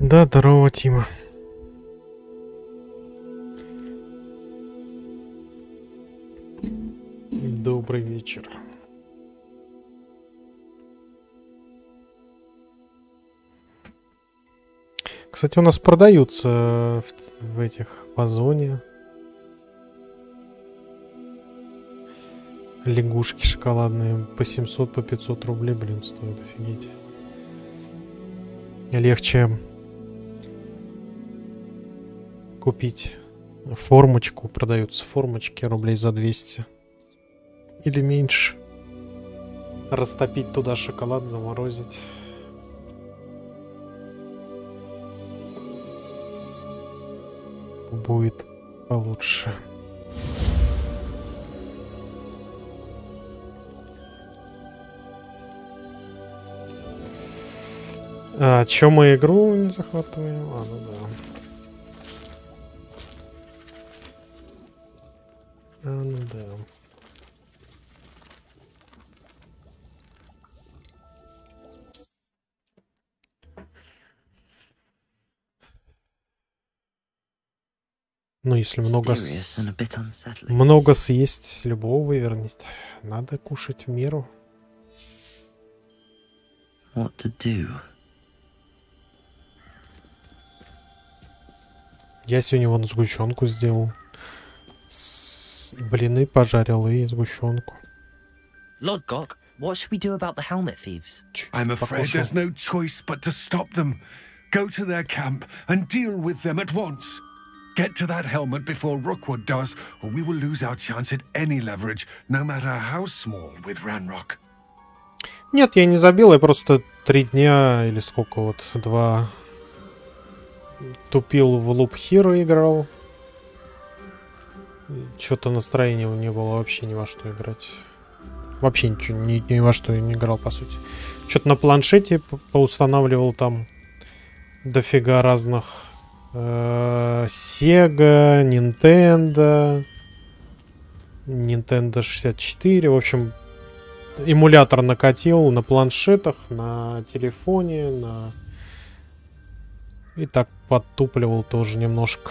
Да, здорово, Тима. Добрый вечер. Кстати, у нас продаются в этих в Озоне лягушки шоколадные по 700, по 500 рублей, блин, стоит, офигеть. Легче купить формочку, продаются формочки рублей за 200 или меньше. Растопить туда шоколад, заморозить. Будет получше. А чё мы игру не захватываем? А, ну да. А, ну да. Ну, если много съесть, любого вывернет. Надо кушать в меру. What to do? Я сегодня вон сгущенку сделал. Блины пожарил и сгущенку. Lodgok, what should we do about the helmet thieves? I'm afraid there's no choice but to stop them. Go to their camp and deal with them at once. Get to that helmet before Rookwood does, or we will lose our chance at any leverage, no matter how small, with Ranrock. Нет, я не забил, я просто 3 дня или сколько вот, 2 тупил в Loop Hero играл. Что-то настроения не было вообще ни во что играть. Вообще ничего, ни во что не играл, по сути. Что-то на планшете поустанавливал там дофига разных. Sega, Nintendo, Nintendo 64. В общем, эмулятор накатил на планшетах, на телефоне, на... И так подтупливал тоже немножко.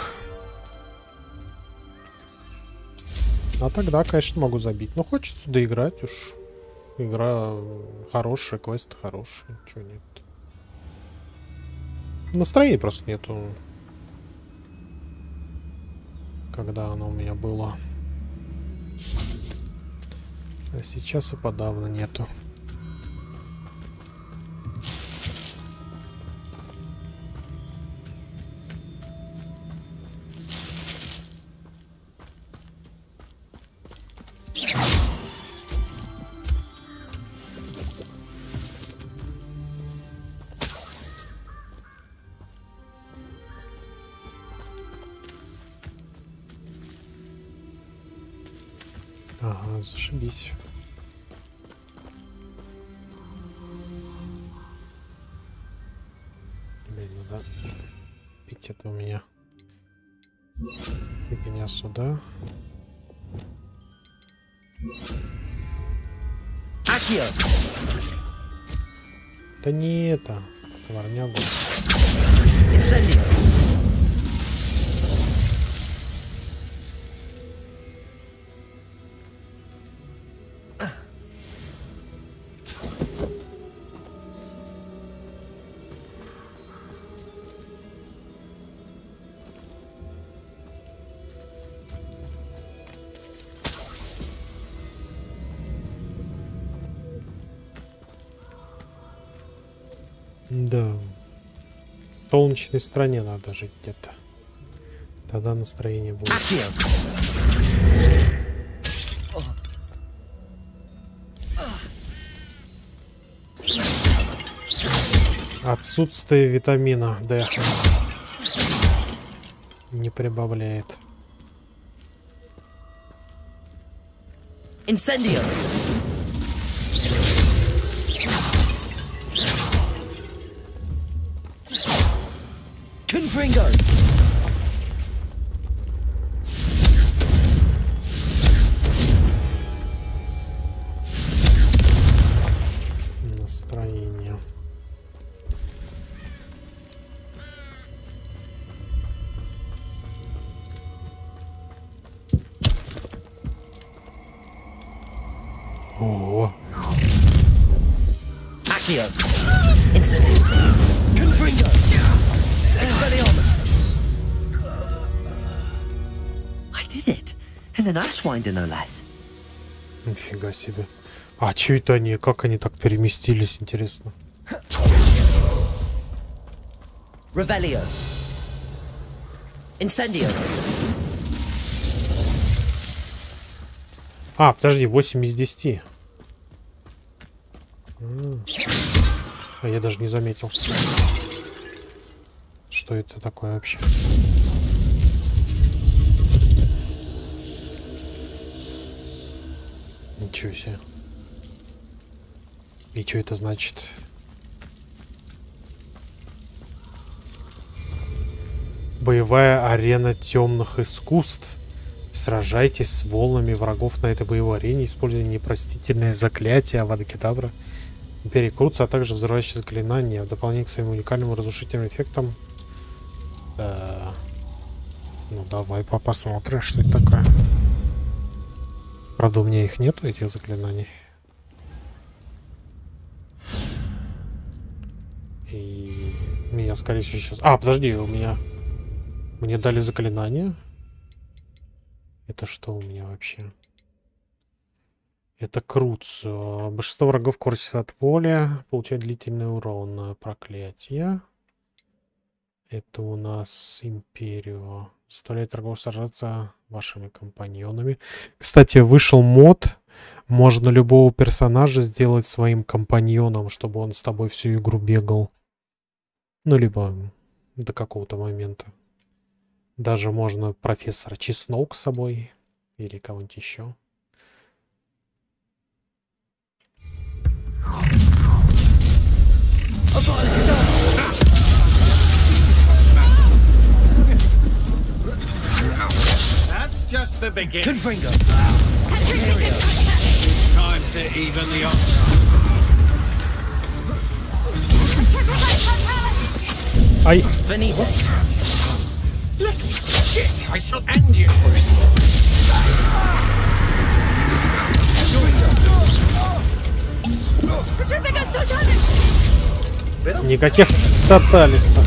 А тогда, конечно, могу забить. Но хочется доиграть уж. Игра хорошая, квест хороший. Чего нет? Настроения просто нету. Когда оно у меня было. А сейчас и подавно нету. Ага, зашибись. Блин, ну да. Пить это у меня. Фигня сюда. Да не это. Ворнягу. Да. В солнечной стране надо жить где-то. Тогда настроение будет. Отсутствие витамина D не прибавляет. Incendio. Confringo. Настроение. Accio. Instant. Confringo. Expelliarmus. I did it. And an Ashwinder, no less. Нифига себе. А чё это они? Как они так переместились, интересно? Revelio. Incendio. А, подожди, 8 из 10. А я даже не заметил. Что это такое вообще? Ничего себе. И что это значит? Боевая арена темных искусств. Сражайтесь с волнами врагов на этой боевой арене, используя непростительное заклятие Авада-Кедавра, перекрутся, а также взрывающие заклинания в дополнение к своим уникальным разрушительным эффектам. Ну давай посмотрим, что это такое. Правда, у меня их нету, этих заклинаний. И меня, скорее всего, сейчас... А, подожди, у меня... Мне дали заклинание. Это что у меня вообще? Это Круц. Большинство врагов корчится от поля. Получает длительный урон. Проклятие. Это у нас Империо. Заставляет врагов сражаться вашими компаньонами. Кстати, вышел мод. Можно любого персонажа сделать своим компаньоном, чтобы он с тобой всю игру бегал. Ну, либо до какого-то момента. Даже можно профессора Чеснок с собой. Или кого-нибудь еще. That's just the beginning. Confringo. Time to even the odds. Ай! Benito. Shit, I shall end you. Никаких тоталисов.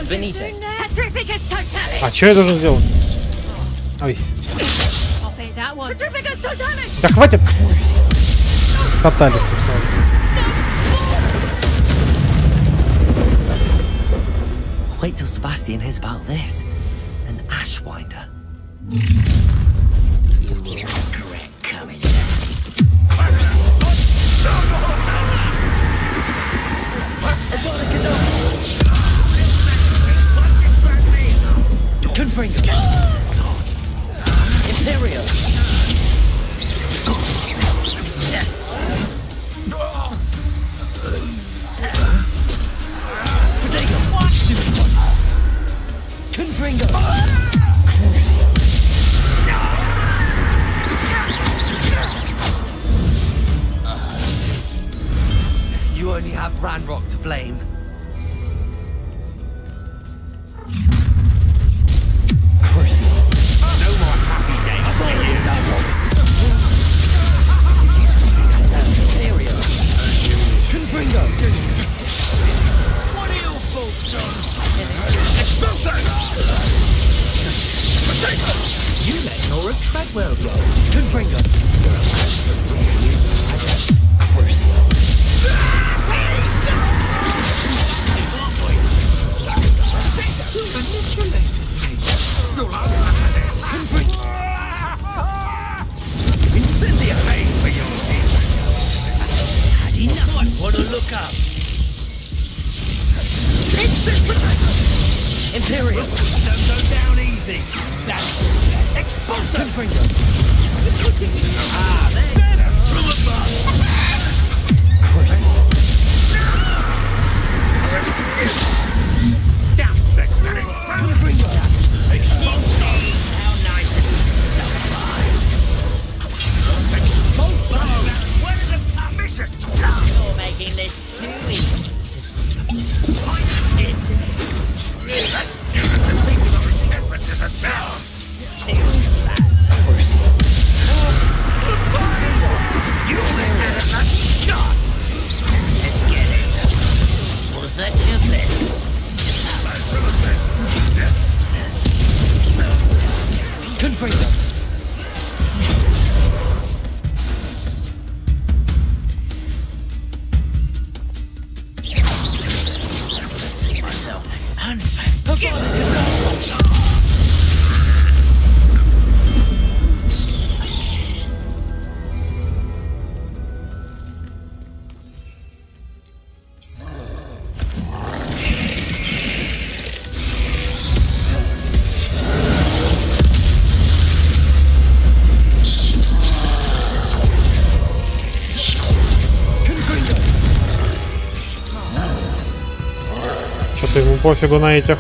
Benito. А что я должен сделать? Ой. Да хватит! Тоталисов своих. Wait till Sebastian hears about this. An Ashwinder. You will regret coming down. Confringo. Imperio. Confringo. You only have Ranrock to blame. No more happy days for you. Confringo. What are your faults, son? You let Nora Treadwell go. Confringo. Incendia paid for your deed. Had enough. Want to look up? Imperial. Don't go down easy. That's expulsor. Confringo. Ah, there. From above. Damn vexing. Confringo. Expulsor. How nice it is. Expulsor. Where does it come? Vicious. You're making this too easy. It is. Let's do it. The people of the campus is a town. Что-то ему пофигу на этих.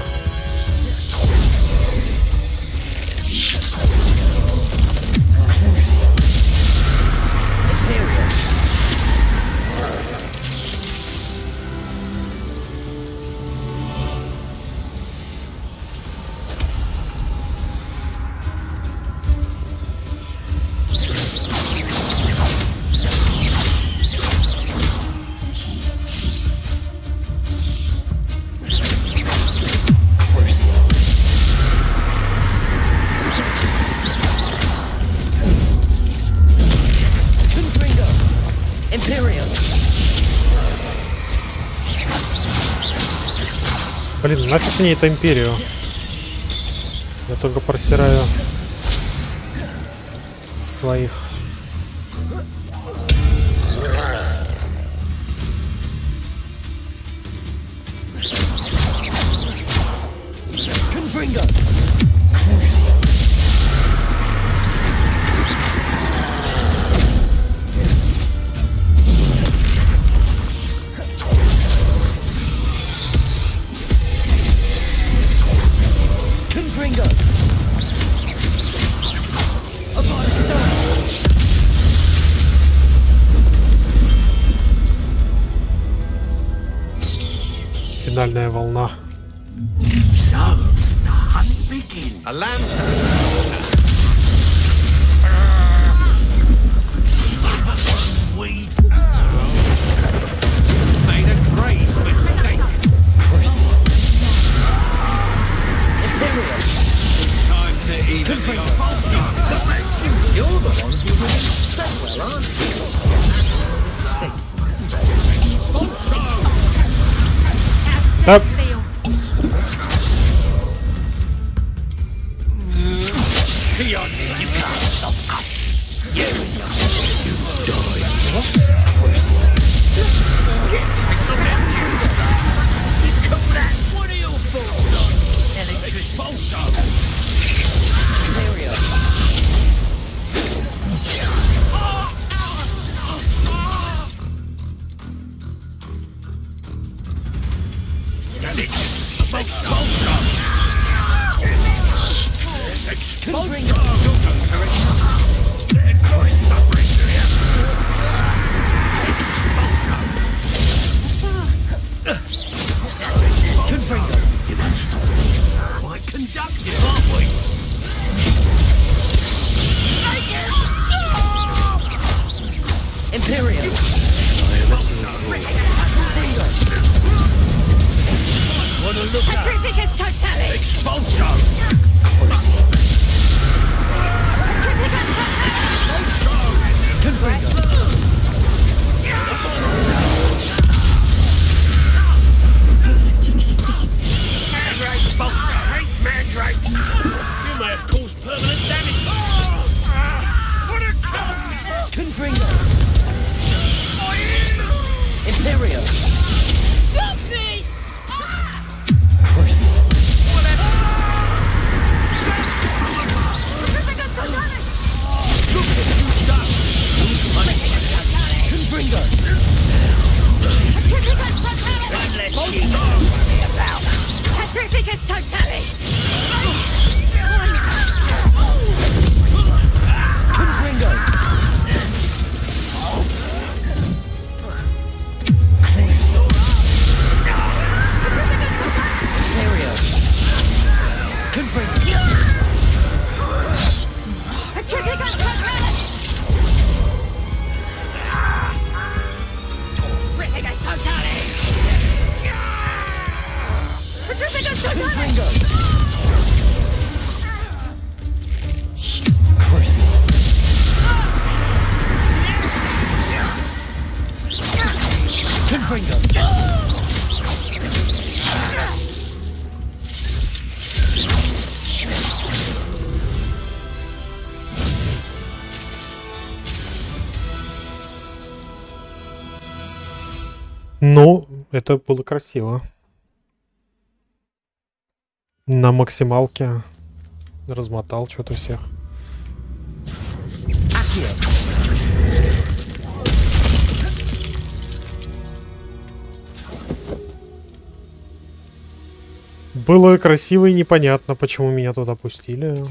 Блин, нафиг мне это империю? Я только просираю своих. Финальная волна. So, the hunt begins. A lantern. We made a great mistake. It's time to even the old. You're the ones who did so well, aren't Up. you can't stop us. You die. What are your thoughts on electric pulsar? Quite conductive, aren't we? Imperial. Wanna look up? Expulsion. You may have caused permanent damage. What a cunt! Confringo. Imperial. Stop me! Ну, это было красиво. На максималке размотал что-то всех. Было красиво и непонятно, почему меня туда пустили.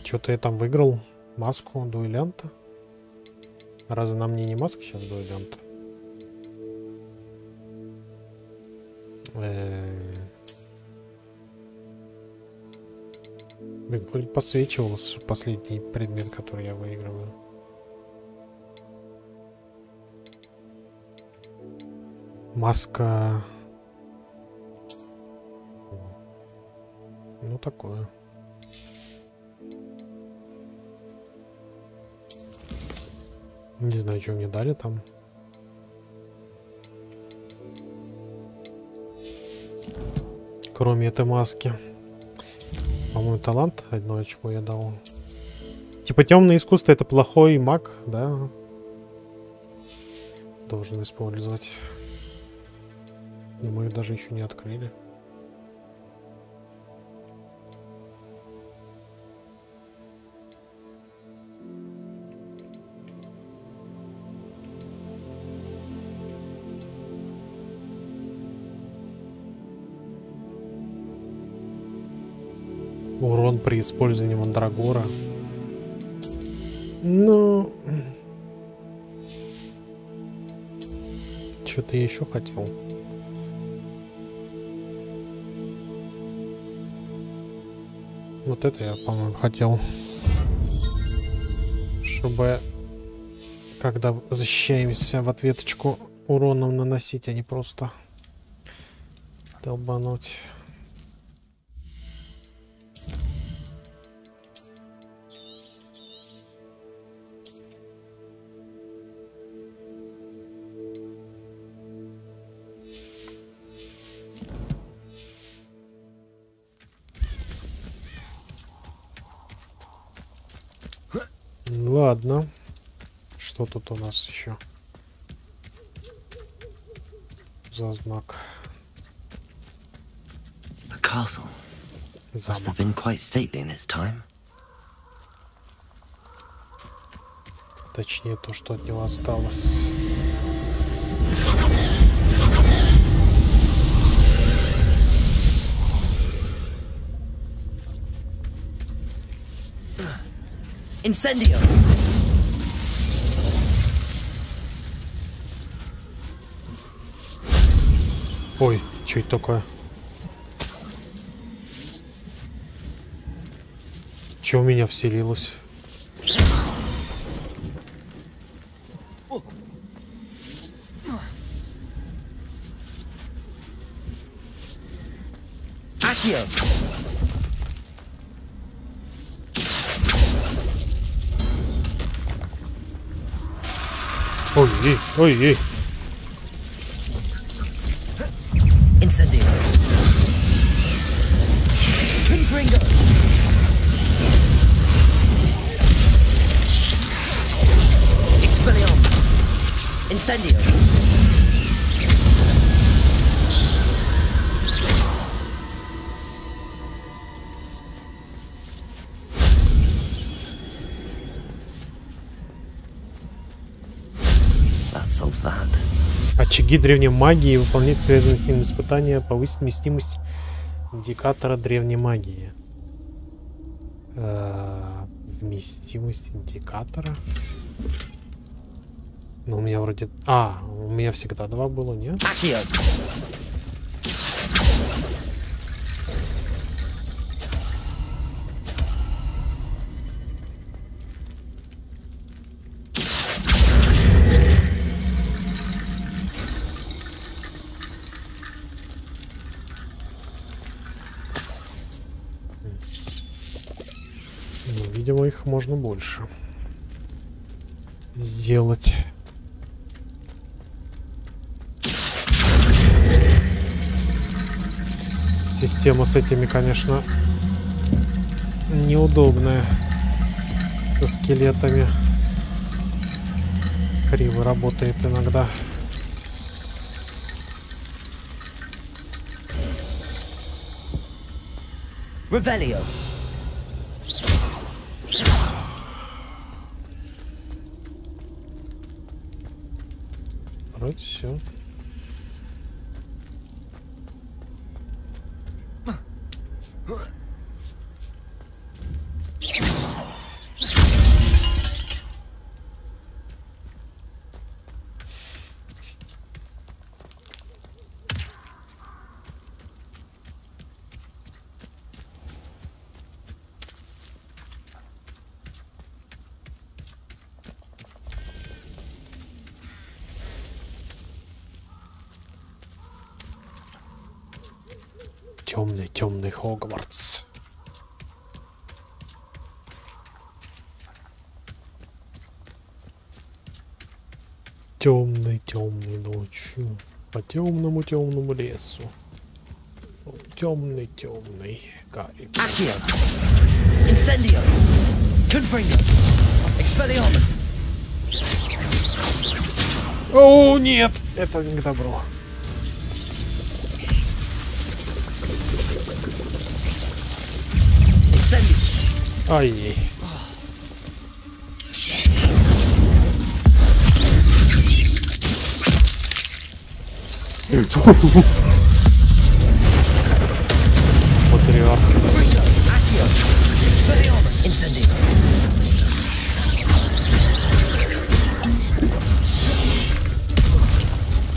Что-то я там выиграл маску дуэлянта. Разве на мне не маска сейчас дуэлянта? Блин, хоть подсвечивался последний предмет, который я выигрываю. Маска. Ну, такое. Не знаю, что мне дали там. Кроме этой маски. По-моему, талант одно очко я дал. Типа темное искусство — это плохой маг, да? Должен использовать. Но мы ее даже еще не открыли. Урон при использовании мандрагора. Ну... Что-то я еще хотел. Вот это я, по-моему, хотел. Чтобы, когда защищаемся, в ответочку уроном наносить, а не просто долбануть. Ладно. Что тут у нас еще за знак? Замок. Точнее, то, что от него осталось. Incendio. Ой, что это такое? Что у меня вселилось? Акио. Ой-ей, ой-ей. Incendio. Confringo. Expelliarmus. Incendio. Очаги древней магии, выполнять связанные с ним испытания, повысить вместимость индикатора древней магии. Вместимость индикатора. Ну, у меня вроде... А, у меня всегда 2 было, нет? Видимо, их можно больше сделать. Система с этими, конечно, неудобная. Со скелетами. Криво работает иногда. Revelio. Вроде все. Темный, темный Хогвартс. Темный, темный ночью по темному, темному лесу. Темный, темный Гарри. Accio. Incendio. Confringo. Expelliarmus. О, нет! Это не к добру. Ай-яй. Патриарх.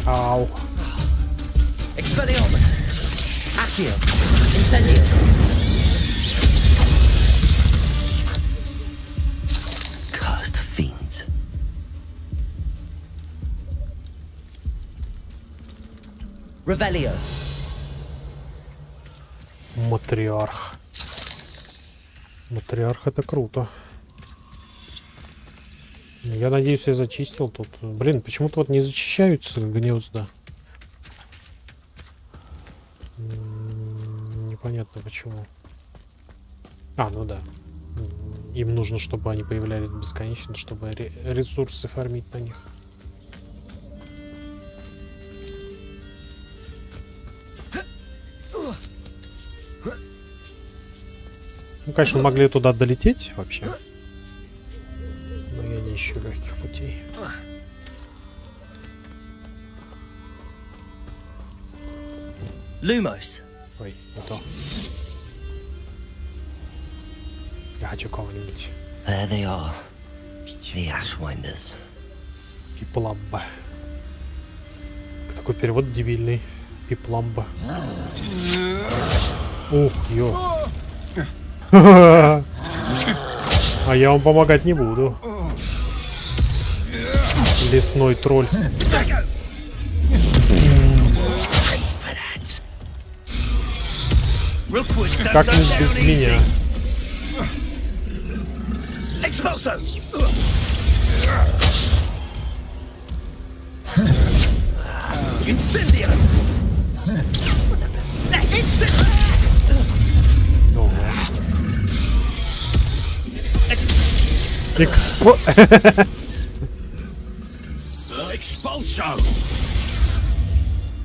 Ау. Expelliarmus. Accio. Incendio. Cursed fiends. Revelio. Матриарх. Матриарх это круто. Я надеюсь, я зачистил тут. Блин, почему-то вот не зачищаются гнезда. Непонятно почему. А, ну да. Им нужно, чтобы они появлялись бесконечно, чтобы ресурсы фармить на них. Ну, конечно, могли туда долететь вообще. Но я не ищу легких путей. Lumos. Ой, не то. Я хочу кого-нибудь. There they are. The Ashwinders. Пипламба. Такой перевод дебильный. Пипламба. Ух, ё. А я вам помогать не буду. Лесной тролль. Как-нибудь без меня.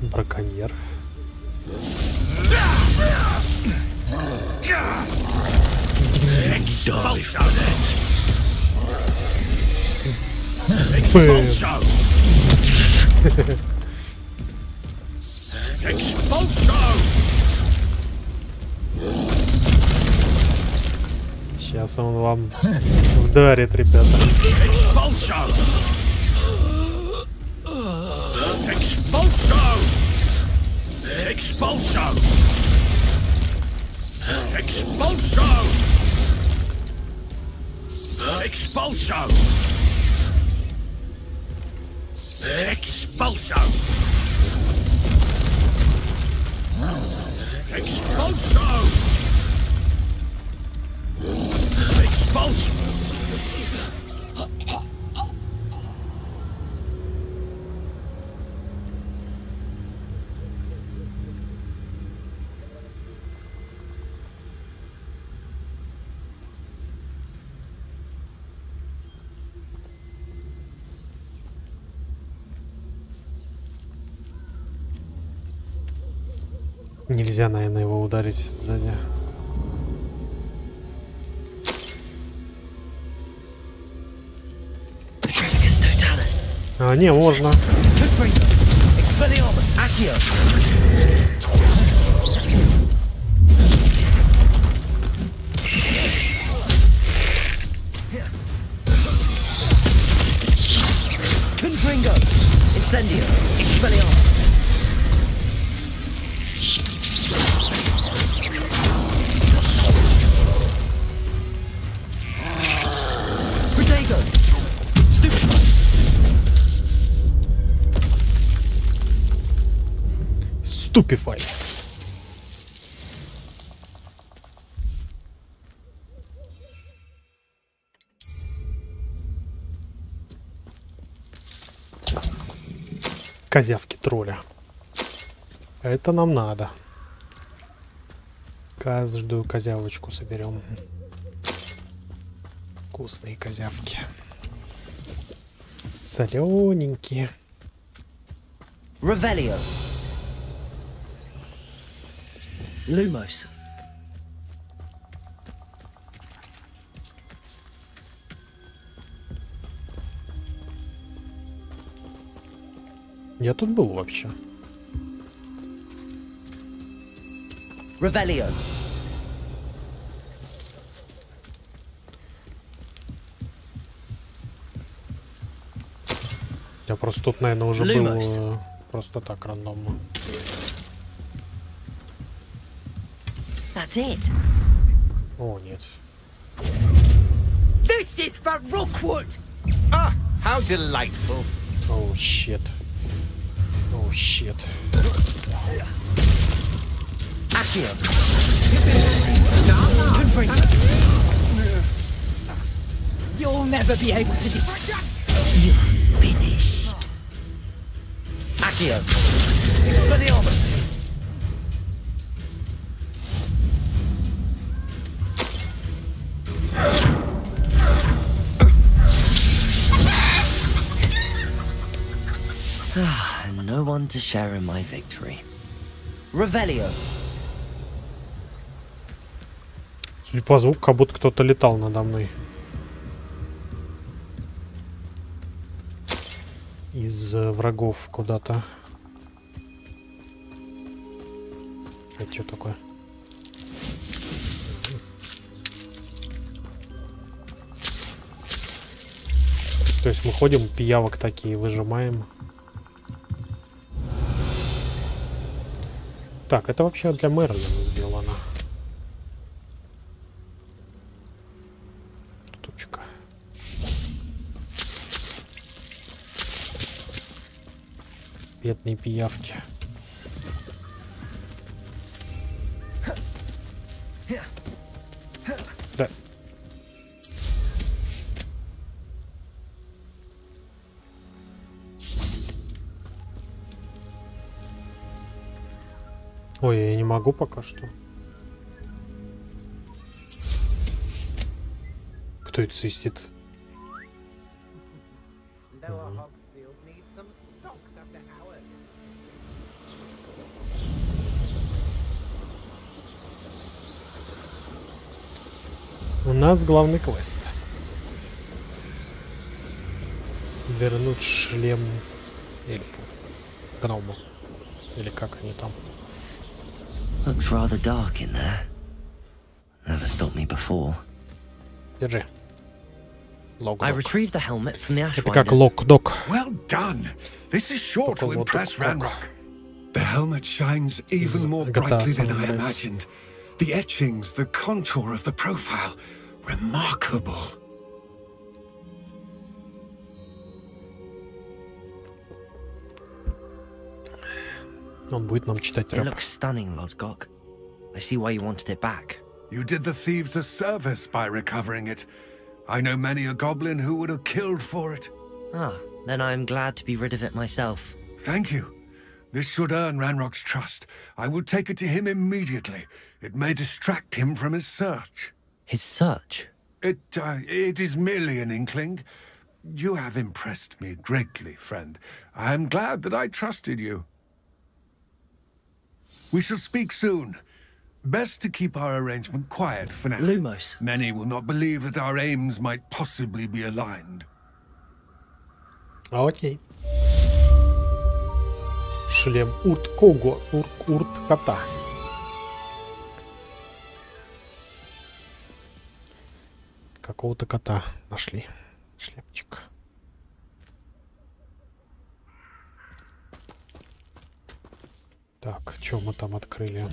Браконьер. Сейчас он вам вдарит, ребята. Нельзя, наверное, его ударить сзади. А, не, можно. Stupefy. Козявки тролля. Это нам надо. Каждую козявочку соберем. Вкусные козявки. Солененькие. Revelio. Lumos. Я тут был вообще. Revelio. Я просто тут, наверное, уже был просто так рандомно. That's it. О, нет. This is for Rookwood. Ah, how delightful. Oh shit. Oh shit. Accio. You'll never be able to do. You're finished. Accio. Expelliarmus. No one to share in my victory. Revelio. Судя по звуку, как будто кто-то летал надо мной. Из врагов куда-то. Это что такое? То есть мы ходим, пиявок такие выжимаем. Так, это вообще для Мерлина сделано. Штучка. Бедные пиявки. Да. Ой, я не могу пока что. Кто это свистит? У нас главный квест. Вернуть шлем эльфу. Гному. Или как они там. Looks rather dark in there. Never stopped me before. Держи. I retrieved the helmet from the Ashwinders. Это как лок-док. Well done. This is sure to impress Ranrock. The helmet shines even more brightly than I imagined. The etchings, the contour of the profile. Remarkable. Он будет нам читать It рэп. looks stunning, Lodgok. I see why you wanted it back. You did the thieves a service by recovering it. I know many a goblin who would have killed for it. Ah, then I'm glad to be rid of it myself. Thank you. This should earn Ranrock's trust. I will take it to him immediately. It may distract him from his search. His search? It is merely an inkling. You have impressed me greatly, friend. I am glad that I trusted you. We shall speak soon. Best to keep our arrangement quiet for now. Lumos. Many will not believe that our aims might possibly be aligned. Окей. Шлем урт-кого, урт-кота. Какого-то кота нашли. Шлемчик. Так, что мы там открыли?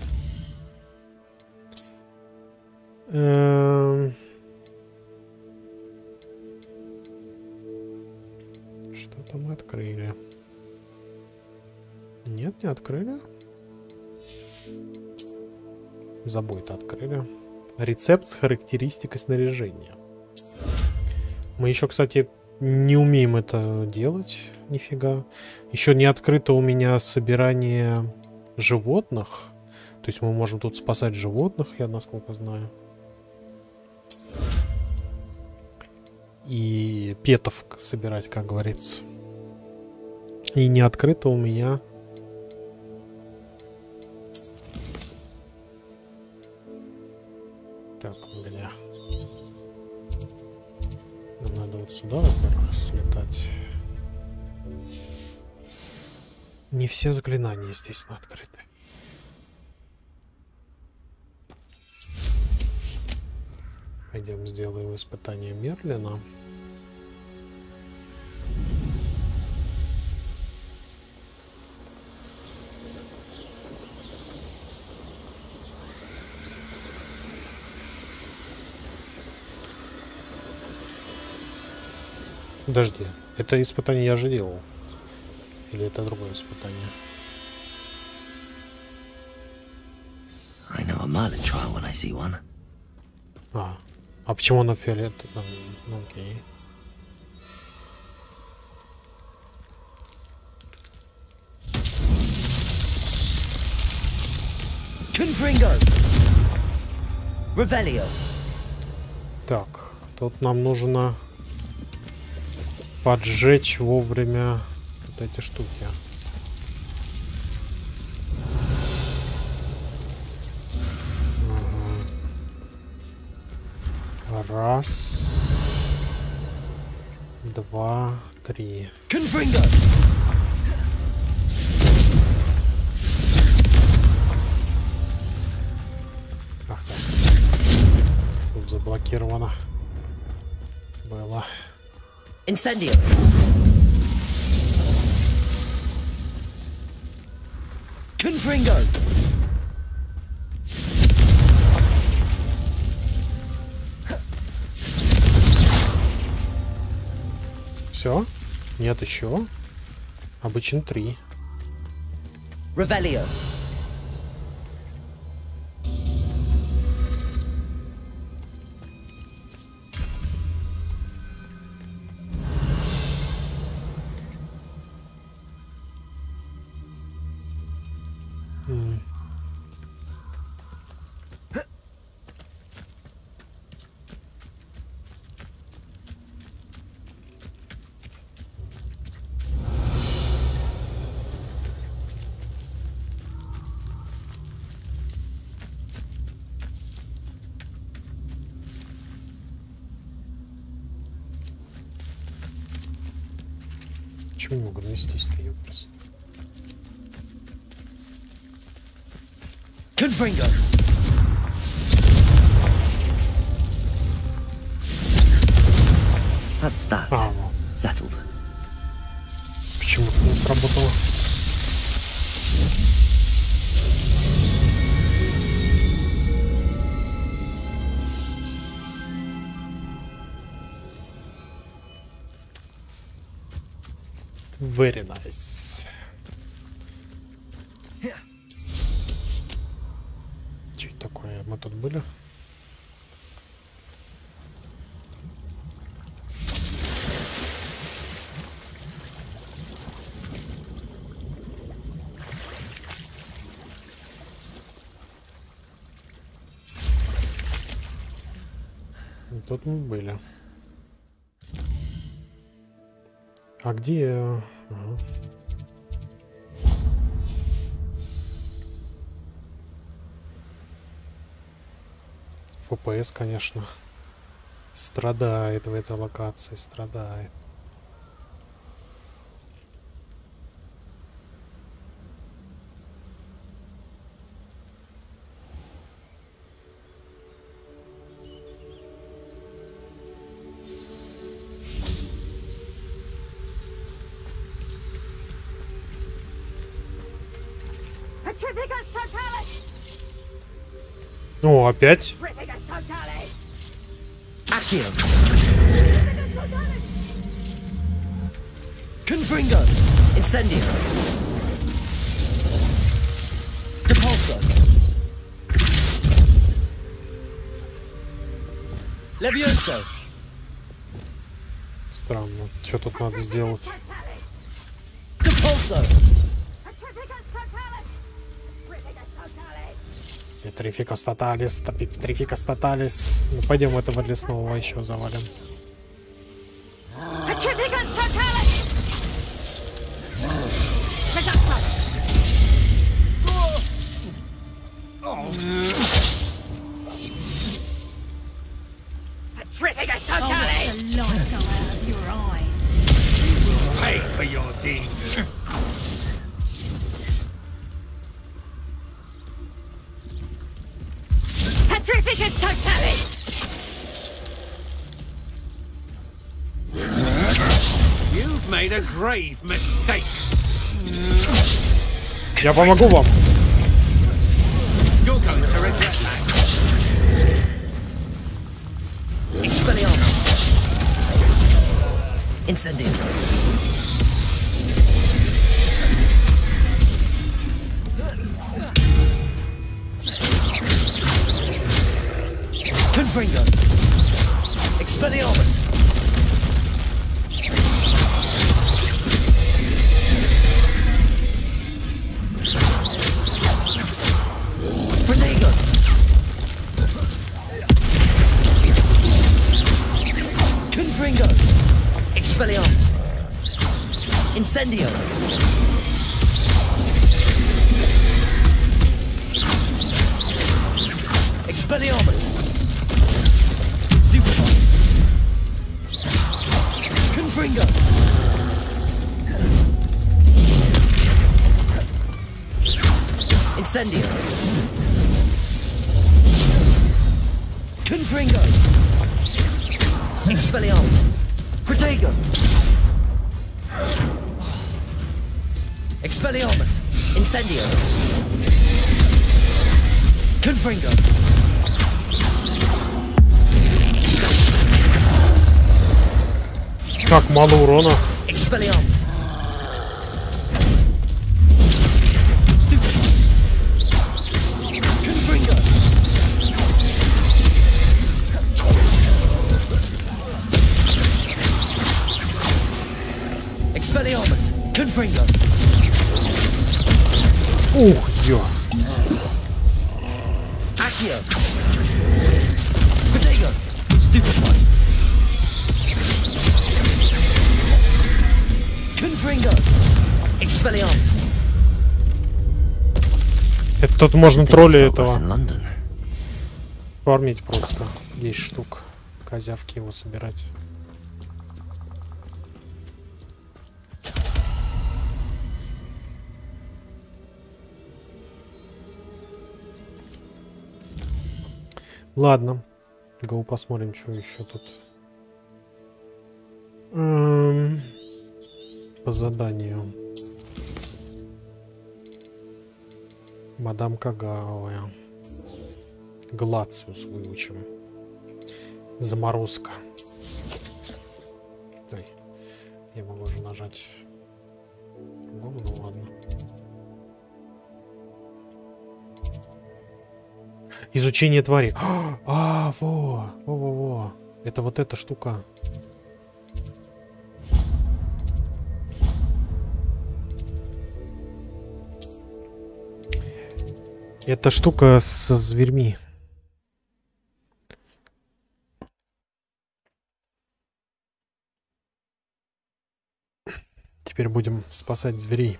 Что-то мы открыли. Нет, не открыли. Забой-то открыли. Рецепт с характеристикой снаряжения. Мы еще, кстати, не умеем это делать. Нифига. Еще не открыто у меня собирание животных. То есть мы можем тут спасать животных, я насколько знаю. И петов собирать, как говорится. И не открыто у меня... Так, где? Нам надо вот сюда, во-первых, слетать. Не все заклинания, естественно, открыты. Пойдем сделаем испытание Мерлина. Подожди, это испытание я же делал. Или это другое испытание? I know a Merlin trial when I see one. А почему оно фиолетовое? Ну, окей. Confringo. Revelio. Так, тут нам нужно поджечь вовремя вот эти штуки. Раз, два, три. Confringo. Ах так. Тут заблокировано было. Incendio. Confringo. Все? Нет, еще. Обычно 3. Revelio. Почему не могу вместить-то ее просто? Confringo. That's that. Ну. Settled. Почему-то не сработало. Very nice. Что это такое? Мы тут были? Тут мы были. А где... Ага. ФПС, конечно, страдает в этой локации, страдает. О, опять? Confringo! Incendio! Depulso! Levioso! Странно. Что тут надо сделать? Depulso! Петрификас тоталис, петрификас тоталис. Ну, пойдем этого лесного еще завалим. Pay for your deeds. Petrificus totalis! You've made a grave mistake. Я помогу вам. You're going to regret that. Expelliarmus! Incendio! Confringo! Expelliarmus! Protego! Confringo! Expelliarmus! Incendio! Expelliarmus! Stupefy! Confringo! Incendio! Confringo! Expelliarmus! Protego! Expelliarmus! Incendio! Confringo! Как мало урона. Expelliarmus! Confringo! Expelliarmus! Confringo! Ух, ё. Accio! Protego! Stupefy! Confringo! Expelliarmus! Это тут можно тролли этого London. фармить просто. 10 штук. Козявки его собирать. Ладно. Гоу посмотрим, что еще тут. По заданию. Мадам Кагавая. Глациус выучим. Заморозка. Ой, я могу уже нажать. По-другому, ну ладно. Изучение твари. Во. Это вот эта штука. Это штука со зверьми. Теперь будем спасать зверей.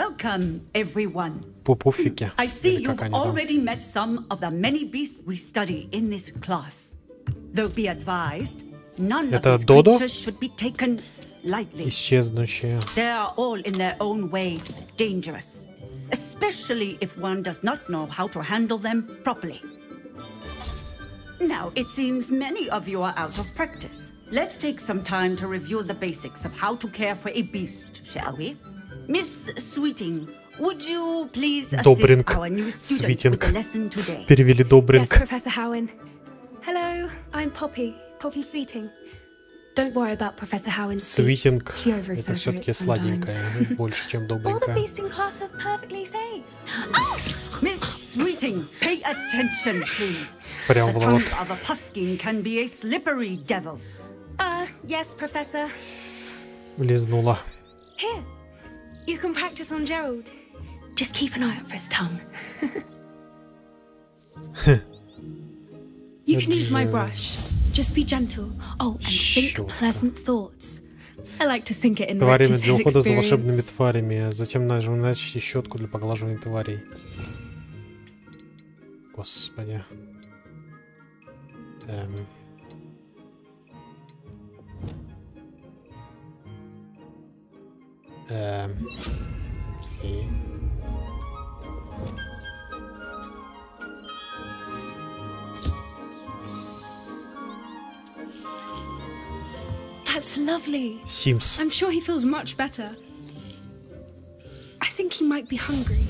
Welcome, everyone. Пупуфики. I see Или you've как они там. already met some of the many beasts we study in this class. Though be advised, none of Это these Додо? creatures should be taken lightly. Исчезнущие. They are all in their own way dangerous, especially if one does not know how to handle them properly. Now, it seems many of you are out of practice. Let's take some time to review the basics of how to care for a beast, shall we? Miss Sweeting, would you please assist Добринг. our new student with Свитинг. the lesson today? Перевели Добринг. Yes, Professor Howen. Hello, I'm Poppy Sweeting. Don't worry about Professor Howen's speech. Свитинг. She Это все-таки over-exaggerates sometimes. сладенькое. Больше, чем All the добренькое. beasts in class are perfectly safe. Miss Sweeting, pay attention, please. Прям The в tongue лоб. of a puffskein can be a slippery devil. Yes, Professor. Лизнула. Here, you can practice on Gerald. Just keep an eye out for his tongue. You can use my brush. Just be gentle. Oh, and think Щётка. pleasant thoughts. I like to think it Тварями enriches для his ухода за волшебными experience. тварями. Затем нажмите щетку для поглаживания тварей. Господи. Окей. That's lovely. Sims. I'm sure he feels much better. I think he might be hungry.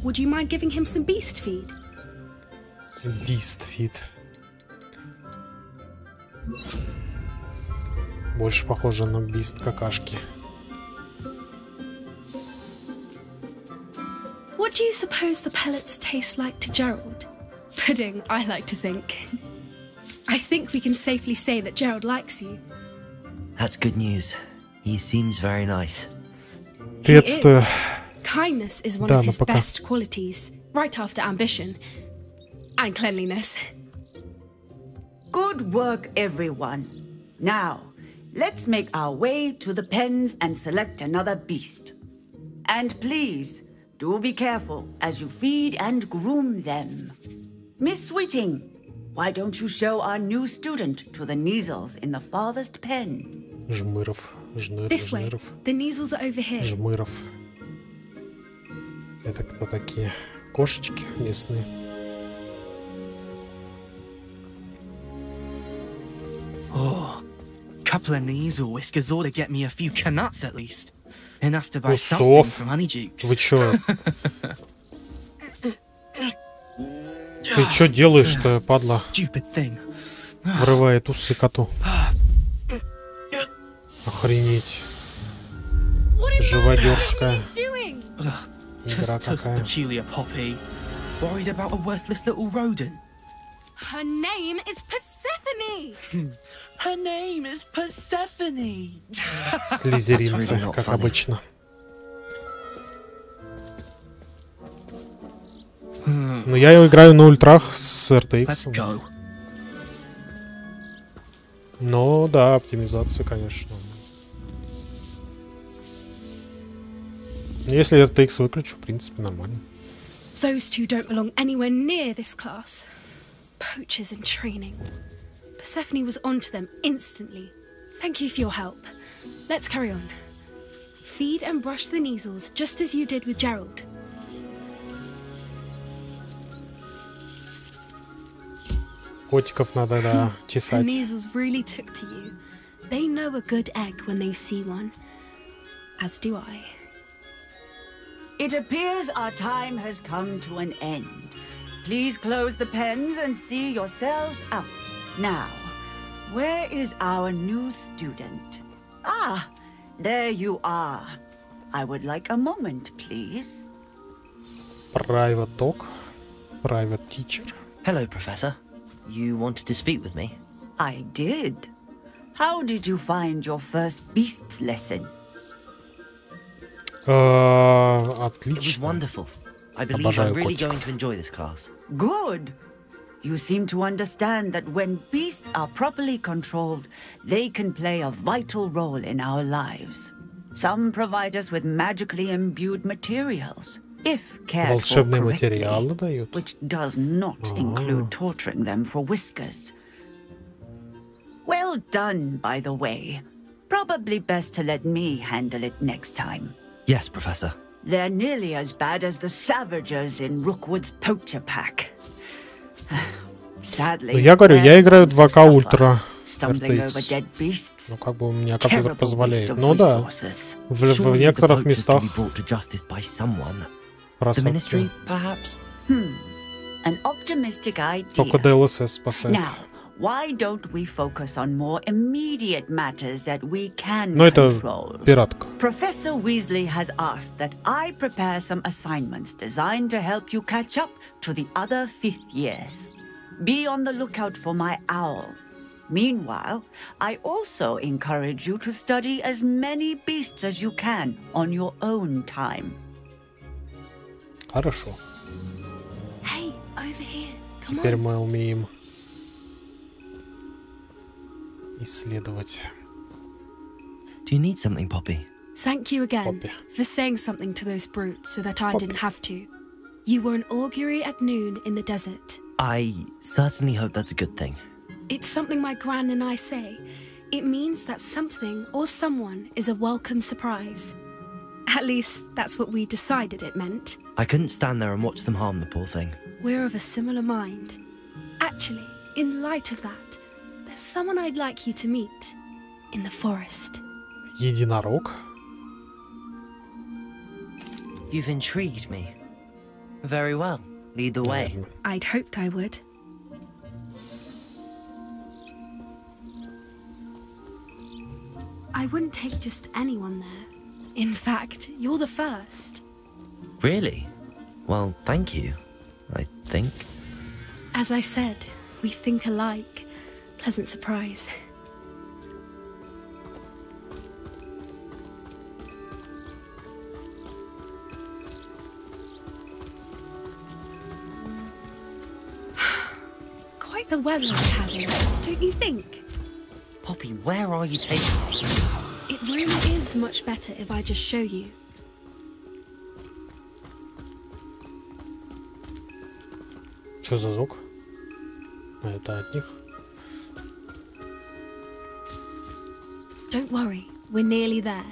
Would you mind giving him some beast feed? Beast Feed. Больше похоже на Beast какашки. What do you suppose the pellets taste like to Gerald? Pudding, I like to think. I think we can safely say that Gerald likes you. That's good news. He seems very nice. Приветствую. Kindness is one Да, of но his пока. best qualities, right after ambition and cleanliness. Good work, everyone. Now, let's make our way to the pens and select another beast. And please, do be careful as you feed and groom them. Miss Sweeting, why don't you show our new student to the Neasels in the farthest pen? Жмыров. This way. Жмыров. The Neasels are over here. Жмыров. Это кто такие? Кошечки местные. Oh, couple of Neasel whiskers ought to get me a few canuts at least. Enough to buy something Усов. from Honeydukes. Вы чё? Ты чё делаешь-то, падла? Stupid thing. Врывает усы коту. Охренеть. Живодерская. Doing? Игра Tuss какая. peculiar Poppy. Worried about a worthless little rodent. Her name is Persephone. Her name is Persephone. Слизеринцы, not как funny. обычно. Ну, я ее играю на ультрах с Let's RTX. go. Но да, оптимизация, конечно. Если RTX выключу, в принципе, нормально. Those two don't belong anywhere near this class. Poachers in training. Persephone was onto them instantly. Thank you for your help. Let's carry on. Feed and brush the Neasels just as you did with Gerald. Котиков надо, да, The чесать. Neasels really took to you. They know a good egg when they see one. As do I. It appears our time has come to an end. Please close the pens and see yourselves out. Now, where is our new student? Ah, there you are. I would like a moment, please. Private talk. Private teacher. Hello, Professor. You wanted to speak with me? I did. How did you find your first beasts lesson? It was Отлично. wonderful. I believe Обожаю I'm really котиков. going to enjoy this class. Good. You seem to understand that when beasts are properly controlled, they can play a vital role in our lives. Some provide us with magically imbued materials, if cared for Волшебные материалы correctly, дают. which does not include torturing them for whiskers. Well done, by the way. Probably best to let me handle it next time. Yes, Professor. They're nearly as bad as the Savagers in Rookwood's poacher pack. Sadly, Ну, я говорю, я играю 2К ультра stumbling over RTX. dead beasts. Ну, как бы у меня компьютер Terrible позволяет. waste of Ну да, resources. в Surely the некоторых poachers местах can be brought to justice by someone. The красотки. Ministry, perhaps? An optimistic idea. Только DLSS спасает. Now, why don't we focus on more immediate matters that we can Но это control? пиратка. Professor Weasley has asked that I prepare some assignments designed to help you catch up to the other 5th years. Be on the lookout for my owl. Meanwhile, I also encourage you to study as many beasts as you can on your own time. Хорошо. Hey, over here. Come Теперь on. мы умеем исследовать. Do you need something, Poppy? Thank you again Poppy. for saying something to those brutes so that I Poppy. didn't have to. You were an augury at noon in the desert. I certainly hope that's a good thing. It's something my gran and I say. It means that something or someone is a welcome surprise. At least, that's what we decided it meant. I couldn't stand there and watch them harm the poor thing. We're of a similar mind. Actually, in light of that, there's someone I'd like you to meet in the forest. Единорог. You've intrigued me. Very well. Lead the way. Наверное. I'd hoped I would. I wouldn't take just anyone there. In fact, you're the first. Really? Well, thank you, I think. As I said, we think alike. Pleasant surprise. Quite the weather we're having, don't you think? Poppy, where are you taking me? It really is much better if I just show you. Что за звук? А это от них. Don't worry, we're nearly there.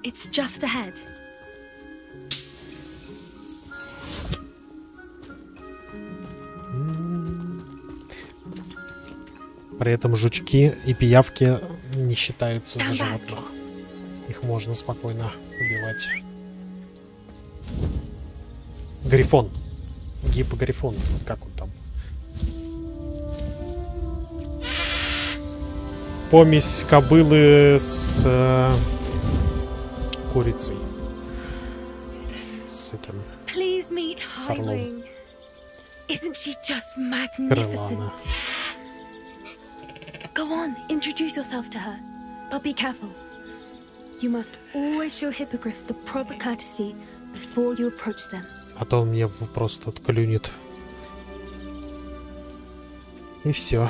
It's just ahead. При этом жучки и пиявки не считаются за животных. Их можно спокойно убивать. Грифон. Гиппогрифон. Как он там? Помесь кобылы с курицей. С этим. Please meet С орлом. Highwing. Isn't she just magnificent? Крылана. Go on, introduce yourself to her. But be careful. You must always show hippogriffs the proper courtesy before you approach them. А то он мне просто отклюнет. И все.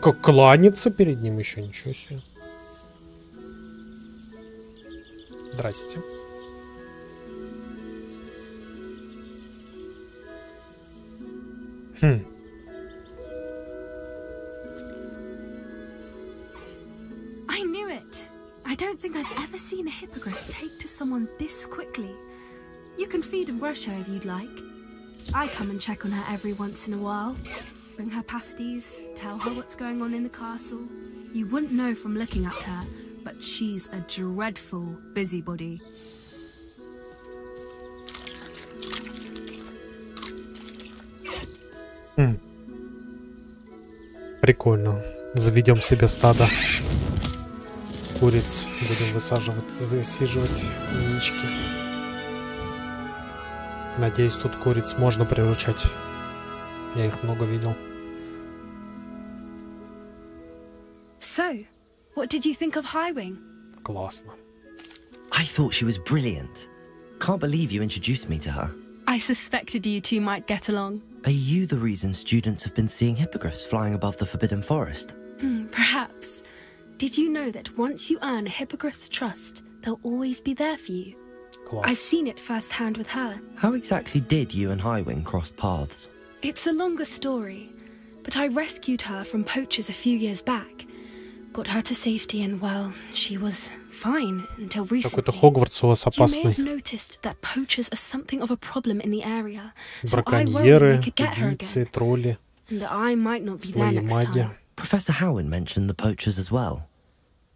Как кланяться перед ним еще, ничего себе. Здрасте. Хм. I knew it. I don't think I've ever seen a hippogriff take to someone this quickly. You can feed and brush her if you'd like. I come and check on her every once in a while. Bring her pasties, tell her what's going on in the castle. You wouldn't know from looking at her, but she's a dreadful busybody. Прикольно. Заведем себе стадо куриц. Будем высиживать яички. Надеюсь, тут куриц можно приручать. Я их много видел. So, what did you think of Highwing? Классно. I thought she was brilliant. Can't believe you introduced me to her. I suspected you two might get along. Are you the reason students have been seeing hippogriffs flying above the Forbidden Forest? Perhaps. Did you know that once you earn Hippogriff's trust, they'll always be there for you? I've seen it firsthand with her. How exactly did you and Highwing cross paths? It's a longer story, but I rescued her from poachers a few years back. Got her to safety and, well, she was fine until recently. Какой-то Хогвартс у вас You may опасный. have noticed that poachers are something of a problem in the area, so I worried Браконьеры, they could get her убийцы, again, тролли, and that I might not be there злые next маги. time. Professor Howin mentioned the poachers as well.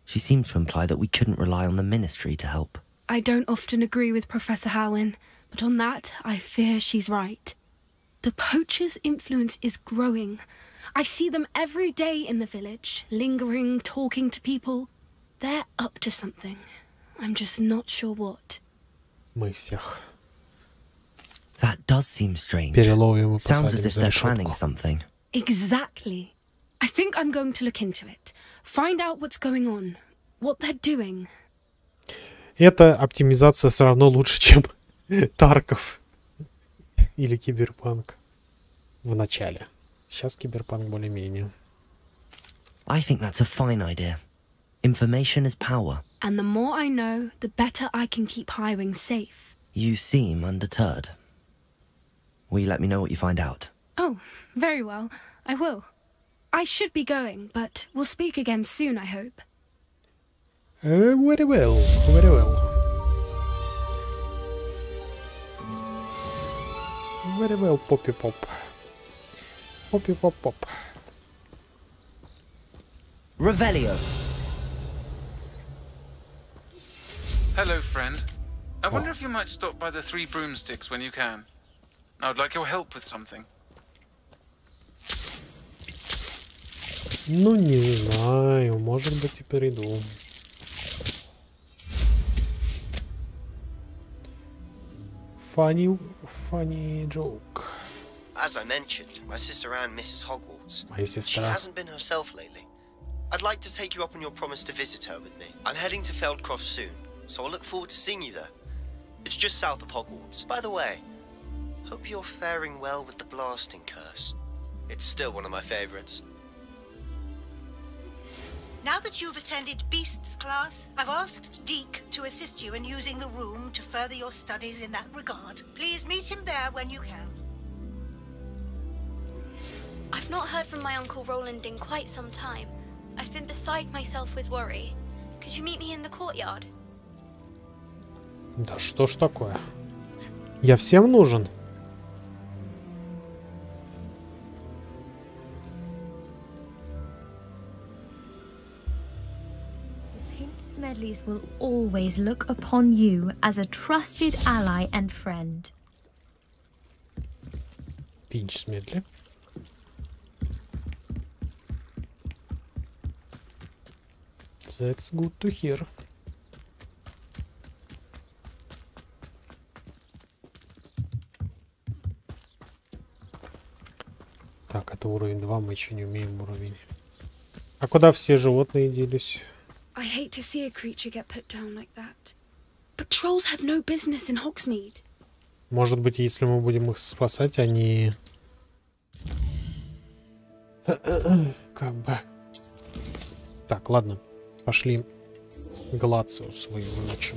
She seemed to imply that we couldn't rely on the Ministry to help. I don't often agree with Professor Howin, but on that, I fear she's right. The poachers' influence is growing. I see them every day in the village, lingering, talking to people. They're up to something. I'm just not sure what. Мы всех That does seem strange. переловим и Sounds as посадим if за they're planning решетку. something. Exactly. I think I'm going to look into it. Find out what's going on. What they're doing. Эта оптимизация все равно лучше, чем Тарков или Киберпанк в начале. Сейчас Киберпанк более-менее. I think that's a fine idea. Information is power. And the more I know, the better I can keep Highwing safe. You seem undeterred. Will you let me know what you find out? Oh, very well. I will. I should be going, but we'll speak again soon, I hope. Very well, very well. Very well, Poppy Pop. Poppy Pop Pop. Revelio. Hello, friend. I wonder if you might stop by the Three Broomsticks when you can. I would like your help with something. Ну, не знаю. Может быть, и приду. Funny joke. As I mentioned, my sister Anne misses Hogwarts. Моя She сестра. hasn't been herself lately. I'd like to take you up on your promise to visit her with me. I'm heading to Feldcroft soon, so I'll look forward to seeing you there. It's just south of Hogwarts. By the way, hope you're faring well with the blasting curse. It's still one of my favorites. Now that you've attended Beasts class, I've asked Deke to assist you in using the room to further your studies in that regard. Please meet him there when you can. I've not heard from my Uncle Roland in quite some time. I've been beside myself with worry. Could you meet me in the courtyard? Да что ж такое? Я всем нужен. Smedleys will always look upon you as a trusted ally and friend. Пинч Смедли. That's good to hear. Так, это уровень 2, мы еще не умеем уровень. А куда все животные делись? I hate to see a creature get put down like that. But trolls have no business in Hogsmeade. Может быть, если мы будем их спасать, они... Как бы... Так, ладно. Пошли Глацию свою вылечим.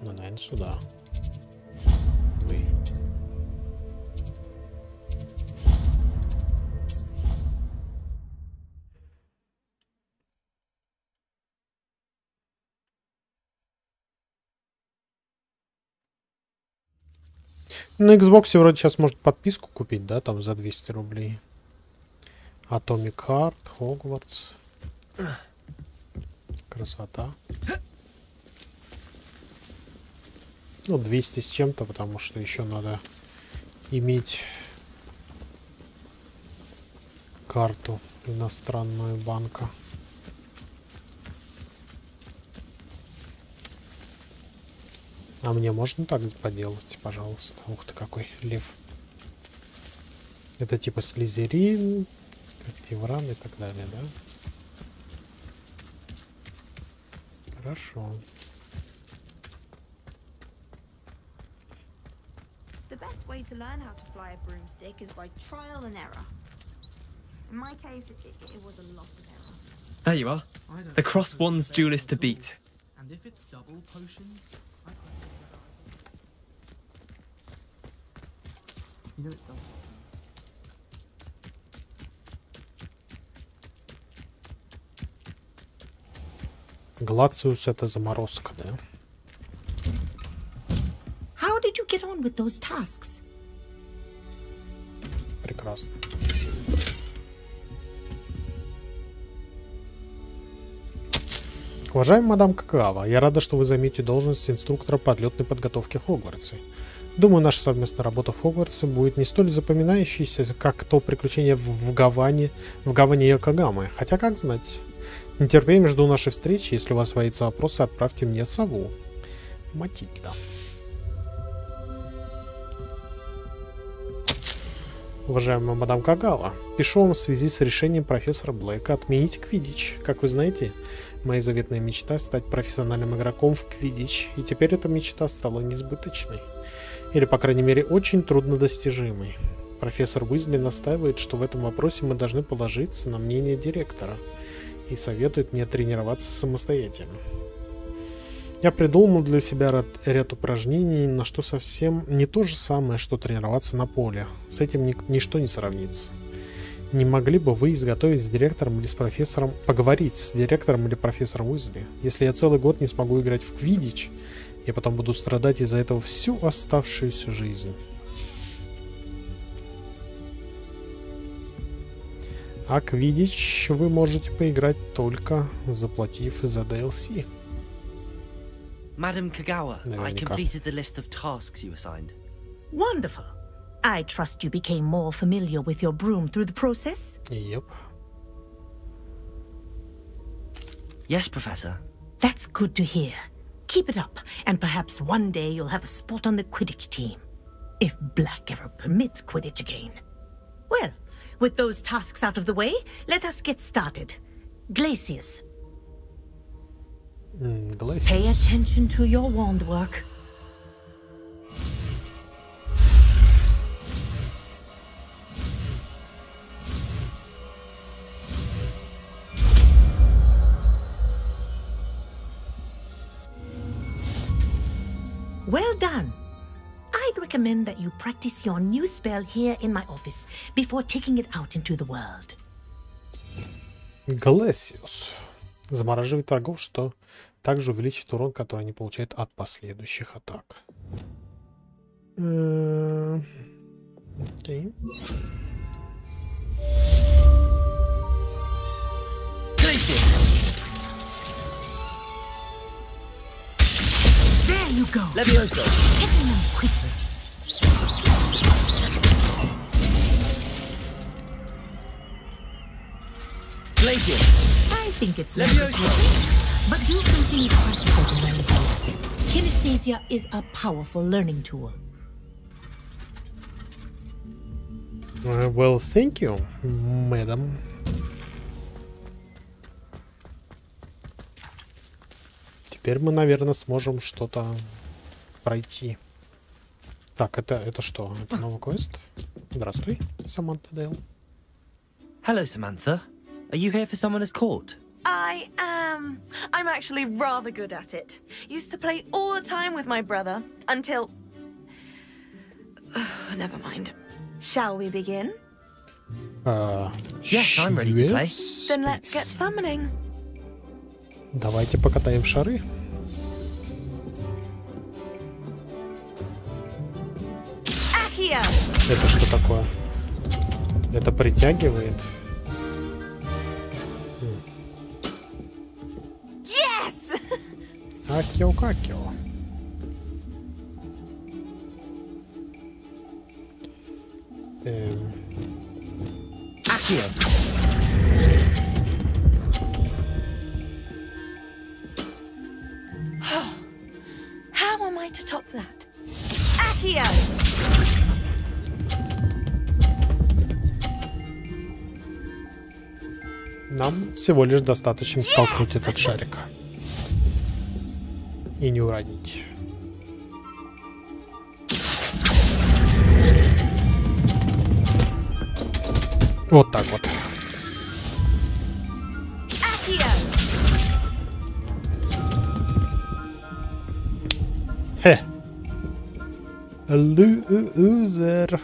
Ну, наверное, сюда. Ой. На Xbox вроде сейчас может подписку купить, да, там за 200 рублей. Atomic Heart, Hogwarts. Красота. Ну, 200 с чем-то, потому что еще надо иметь карту иностранную банка. А мне можно так поделать, пожалуйста? Ух ты, какой лев. Это типа слизерин, когтевран и так далее, да? Хорошо. The best way to learn how to fly a broomstick is by trial and error. In my case, it was a lot of error. There you are. The cross one's duelist to beat. And if it's double potions, you know it's double. Глациус — это заморозка, да? How did you get on with those tasks? Прекрасно. Уважаемая мадам Какаава, я рада, что вы займете должность инструктора по подлетной подготовке в Хогвартсе. Думаю, наша совместная работа в Хогвартсе будет не столь запоминающейся, как то приключение в Гаване Йокогамы. Хотя, как знать. Нетерпением жду нашей встречи. Если у вас появятся вопросы, отправьте мне сову. Матильда. Уважаемая мадам Кагава, пишу вам в связи с решением профессора Блэка отменить квиддич. Как вы знаете, моя заветная мечта — стать профессиональным игроком в квиддич, и теперь эта мечта стала несбыточной. Или, по крайней мере, очень труднодостижимой. Профессор Уизли настаивает, что в этом вопросе мы должны положиться на мнение директора и советует мне тренироваться самостоятельно. Я придумал для себя ряд упражнений, на что совсем не то же самое, что тренироваться на поле. С этим ничто не сравнится. Не могли бы вы изготовить с директором или с профессором, поговорить с директором или профессором Уизли? Если я целый год не смогу играть в квиддич, я потом буду страдать из-за этого всю оставшуюся жизнь. А квиддич вы можете поиграть только заплатив за DLC. Madam Kagawa, I completed the list of tasks you assigned. Wonderful. I trust you became more familiar with your broom through the process? Yep. Yes, Professor. That's good to hear. Keep it up, and perhaps one day you'll have a spot on the Quidditch team. If Black ever permits Quidditch again. Well, with those tasks out of the way, let us get started. Glacius. Pay attention to your wand work. Well done. I'd recommend that you practice your new spell here in my office before taking it out into the world. Glacius. Замораживает врагов, что также увеличит урон, который они получают от последующих атак. Окей. There you go. Levioso. Getting them quickly. Glacius. I think it's Levioso. But do continue to practice as well as you like. Kinesthesia is a powerful learning tool. Well, thank you, madam. Теперь мы, наверное, сможем что-то пройти. Так, это что? Это новый квест? Здравствуй, Саманта Дейл. Hello, Samantha. Are you here for someone as court? I am. I'm actually rather good at it. Used to play all the time with my brother until... Never mind. Shall we begin? Yes, I'm ready to play. Then let's get summoning. Давайте покатаем шары. Акия! Это что такое? Это притягивает. Yes! Акио-какио. Акио. How am I to top that? Accio! Нам всего лишь достаточно столкнуть этот шарик. И не уронить. Вот так вот. Хе. Лузер.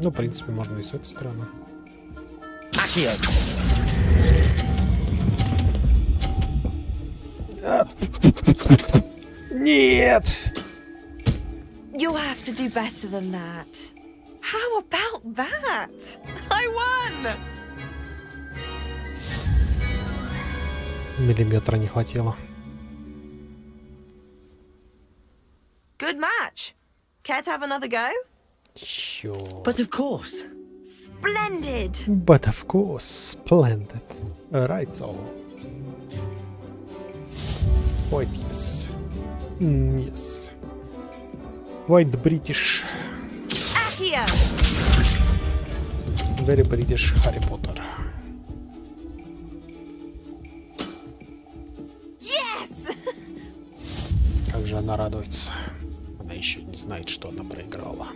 Ну, в принципе, можно и с этой стороны. Нет! You'll have to do better than that. How about that? I won! Миллиметра не хватило. Good match. Care to have another go? Sure. But of course. Splendid. But of course, splendid. Right, so. Quite yes. Yes. Quite British. Accio. Very British Harry Potter. Yes! Как же она радуется. Она еще не знает, что она проиграла.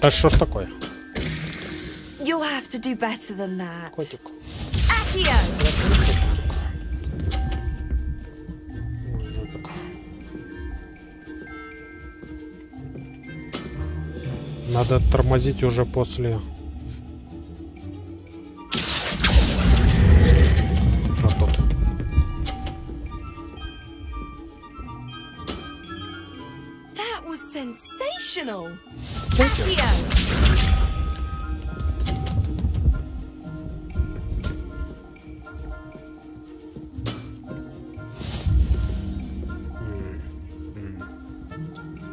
Да что ж такое? You'll have to do better than that. Котик. Accio. Надо тормозить уже после. Вот тут. That was sensational. Thank you.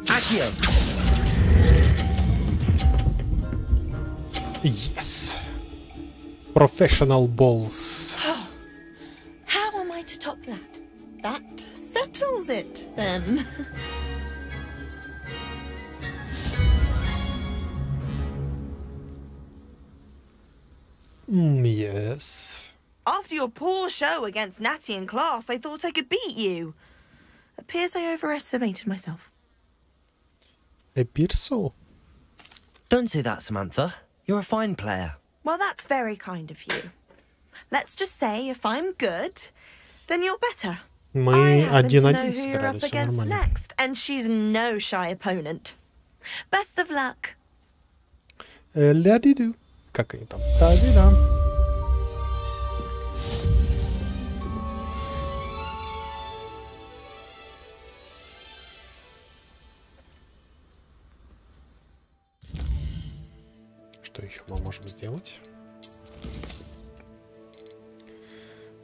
Accio. Yes. Professional balls. How am I to top that? That settles it, then. Yes. After your poor show against Natty in class, I thought I could beat you. Appears I overestimated myself. Appears so. Don't say that, Samantha. You're a fine player. Well, that's very kind of you. Let's just say if I'm good, then you're better. Мы I happen to know 1-1 who you're сыграли, up все against нормально. next, and she's no shy opponent. Best of luck. Ля-ди-ду. Как они там? Та-ди-да. Что еще мы можем сделать?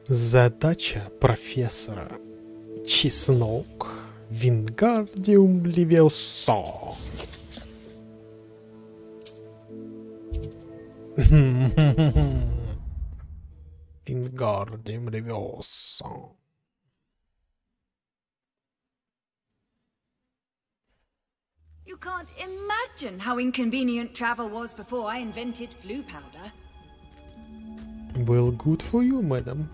Задача профессора. Чеснок. Вингардиум левиоса. Вингардиум левиоса. You can't imagine how inconvenient travel was before I invented flu powder. Well, good for you, madam.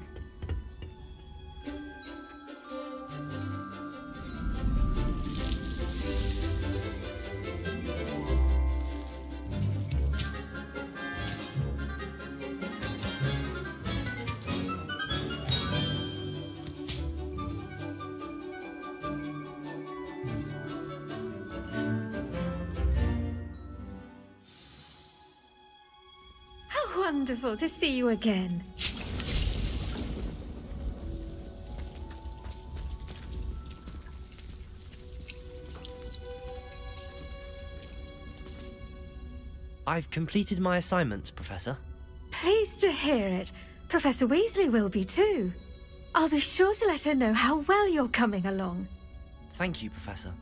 Wonderful to see you again. I've completed my assignments, Professor. Pleased to hear it. Professor Weasley will be too. I'll be sure to let her know how well you're coming along. Thank you, Professor.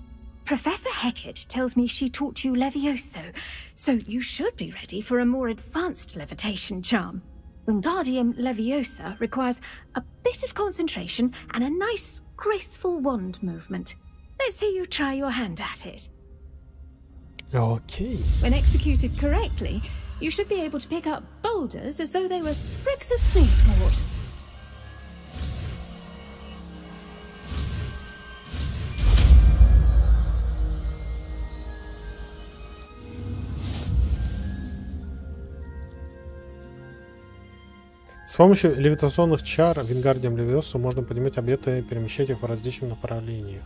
Professor Hecat tells me she taught you Levioso, so you should be ready for a more advanced levitation charm. Wingardium Leviosa requires a bit of concentration and a nice, graceful wand movement. Let's see you try your hand at it. Okay. When executed correctly, you should be able to pick up boulders as though they were sprigs of sneezewort. С помощью левитационных чар Вингардием Левиоса можно поднимать объекты и перемещать их в различных направлениях.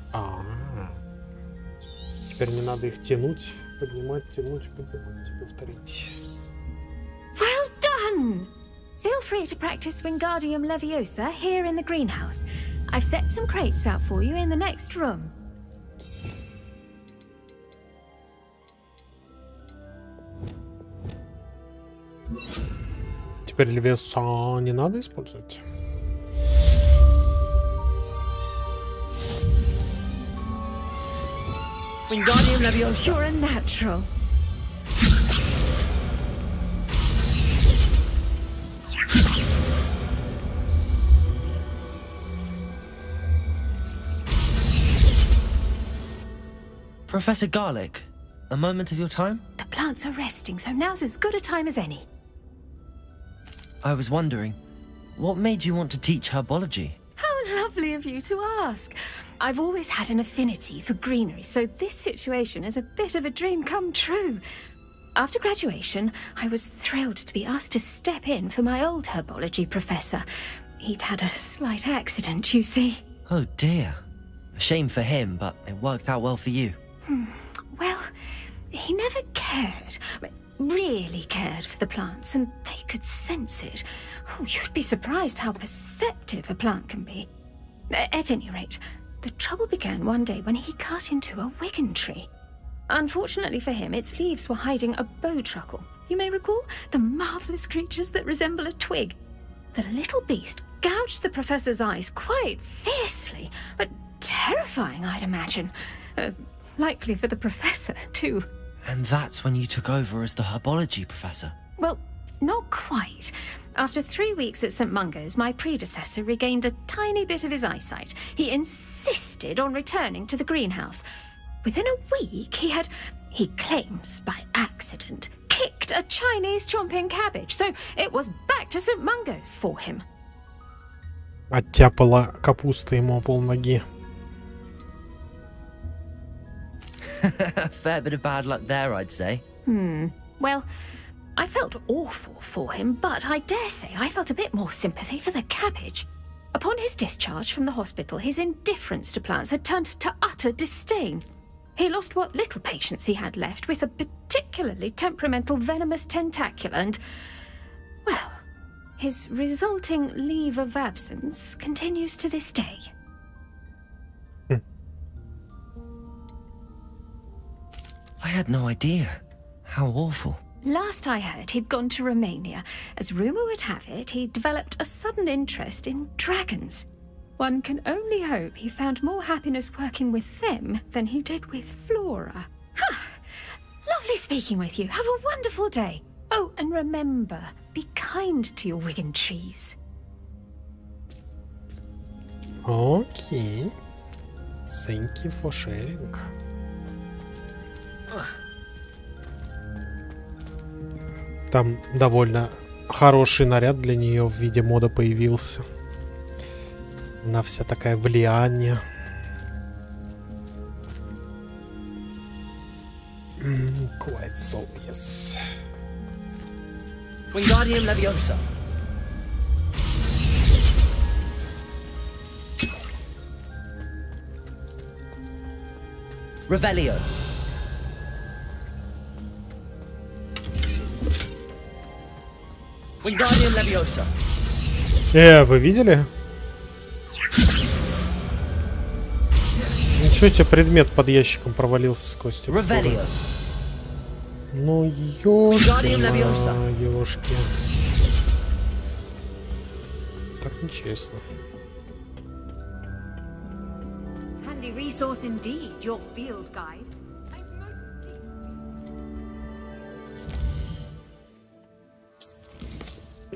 Теперь не надо их тянуть, поднимать, тянуть, поднимать и повторить. Well done! Feel free to practice Wingardium Leviosa here in the greenhouse. I've set some crates out for you in the next room. Теперь Левиоса не надо использовать. Wingardium Leviosa. You're a natural. Professor Garlic, a moment of your time? The plants are resting, so now's as good a time as any. I was wondering, what made you want to teach herbology? How lovely of you to ask. I've always had an affinity for greenery, so this situation is a bit of a dream come true. After graduation, I was thrilled to be asked to step in for my old herbology professor. He'd had a slight accident, you see. Oh dear. A shame for him, but it worked out well for you. Well, he never cared, really cared for the plants, and they could sense it. Oh, you'd be surprised how perceptive a plant can be. At any rate, the trouble began one day when he cut into a wigan tree. Unfortunately for him, its leaves were hiding a bowtruckle. You may recall the marvellous creatures that resemble a twig. The little beast gouged the professor's eyes quite fiercely, but terrifying, I'd imagine. Likely for the professor, too. And that's when you took over as the herbology professor? Well, not quite. After 3 weeks at St. Mungo's, my predecessor regained a tiny bit of his eyesight. He insisted on returning to the greenhouse. Within a week, he claims by accident, kicked a Chinese chomping cabbage, so it was back to St. Mungo's for him. Оттяпала капуста ему полноги. A fair bit of bad luck there, I'd say. Well, I felt awful for him, but I dare say I felt a bit more sympathy for the cabbage. Upon his discharge from the hospital, his indifference to plants had turned to utter disdain. He lost what little patience he had left with a particularly temperamental venomous tentacula and, well, his resulting leave of absence continues to this day. I had no idea. How awful. Last I heard, he'd gone to Romania. As rumour would have it, he'd developed a sudden interest in dragons. One can only hope he found more happiness working with them than he did with Flora. Lovely speaking with you. Have a wonderful day. Oh, and remember, be kind to your wigan trees. Okay. Thank you for sharing. Там довольно хороший наряд для нее в виде мода появился. Она вся такая влияние. Quite so, yes. Wingardium Leviosa. Revelio. Wingardium Leviosa. Вы видели? Ничего себе, предмет под ящиком провалился сквозь текстуру. Ну, ёшки. Так нечестно. Handy resource indeed, your field guide.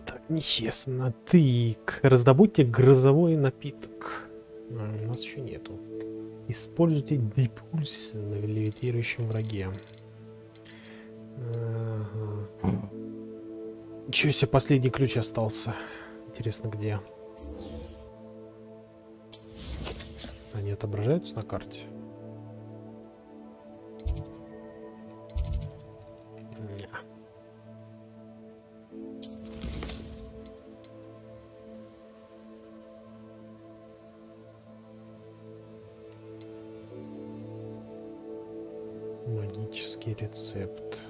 Так нечестно. Тык. Раздобудьте грозовой напиток. У нас еще нету. Используйте депульс на левитирующем враге. Ага. Ничего себе, последний ключ остался. Интересно, где? Они отображаются на карте? Не. Магический рецепт.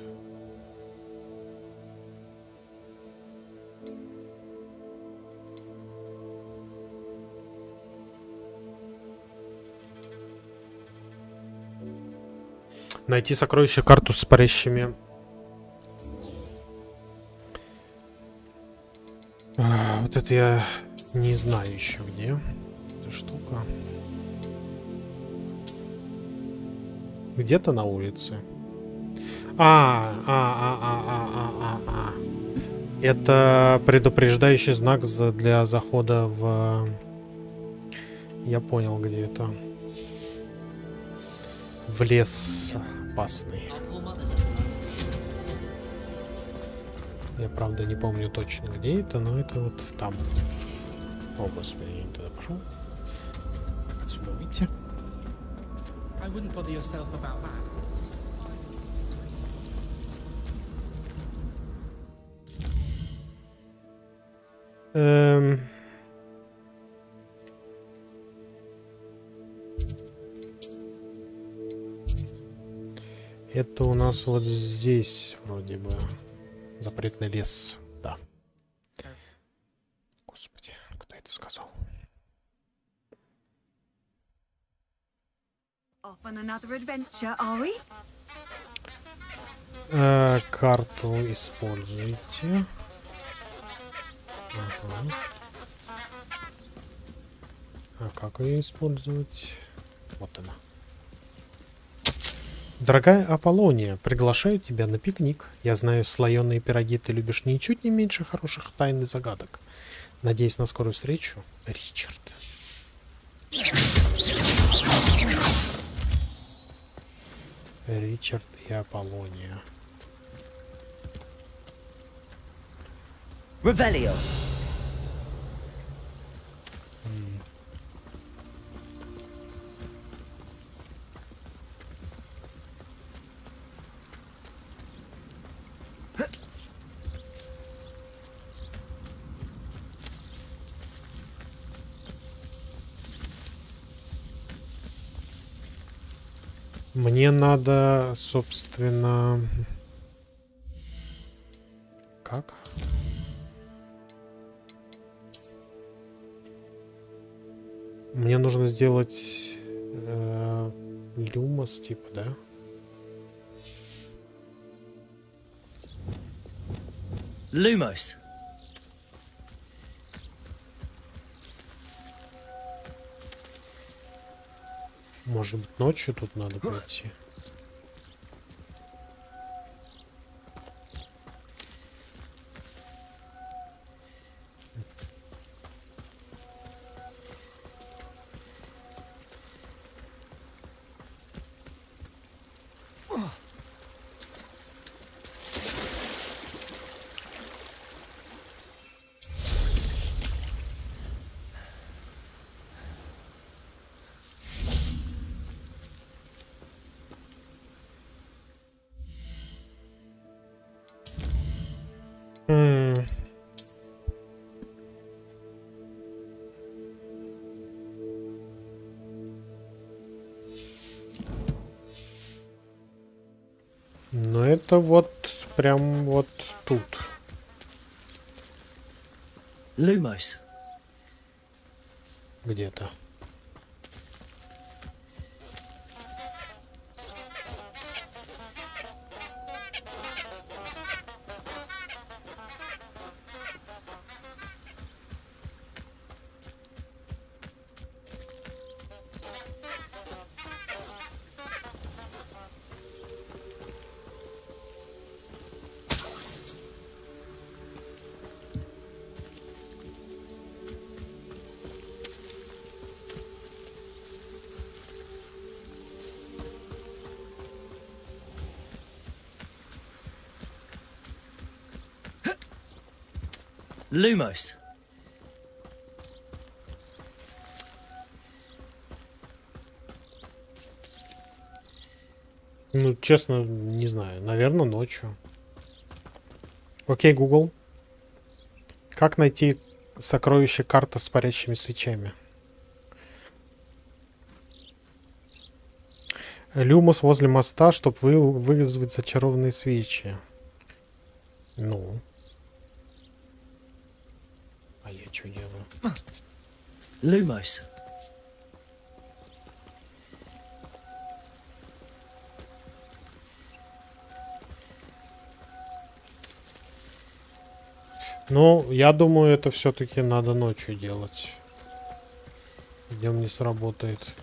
Найти сокровища карту с парящими. Вот это я не знаю еще где. Эта штука. Где-то на улице. Это предупреждающий знак для захода в... Я понял, где это. В лес опасный. Я, правда, не помню точно, где это, но это вот там. О, господи, я не туда пошел. Как отсюда выйти? Это у нас вот здесь вроде бы запретный лес, да. Господи, кто это сказал? Карту используйте. Ага. А как ее использовать? Вот она. Дорогая Аполлония, приглашаю тебя на пикник. Я знаю, слоеные пироги ты любишь ничуть не меньше хороших тайн и загадок. Надеюсь на скорую встречу, Ричард. Ричард и Аполлония. Revelio. Мне надо, собственно... Как? Мне нужно сделать люмос, типа, да? Lumos. Может быть, ночью тут надо пройти? Но это вот прям вот тут. Lumos. Где-то. Lumos. Ну, честно, не знаю. Наверное, ночью. Окей, Google. Как найти сокровище карта с парящими свечами? Люмус возле моста, чтобы вызвать зачарованные свечи. Ну. А я что делаю? Lumos. Ну, я думаю, это все-таки надо ночью делать. Днем не сработает.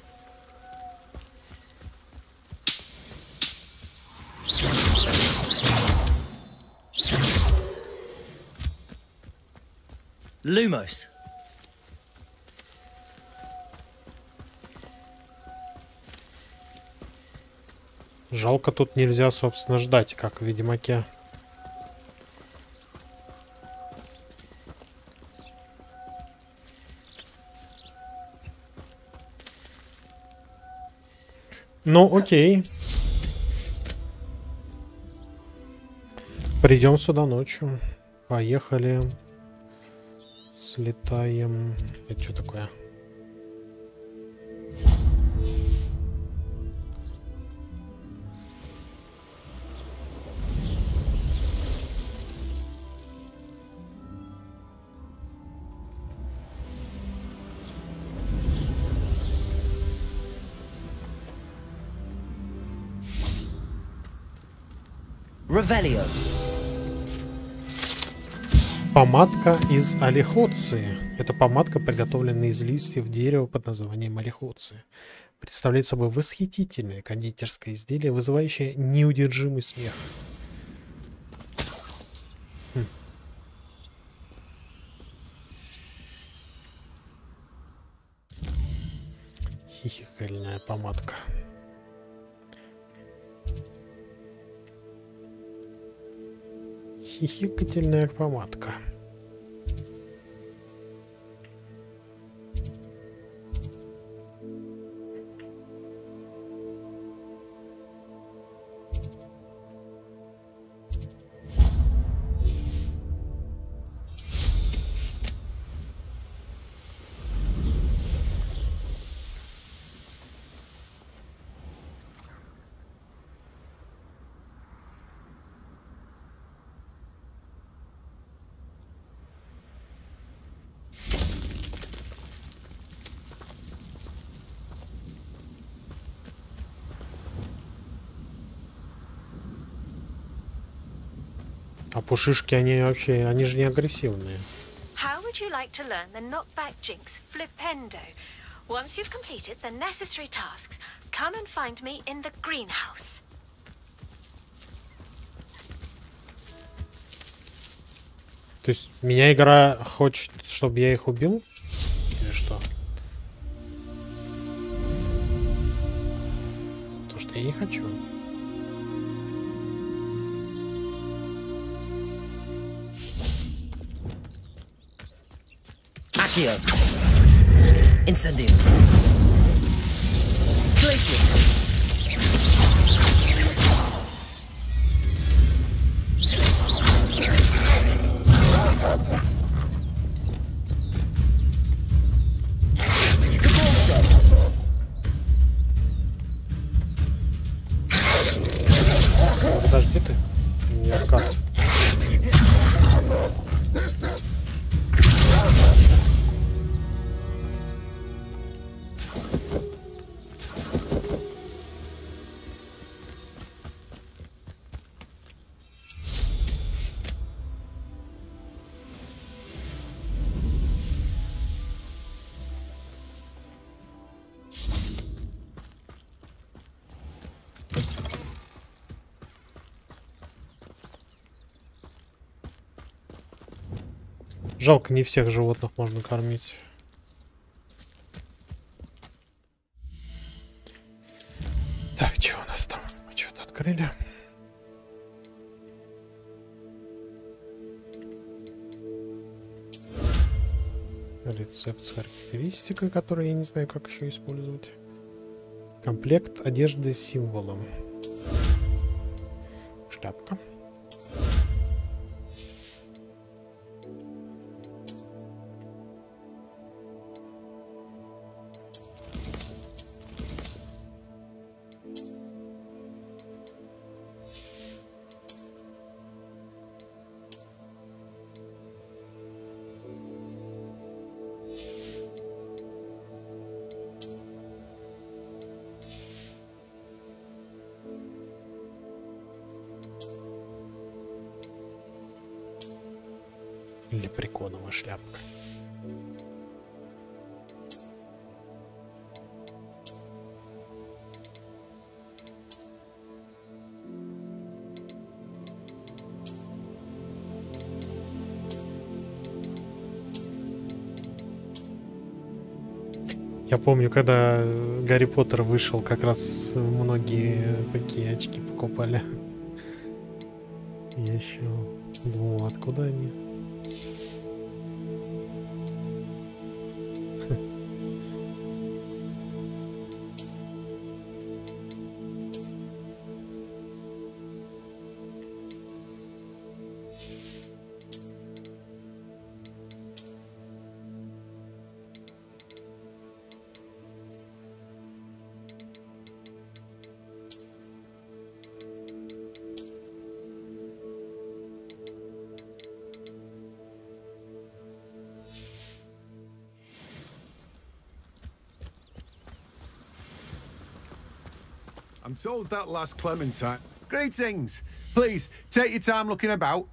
Lumos. Жалко, тут нельзя, собственно, ждать, как в Ведьмаке. Ну, окей. Придем сюда ночью. Поехали. Слетаем. Это что такое? Revelio. Помадка из олихоции. Это помадка, приготовленная из листьев дерева под названием олихоции. Представляет собой восхитительное кондитерское изделие, вызывающее неудержимый смех. Хихикальная помадка. Хихикательная помадка. А пушишки, они вообще, они же не агрессивные. How would you like to learn the knockback jinx flipendo? Once you've completed the necessary tasks, come and find me in the greenhouse. То есть меня игра хочет, чтобы я их убил? Или что? То, что я не хочу. Accio. Incendio. Glacier. Подожди ты. Не откат. Жалко, не всех животных можно кормить. Так, что у нас там? Мы что-то открыли. Рецепт с характеристикой, который я не знаю, как еще использовать. Комплект одежды с символом. Шляпка. Лепреконова шляпка. Я помню, когда Гарри Поттер вышел, как раз многие такие очки покупали. Я еще думал, откуда они. I'm told that last Clementine... Greetings! Please, take your time looking about.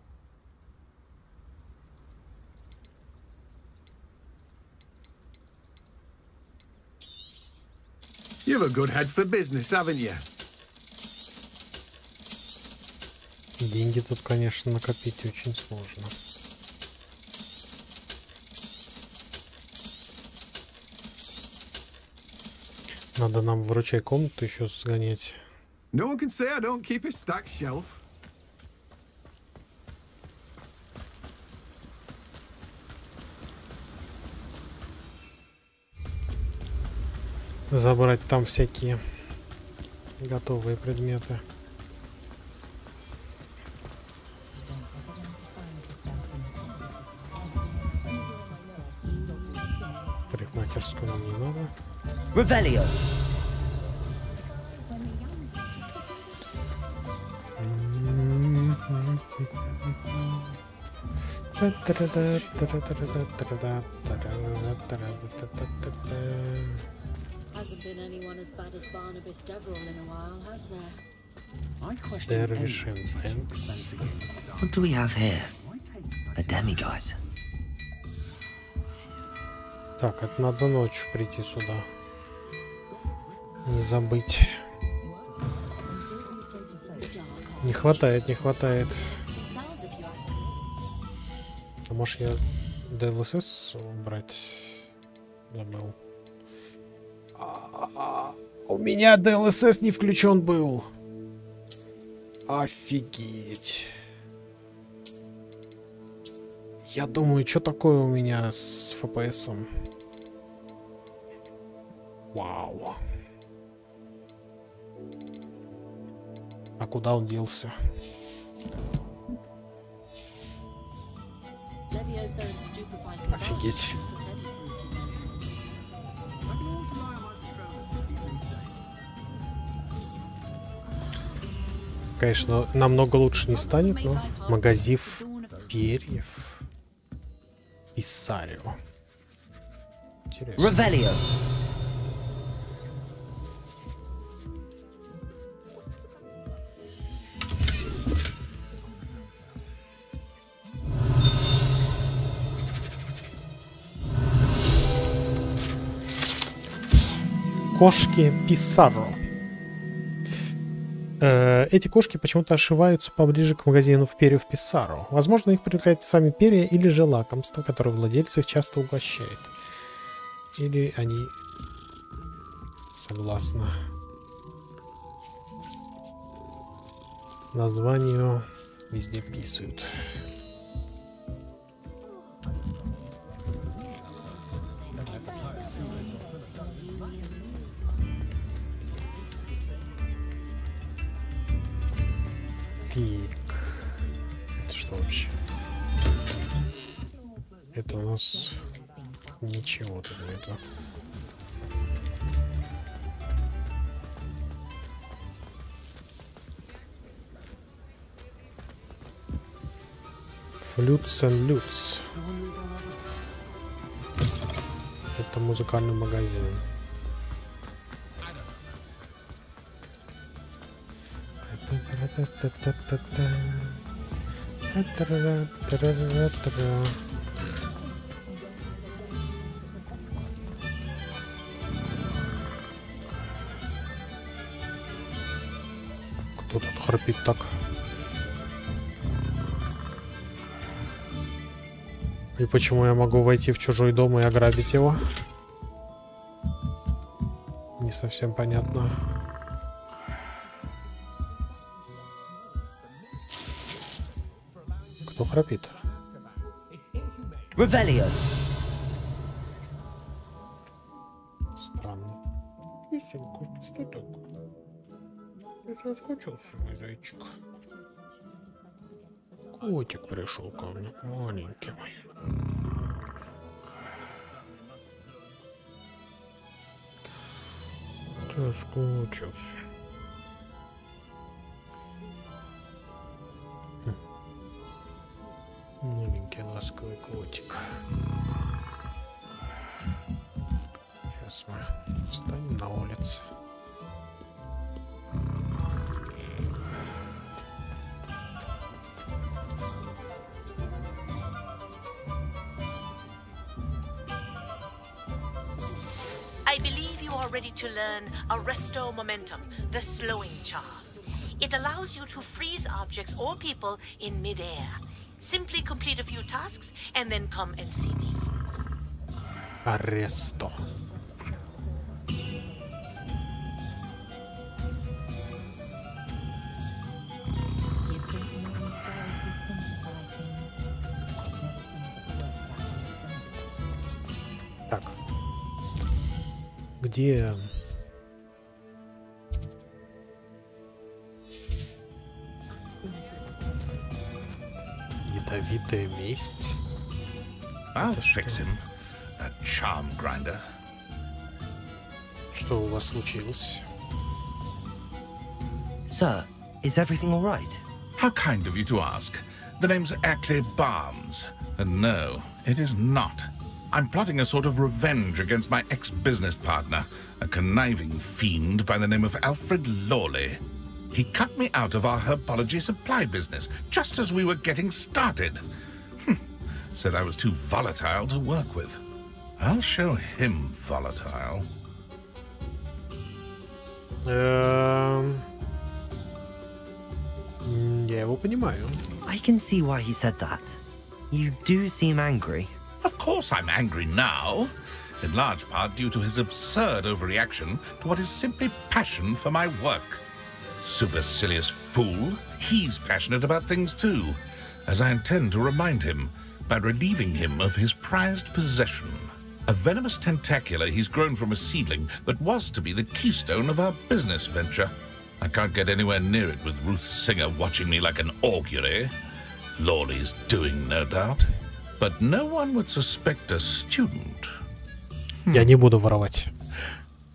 You've a good head for business, haven't you? Деньги тут, конечно, накопить очень сложно. Надо нам в ручей комнату еще сгонять. No one can say I don't keep a stacked shelf. Забрать там всякие готовые предметы. Парикмахерскую нам не надо. Revelio. Hasn't been anyone as bad as Barnabas Deverell in a while, has there? Dervish and Banks. What do we have here? A demiguise. Так, это надо ночью прийти сюда. Не забыть. Не хватает, не хватает. А может я DLSS брать забыл? У меня DLSS не включен был. Офигеть. Я думаю, что такое у меня с FPS-ом. Вау. А куда он делся? Офигеть. Конечно, намного лучше не станет, но магазин перьев. Писарио. Интересно. Revelio. Кошки Писаро. Эти кошки почему-то ошиваются поближе к магазину в перьев Писаро. Возможно, их привлекают сами перья или же лакомства, которые владельцы их часто угощают. Или они согласно названию везде писают. Так. Это что вообще? Это у нас ничего тут нету. Flutes and Lutes. Это музыкальный магазин. Кто тут храпит так? И почему я могу войти в чужой дом и ограбить его? Не совсем понятно. Кто храпит? Revelio. Странно. Веселка, что такое? Я соскучился, мой зайчик. Котик пришел ко мне, маленький мой. Соскучился. Маленький ласковый котик. Сейчас мы встанем на улице. I believe you are ready to learn Arresto Momentum, the slowing charm. It allows you to freeze objects or people in mid-air. Simply complete a few tasks and then come and see me. Arresto. Так. Где... Ядовитая месть? I'll fix him. A charm grinder. Что у вас случилось? Sir, is everything all right? How kind of you to ask. The name's Ackley Barnes. And no, it is not. I'm plotting a sort of revenge against my ex-business partner, a conniving fiend by the name of Alfred Lawley. He cut me out of our herbology supply business just as we were getting started. Said I was too volatile to work with. I'll show him volatile. Я его понимаю. I can see why he said that. You do seem angry. Of course I'm angry now, in large part due to his absurd overreaction to what is simply passion for my work. Supercilious fool, he's passionate about things too, as I intend to remind him by relieving him of his prized possession. A venomous tentacular he's grown from a seedling that was to be the keystone of our business venture. I can't get anywhere near it with Ruth Singer watching me like an augury. Lawley's doing, no doubt. But no one would suspect a student. Я не буду воровать.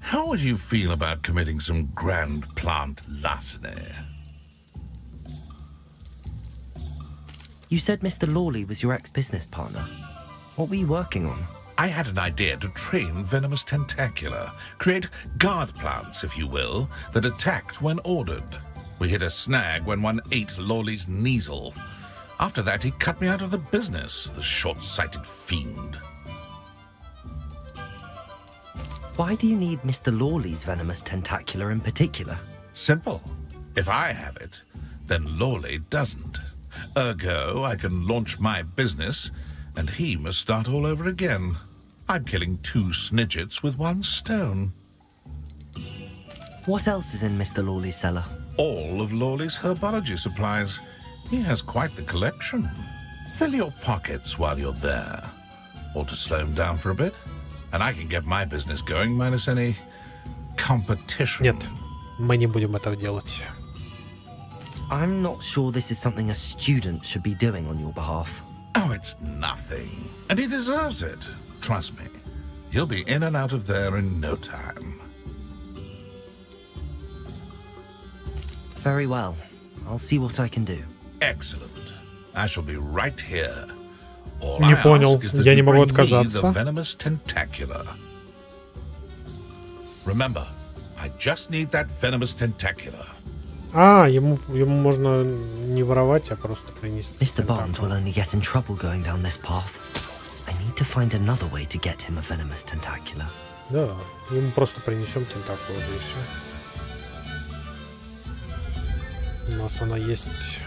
How would you feel about committing some grand plant larceny? You said Mr. Lawley was your ex-business partner. What were you working on? I had an idea to train venomous tentacula, create guard plants, if you will, that attacked when ordered. We hit a snag when one ate Lawley's Kneasel. After that, he cut me out of the business, the short-sighted fiend. Why do you need Mr. Lawley's venomous tentacular in particular? Simple. If I have it, then Lawley doesn't. Ergo, I can launch my business, and he must start all over again. I'm killing 2 snidgets with 1 stone. What else is in Mr. Lawley's cellar? All of Lawley's herbology supplies. He has quite the collection. Fill your pockets while you're there. Or to slow him down for a bit. And I can get my business going minus any competition. Нет, мы не будем этого делать. I'm not sure this is something a student should be doing on your behalf. Oh, it's nothing. And he deserves it. Trust me. He'll be in and out of there in no time. Very well. I'll see what I can do. Excellent. I shall be right here. All Не I понял. ask is that Я you не могу bring me отказаться. the venomous tentacular. Remember, I just need that venomous tentacular. А, ему можно не воровать, а просто принести. Mr. Bond will only get in trouble going down this path. I need to find another way to get him a venomous tentacular. Да, ему просто принесем тентакулу, да и все. У нас она есть.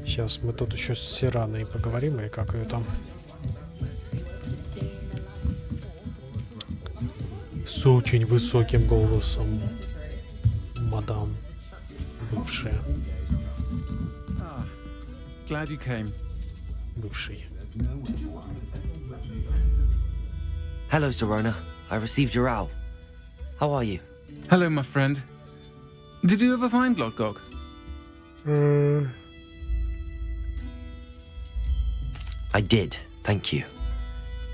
Сейчас мы тут еще с Сираной поговорим, и как ее там. С очень высоким голосом, мадам, бывшая. Glad you came. Бывший. Hello, Sirona. I received your owl. How are you? Hello, my friend. Did you ever find Logog? I did, thank you.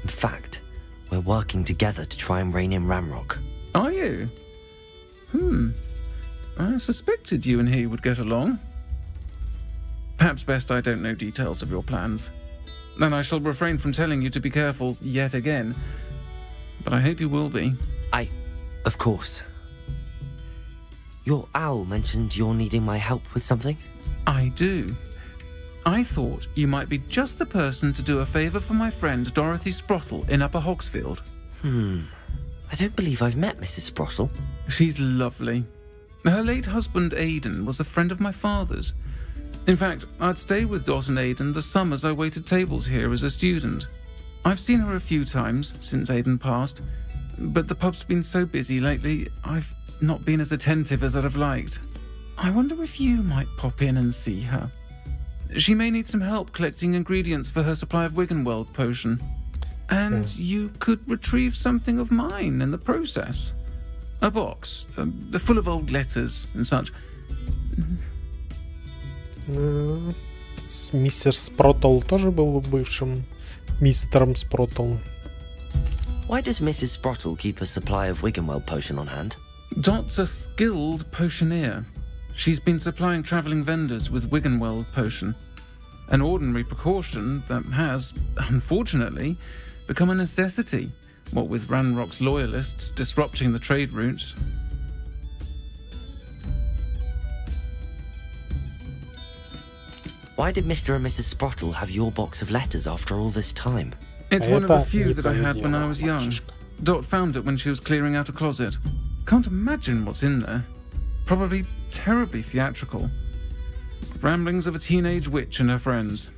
In fact, we're working together to try and rein in Ramrock. Are you? I suspected you and he would get along. Perhaps best I don't know details of your plans. Then I shall refrain from telling you to be careful yet again. But I hope you will be. Of course. Your owl mentioned you're needing my help with something? I do. I thought you might be just the person to do a favour for my friend Dorothy Sprottle in Upper Hogsfield. I don't believe I've met Mrs. Sprottle. She's lovely. Her late husband Aidan was a friend of my father's. In fact, I'd stay with Dot and Aidan the summers I waited tables here as a student. I've seen her a few times since Aidan passed, but the pub's been so busy lately, I've not been as attentive as I'd have liked. I wonder if you might pop in and see her. She may need some help collecting ingredients for her supply of Wiggenweld potion. And you could retrieve something of mine in the process. A box, full of old letters and such. Мистер Спроттл тоже был бывшим мистером Спроттл. Why does Mrs. Sprottle keep a supply of Wiggenweld potion on hand? Dot's a skilled potioneer. She's been supplying travelling vendors with Wiggenweld potion. An ordinary precaution that has, unfortunately, become a necessity, what with Ranrock's loyalists disrupting the trade routes. Why did Mr. and Mrs. Sprottle have your box of letters after all this time? It's one of the few that I had when I was young. Dot found it when she was clearing out a closet. Can't imagine what's in there. Probably terribly theatrical. Ramblings of a teenage witch and her friends.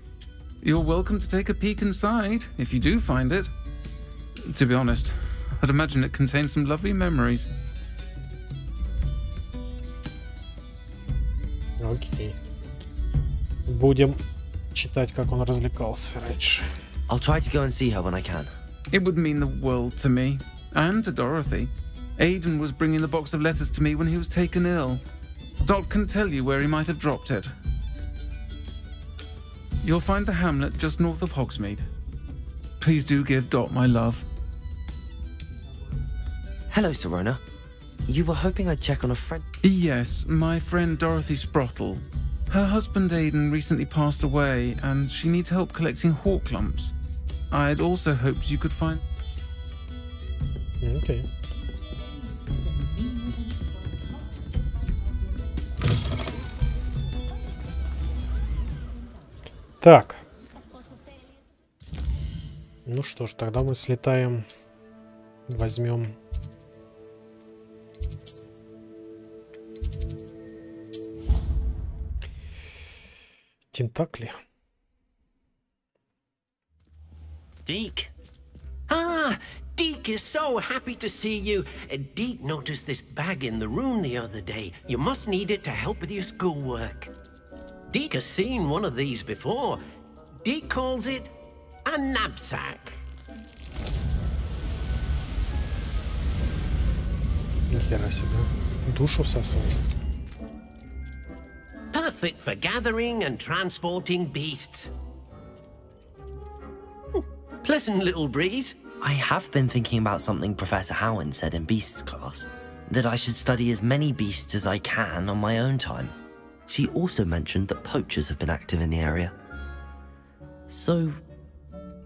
You're welcome to take a peek inside, if you do find it. To be honest, I'd imagine it contains some lovely memories. Окей. Будем читать, как он развлекался раньше. I'll try to go and see her when I can. It would mean the world to me, and to Dorothy. Aidan was bringing the box of letters to me when he was taken ill. Dot can tell you where he might have dropped it. You'll find the hamlet just north of Hogsmeade. Please do give Dot my love. Hello, Sirona. You were hoping I'd check on a friend? Yes, my friend Dorothy Sprottle. Her husband Aidan recently passed away, and she needs help collecting hawk lumps. I'd also hoped you could find... Okay. Так. Ну что ж, тогда мы слетаем, возьмем тентакли. Deke? Ah, Deke is so happy to see you. Deke noticed this bag in the room the other day. You must need it to help with your schoolwork. Deke has seen one of these before. Deke calls it a knapsack. Нихера себе. Душу всасывает. Perfect for gathering and transporting beasts. Pleasant little breeze. I have been thinking about something Professor Howen said in Beasts class, that I should study as many beasts as I can on my own time. She also mentioned that poachers have been active in the area. So,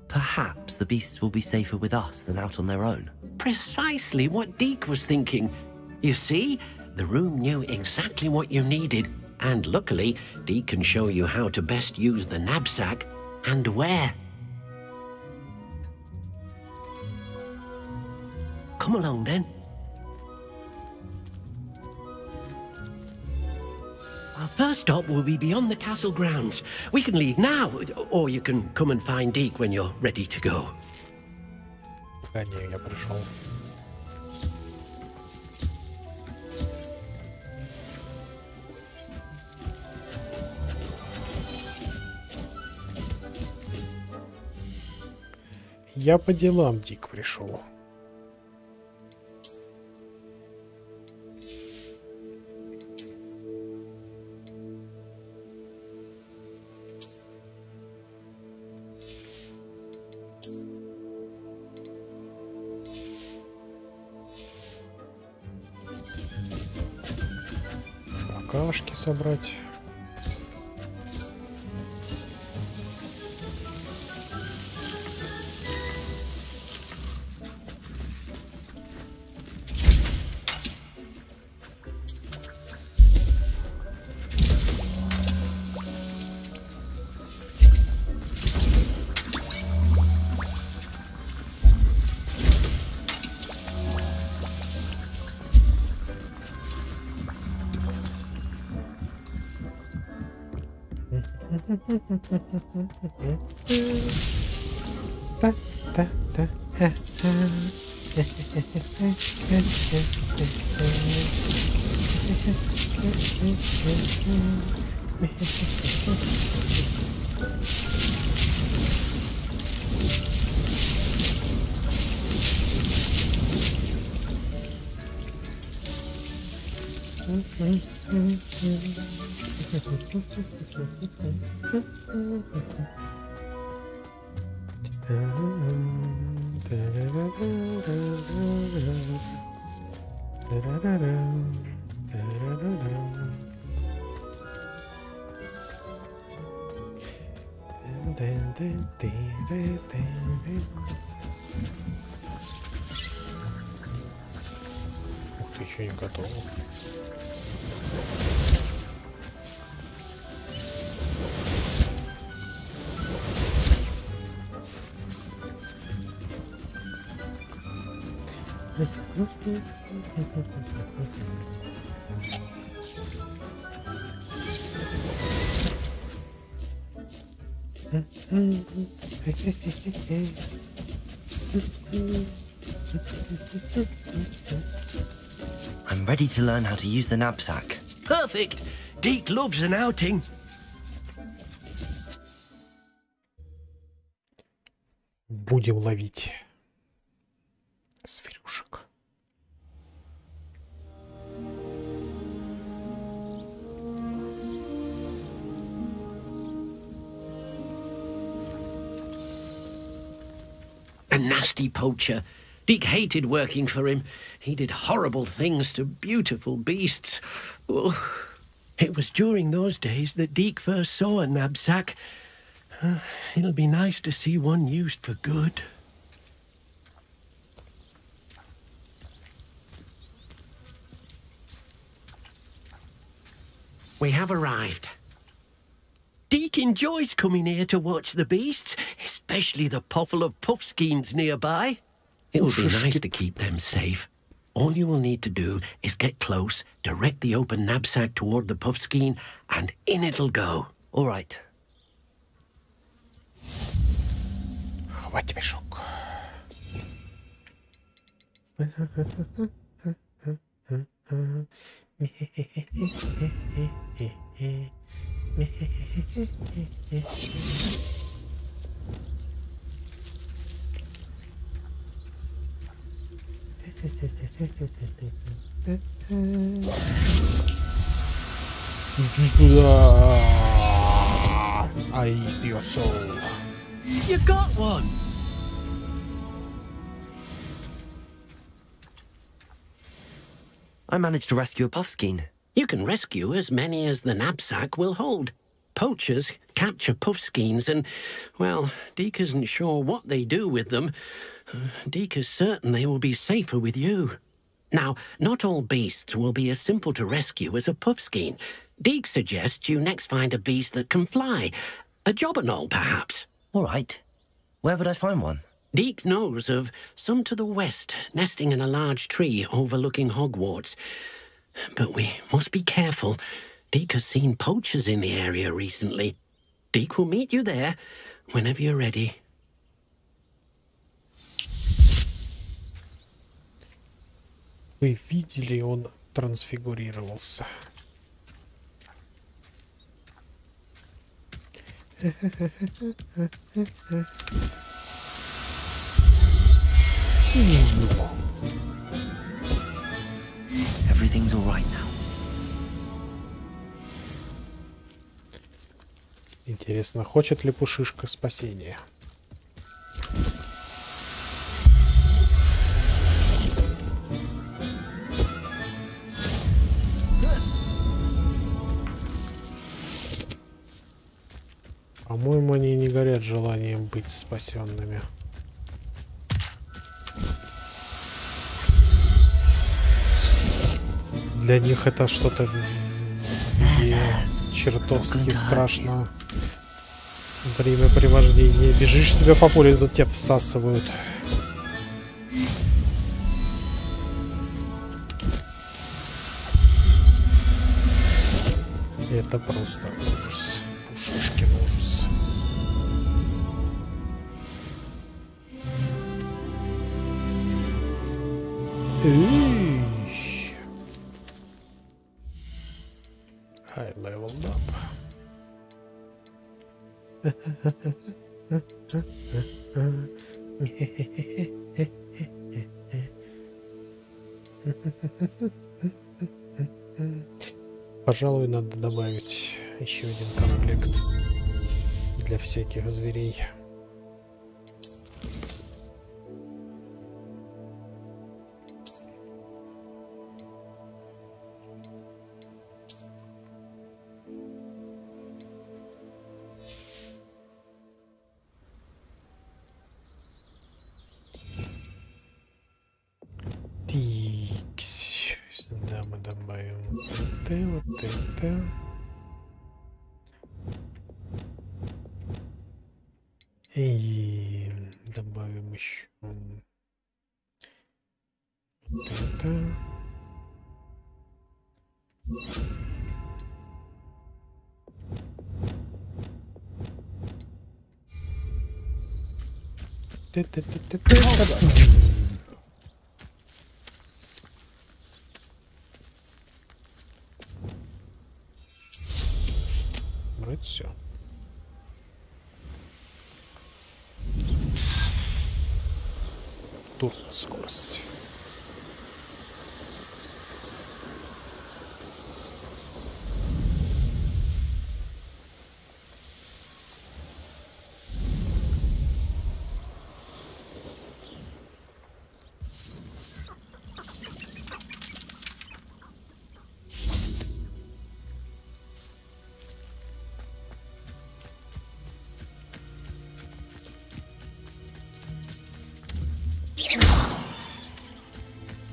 perhaps the beasts will be safer with us than out on their own. Precisely what Deke was thinking. You see, the room knew exactly what you needed, and luckily, Deke can show you how to best use the knapsack and where. Come along then. Our first stop will be beyond the castle grounds. We can leave now, or you can come and find Deke when you're ready to go. Да не, я пришел. Я по делам, Дик, пришел. Какашки собрать. Ух ты, еще не готово. I'm ready to learn how to use the knapsack. Perfect. Deke loves an outing. Будем ловить зверюшек. A nasty poacher. Deke hated working for him. He did horrible things to beautiful beasts. Oh, it was during those days that Deke first saw a knapsack. It'll be nice to see one used for good. We have arrived. Deke enjoys coming here to watch the beasts, especially the potful of puffskeins nearby. It'll be nice to keep them safe. All you will need to do is get close, direct the open knapsack toward the puffskein, and in it'll go. All right. Хватит мешок. Иди сюда. I eat your soul. You got one. I managed to rescue a puffskein. You can rescue as many as the knapsack will hold. Poachers capture puffskeins and, well, Deke isn't sure what they do with them. Deke is certain they will be safer with you. Now, not all beasts will be as simple to rescue as a puffskein. Deke suggests you next find a beast that can fly. A jobberknoll, perhaps. All right. Where would I find one? Deke knows of some to the west, nesting in a large tree overlooking Hogwarts. But we must be careful. Deke has seen poachers in the area recently. Deke will meet you there whenever you're ready. Вы видели, он трансфигурировался. Everything's all right now. Интересно, хочет ли Пушишка спасения? По-моему, они не горят желанием быть спасенными. Для них это что-то чертовски страшно. Времяпривождение. Бежишь себе по полю, тут тебя всасывают. Это просто ужас. Пушишкин ужас. I leveled up. Пожалуй, надо добавить еще один комплект для всяких зверей. Сюда мы добавим вот это. И добавим еще вот это. Вроде все. Турбоскорость.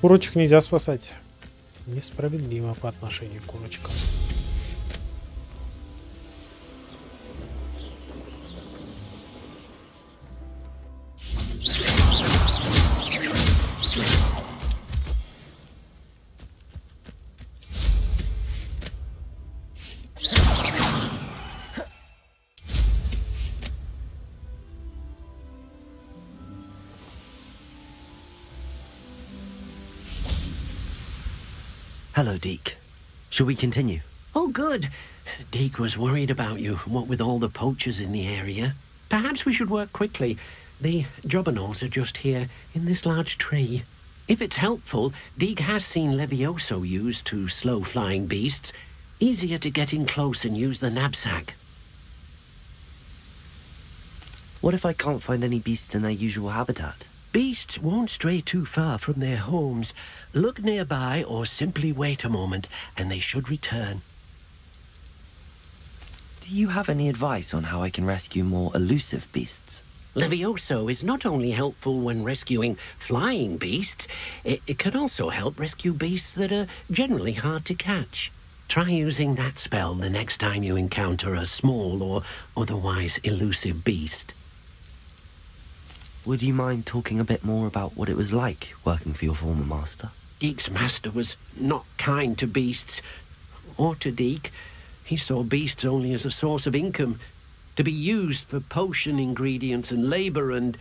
Курочек нельзя спасать. Несправедливо по отношению к курочкам. Hello, Deke. Shall we continue? Oh, good. Deke was worried about you, what with all the poachers in the area. Perhaps we should work quickly. The jobberknolls are just here, in this large tree. If it's helpful, Deek has seen Levioso used to slow flying beasts. Easier to get in close and use the knapsack. What if I can't find any beasts in their usual habitat? Beasts won't stray too far from their homes. Look nearby or simply wait a moment, and they should return. Do you have any advice on how I can rescue more elusive beasts? Levioso is not only helpful when rescuing flying beasts, it can also help rescue beasts that are generally hard to catch. Try using that spell the next time you encounter a small or otherwise elusive beast. Would you mind talking a bit more about what it was like working for your former master? Deek's master was not kind to beasts, or to Deek. He saw beasts only as a source of income, to be used for potion ingredients and labor, and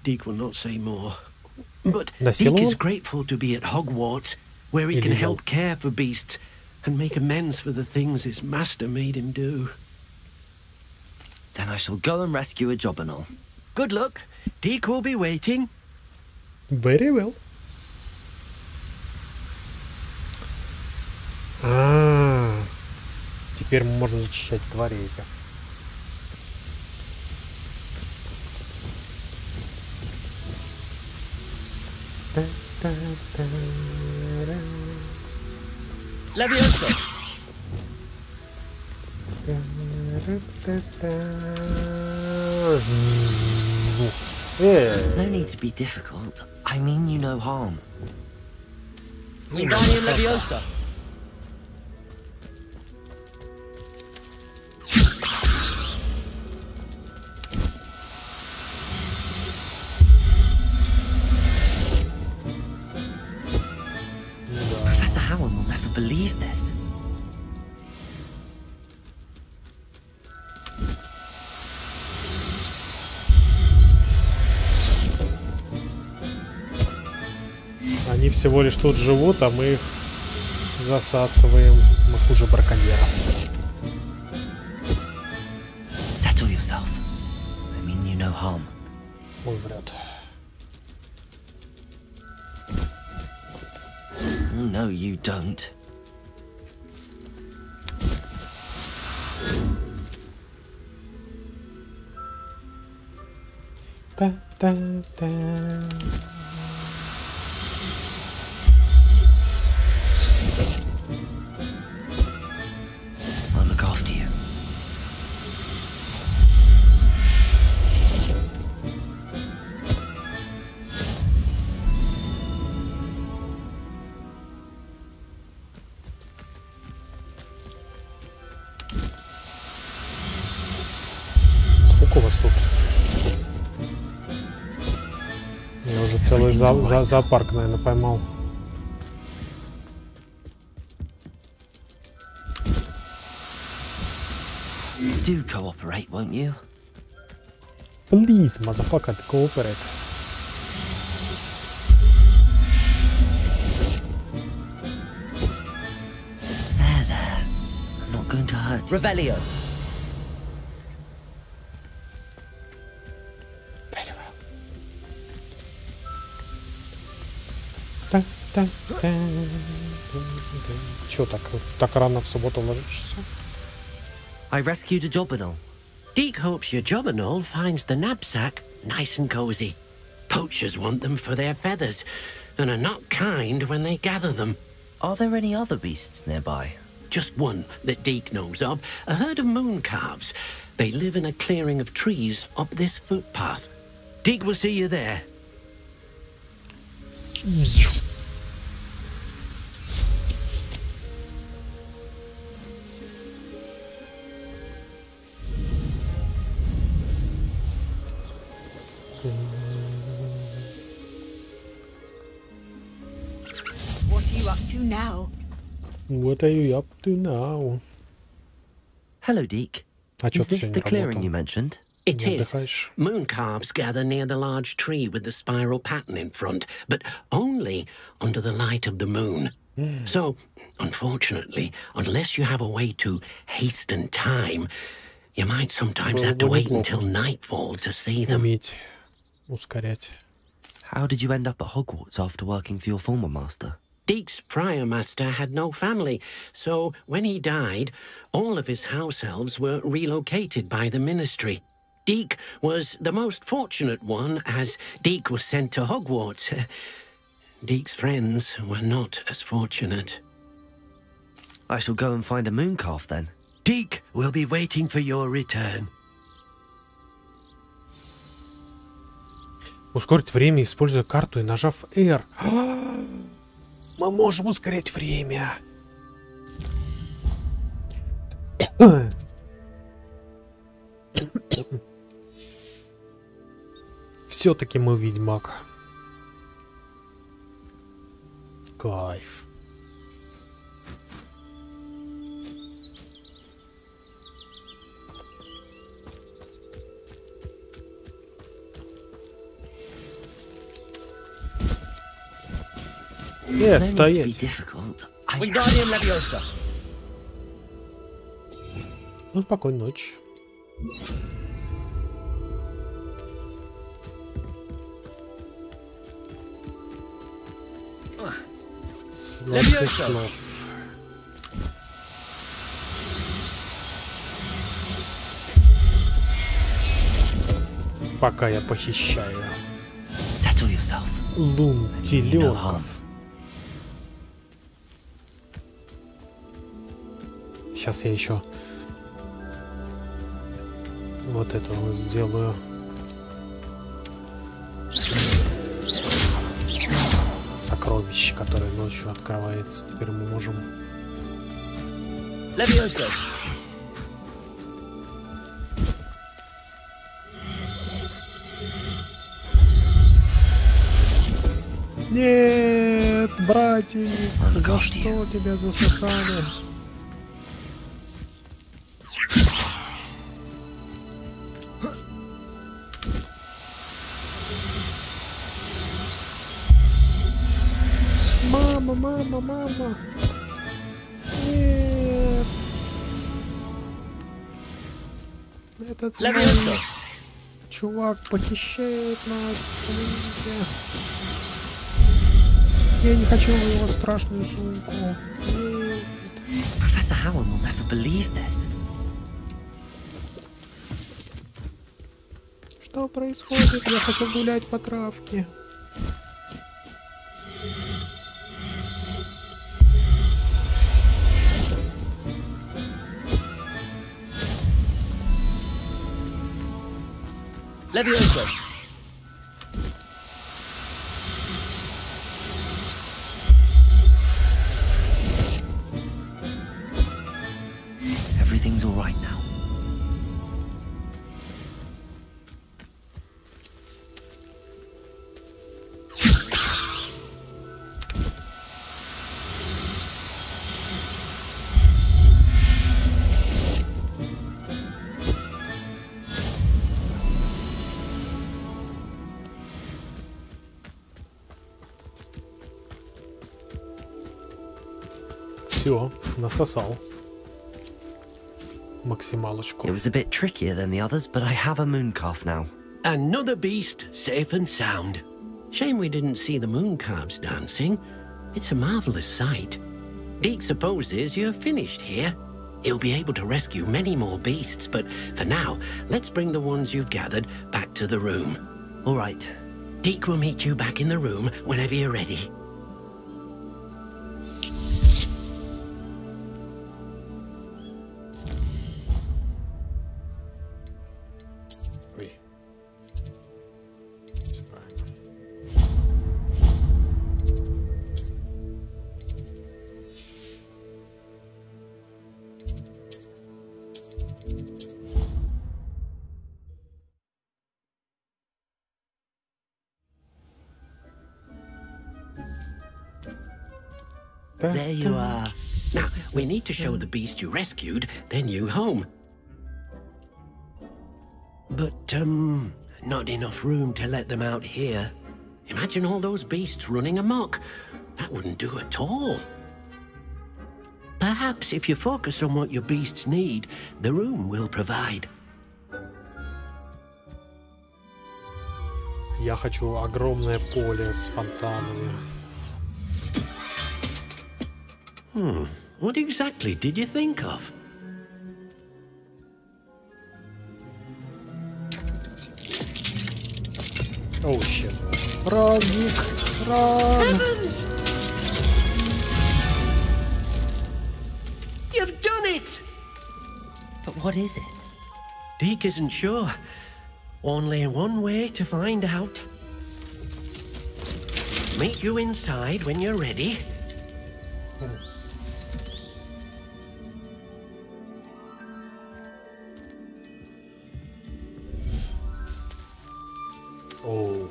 Deek will not say more. But Deek is grateful to be at Hogwarts, where he can help care for beasts and make amends for the things his master made him do. Then I shall go and rescue a Jobberknoll. Good luck. Deek will be waiting. Very well. Теперь мы можем зачищать твари этих. Levioso. No need to be difficult. I mean you no harm. Wingardium Leviosa. Professor Howard will never believe this. Они всего лишь тут живут, а мы их засасываем. Мы хуже браконьеров. Settle yourself. I mean you no harm. Он врет. No, you don't. Та-та-та. I'll look after you. Сколько у вас тут? Я уже целый зоопарк, наверное, поймал. Do cooperate, won't you? Please, motherfucker, cooperate. There. I'm not going to hurt you. Revelio. Very well. Та-та-та. Чё так рано в субботу ложишься? I rescued a Jobberknoll. Deek hopes your Jobberknoll finds the knapsack nice and cozy. Poachers want them for their feathers, and are not kind when they gather them. Are there any other beasts nearby? Just one that Deek knows of, a herd of moon calves. They live in a clearing of trees up this footpath. Deek will see you there. What are you up to now? What are you up to now? Hello, Deek. Is this the clearing you mentioned? It is. Moon calves gather near the large tree with the spiral pattern in front, but only under the light of the moon. So, unfortunately, unless you have a way to hasten time, you might sometimes have to wait until nightfall to see them. Уметь ускорять How did you end up at Hogwarts after working for your former master? Deek's prior master had no family, so when he died, all of his house elves were relocated by the ministry. Deek was the most fortunate one, as Deek was sent to Hogwarts. Deek's friends were not as fortunate. I shall go and find a mooncalf then. Deek will be waiting for your return. Ускорить время, используя карту и нажав R. Мы можем ускорить время. Все-таки мы ведьмак. Кайф. Стоять. Ну, спокойной ночи. Сладких снов. Пока я похищаю лунтиленков. Сейчас я еще вот это вот сделаю. Сокровище, которое ночью открывается. Теперь мы можем... Нет, братья, за что тебя засосали? Мама. Нет. Этот чувак похищает нас. Помните? Я не хочу его страшную сумку. Нет. Professor Howard will never believe this. Что происходит? Я хочу гулять по травке. Levioso. Everything's all right now. Все, насосал. Максималочку. It was a bit trickier than the others, but I have a mooncalf now. Another beast, safe and sound. Shame we didn't see the mooncalves dancing. It's a marvelous sight. Deek supposes you're finished here. He'll be able to rescue many more beasts, but for now, let's bring the ones you've gathered back to the room. All right. Deek will meet you back in the room whenever you're ready. There you are. Now, we need to show the beast you rescued their new home. But, not enough room to let them out here. Imagine all those beasts running amok. That wouldn't do at all. Perhaps if you focus on what your beasts need, the room will provide. Я хочу огромное поле с фонтанами. What exactly did you think of? Oh shit. Run, Dick, run! Heavens! You've done it! But what is it? Deke isn't sure. Only one way to find out. Meet you inside when you're ready. Oh,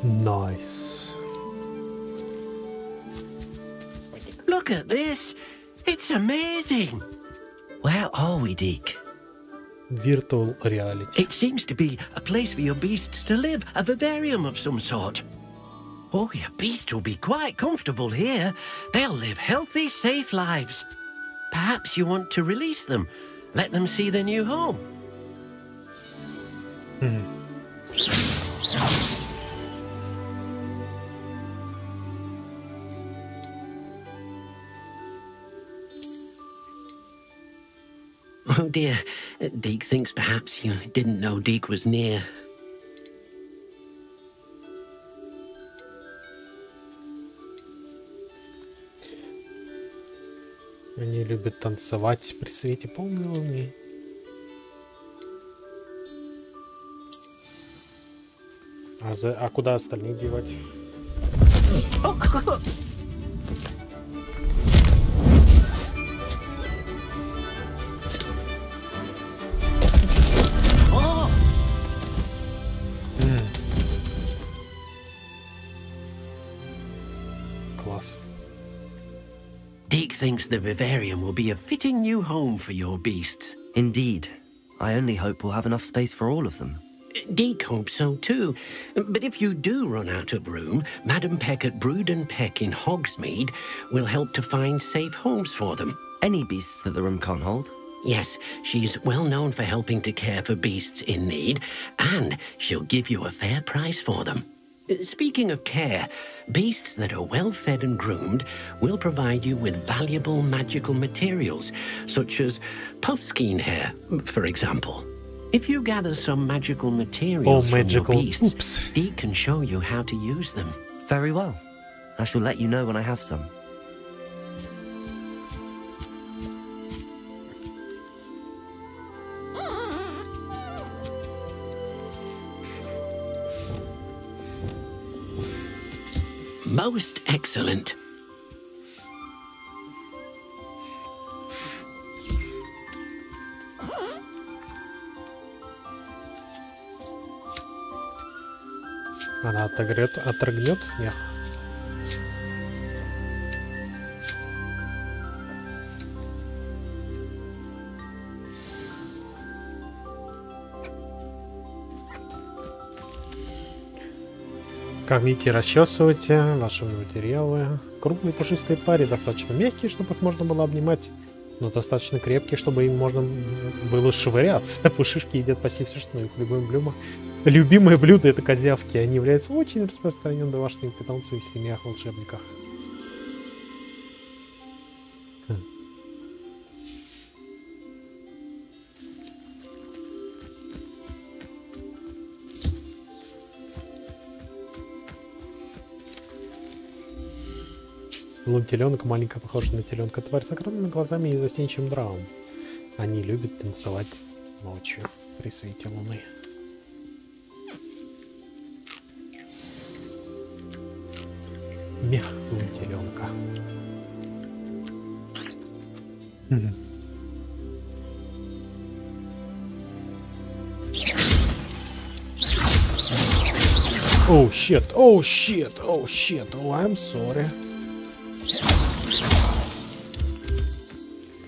nice. Look at this. It's amazing. Where are we, Deke? Virtual reality. It seems to be a place for your beasts to live, a vivarium of some sort. Oh, your beasts will be quite comfortable here. They'll live healthy, safe lives. Perhaps you want to release them, let them see their new home. Oh dear, Deke thinks perhaps you didn't know Deke was near. Они любят танцевать при свете полной луны. А куда остальных девать? Класс. Deke thinks the vivarium will be a fitting new home for your beasts. Indeed. I only hope we'll have enough space for all of them. Deke hopes so too. But if you do run out of room, Madam Peck at Brood and Peck in Hogsmeade will help to find safe homes for them. Any beasts that the room can't hold? Yes, she's well known for helping to care for beasts in need, and she'll give you a fair price for them. Speaking of care, beasts that are well fed and groomed will provide you with valuable magical materials, such as puffskein hair, for example. If you gather some magical materials from your beasts, Deke can show you how to use them. Very well. I shall let you know when I have some. Most excellent. Она отрыгнет мех. Кормите и расчесывайте ваши материалы. Крупные пушистые твари достаточно мягкие, чтобы их можно было обнимать, но достаточно крепкие, чтобы им можно было швыряться. Пушишки едят почти все, что их любимое блюдо — это козявки. Они являются очень распространенными домашними питомцами в семьях волшебниках. Лунтеленок маленькая, похожа на теленка тварь с огромными глазами и застенчивым нравом. Они любят танцевать ночью при свете луны. Мех лунтеленка. Oh shit, oh shit, oh shit, oh I'm sorry.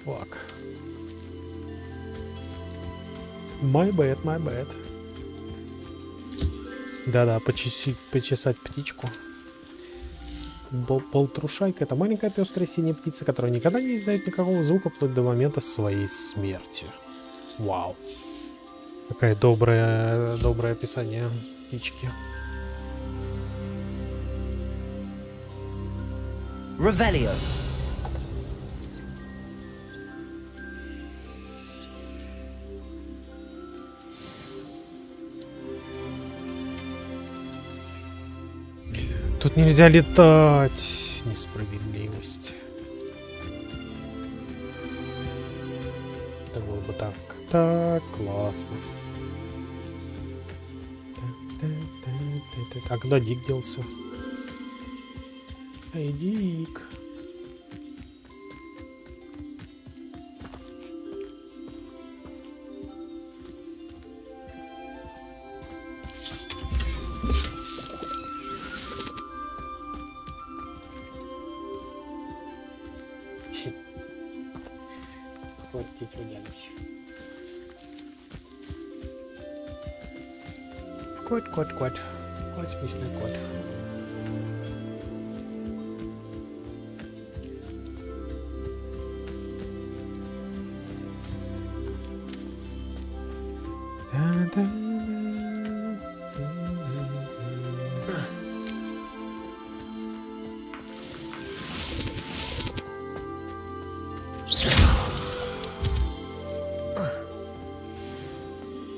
Fuck. My bad, my bad. Да-да, почесать птичку. Полтрушайка — это маленькая пестрая синяя птица, которая никогда не издает никакого звука вплоть до момента своей смерти. Вау. Какое доброе описание. птички. Revelio. Тут нельзя летать. Несправедливость. Это было бы так. Так, классно. А куда Дик делся? Эй, Дик. Кот. Кот, смешной кот.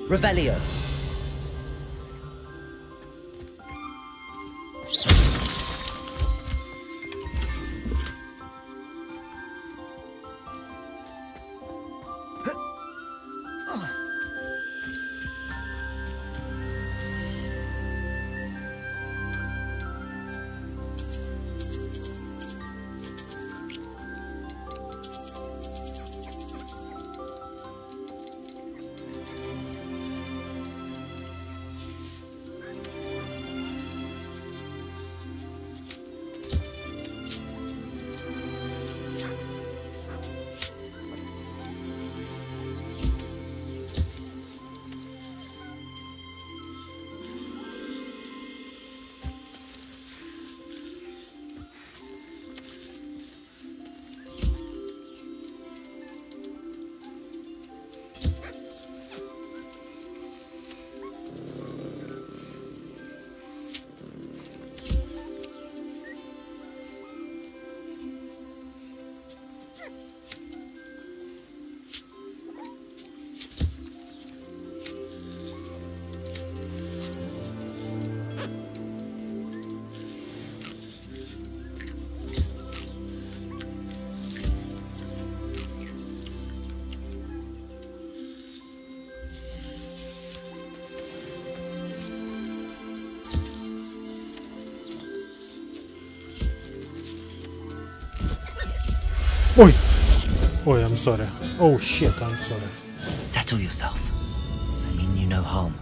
Revelio. Ой! Ой, I'm sorry. Oh shit, I'm sorry. Settle yourself. I mean you no harm.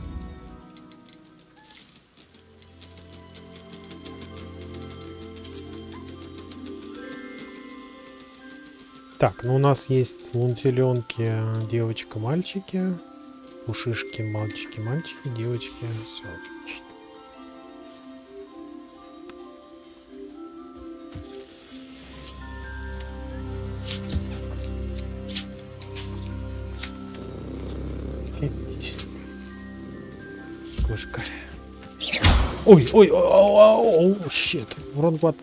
Так, ну у нас есть лунтеленки, девочка-мальчики, пушишки, мальчики-мальчики, девочки. Все отлично. Кошка. Ой, щит, в робот.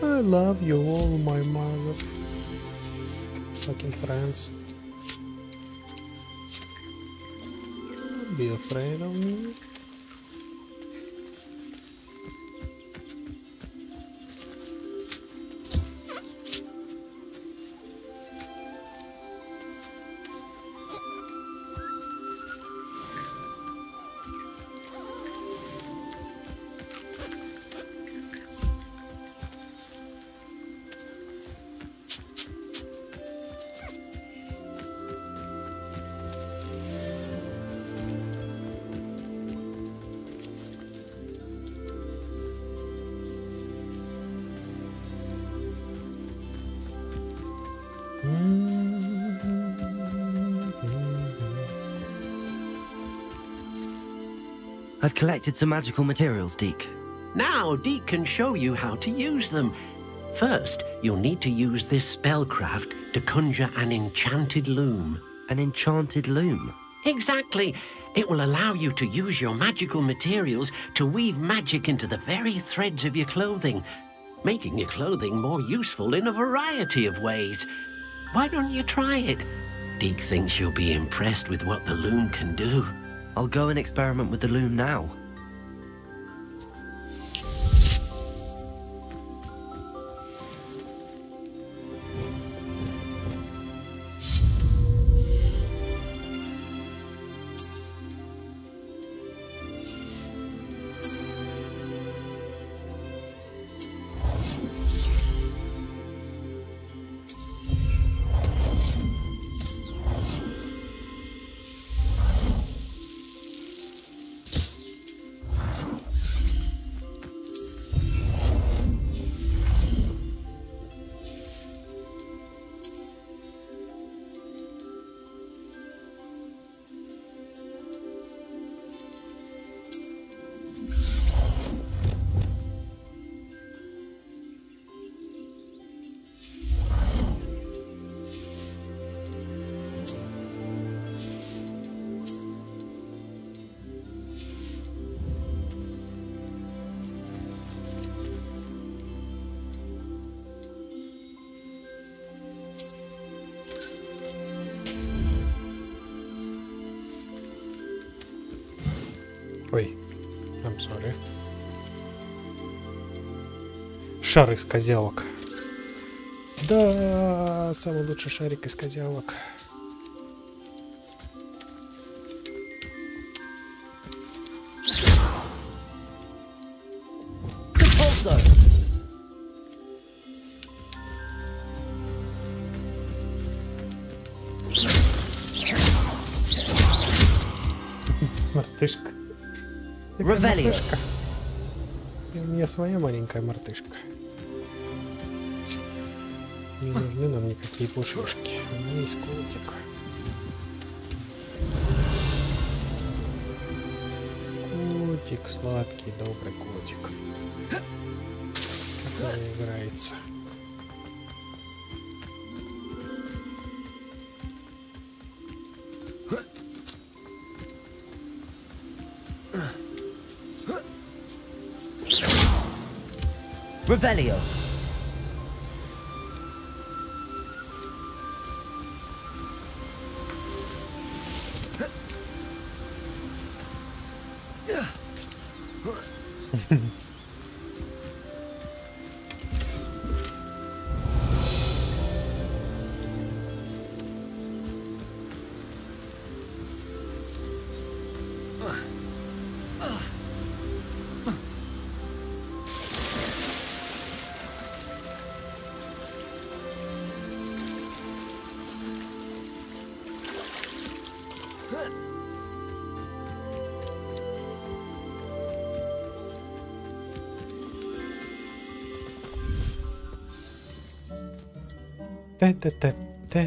I love you all, my mother. Fucking friends. Don't be afraid of me. I've collected some magical materials, Deke. Now, Deke can show you how to use them. First, you'll need to use this spellcraft to conjure an enchanted loom. An enchanted loom? Exactly. It will allow you to use your magical materials to weave magic into the very threads of your clothing, making your clothing more useful in a variety of ways. Why don't you try it? Deke thinks you'll be impressed with what the loom can do. I'll go and experiment with the loom now. Ой, I'm sorry. Шар из козявок. Да, самый лучший шарик из козявок. Мартышка. Мартышка. И у меня своя маленькая мартышка. Не нужны нам никакие пушишки. У меня есть котик. Котик, сладкий, добрый котик. Который играется. Revelio. Та-та-та-та.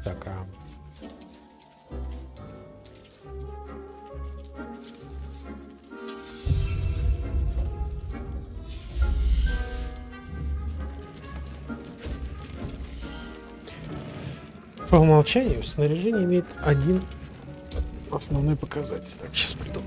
Так, По умолчанию снаряжение имеет один основной показатель. Так, сейчас приду.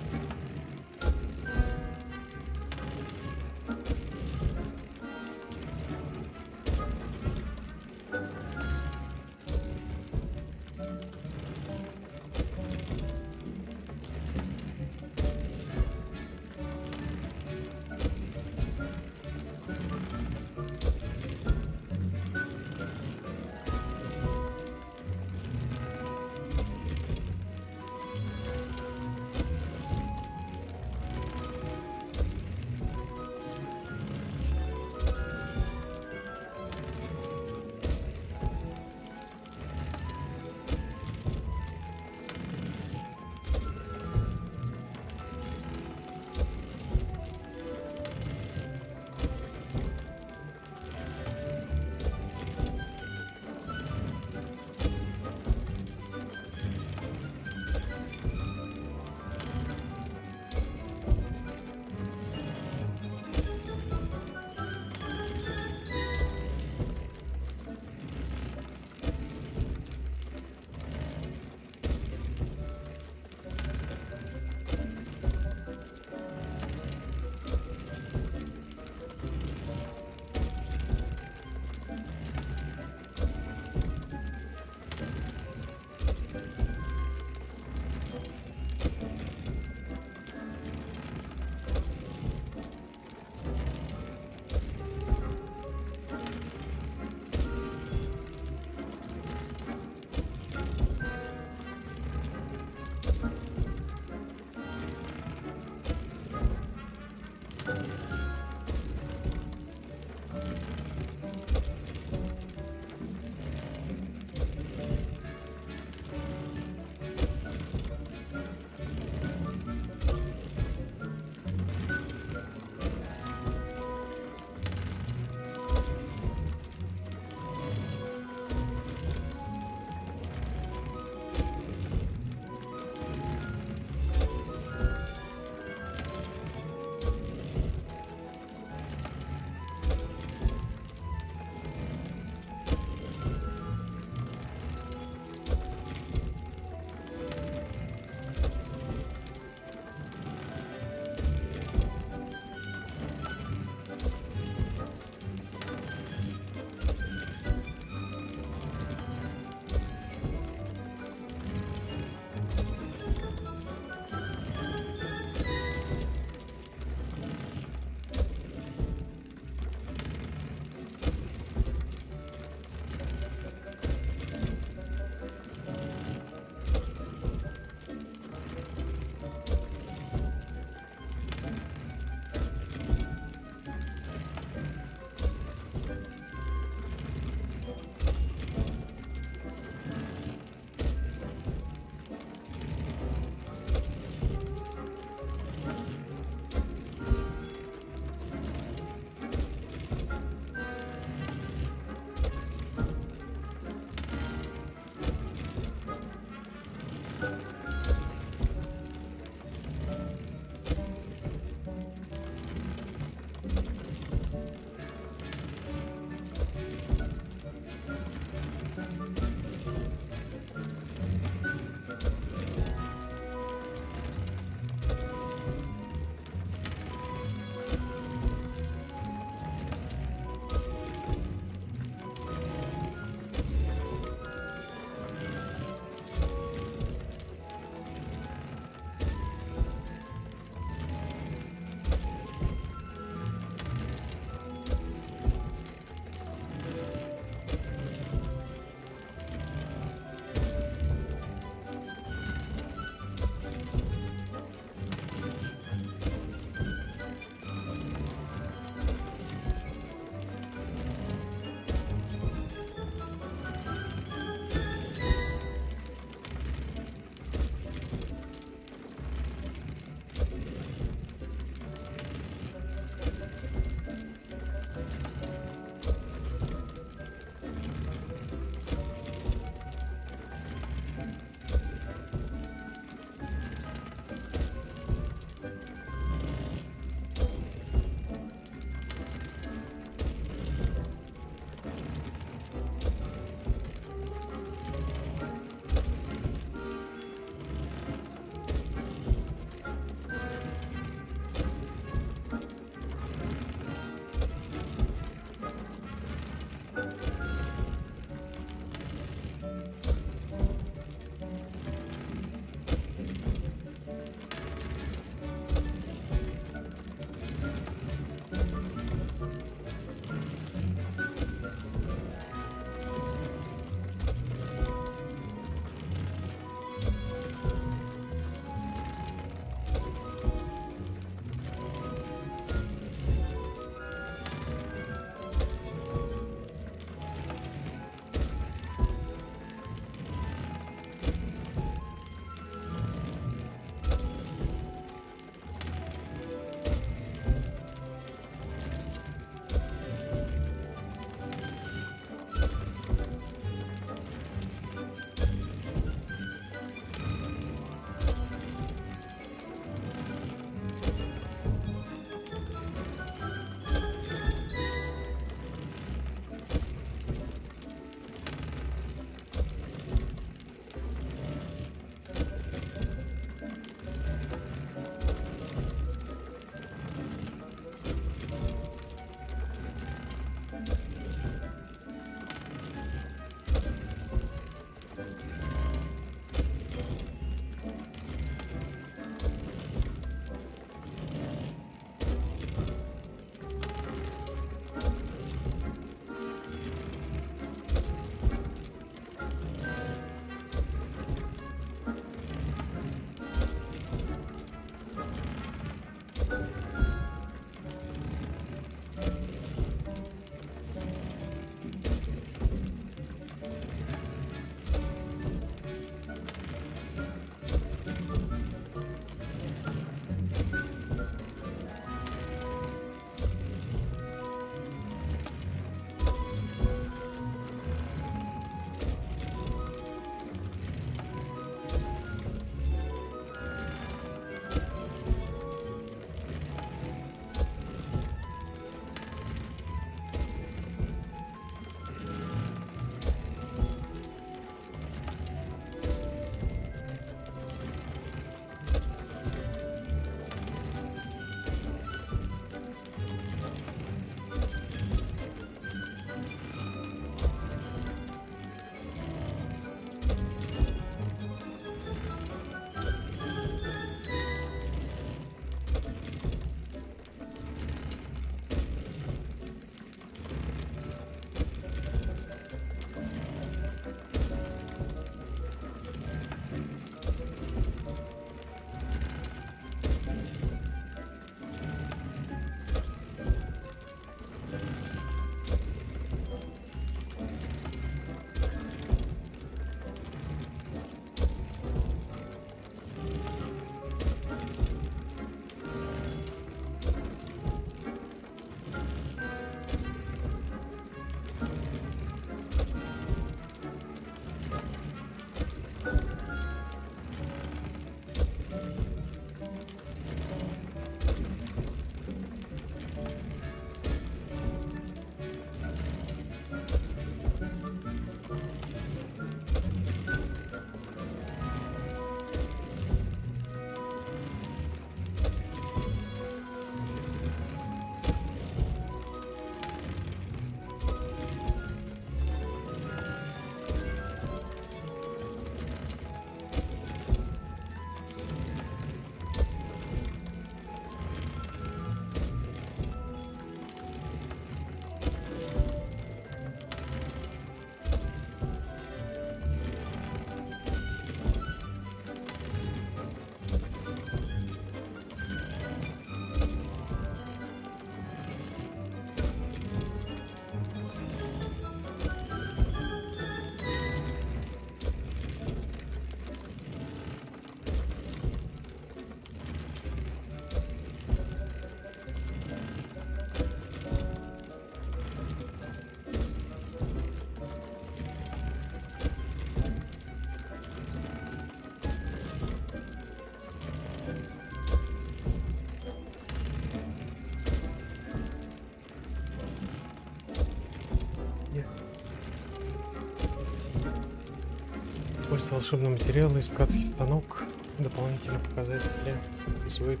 Пользуется волшебным материалом, искательский станок. Дополнительные показатели описывают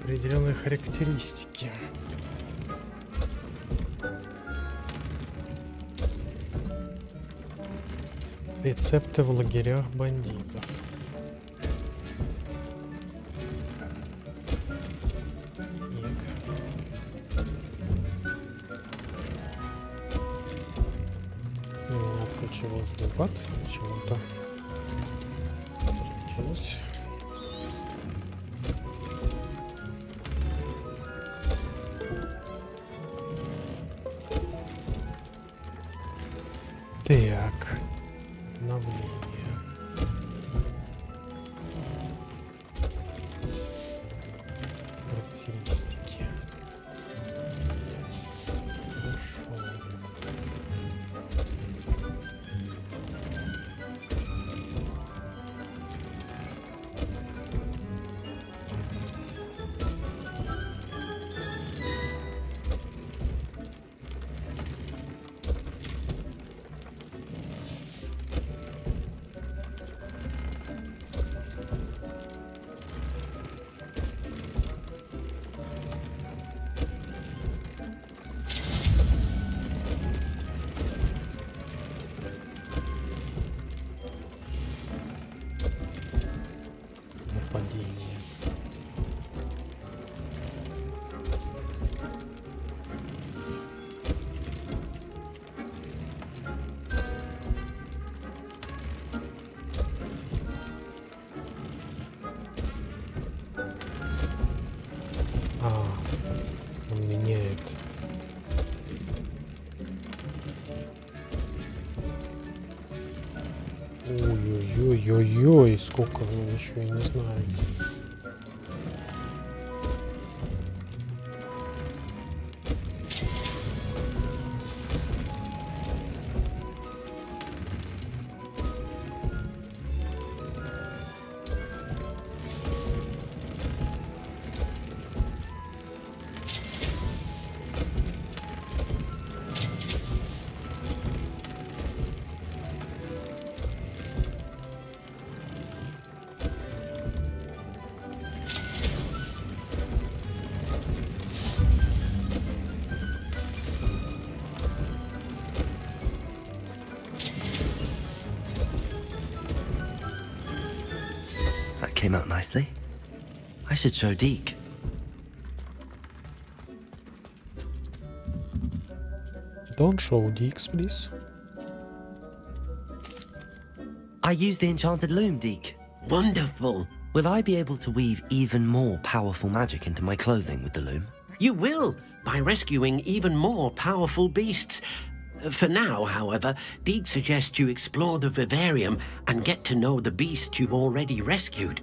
определенные характеристики. Рецепты в лагерях бандитов. Отключилось дебат почему-то. Случилось. Так, обновление. Характеристики. Хорошо. Он меняет. Ой-ой-ой-ой-ой, сколько еще я не знаю. Came out nicely. I should show Deke. Don't show Deke, please. I used the enchanted loom, Deke. Wonderful. Will I be able to weave even more powerful magic into my clothing with the loom? You will, by rescuing even more powerful beasts. For now, however, Deke suggests you explore the vivarium and get to know the beasts you've already rescued.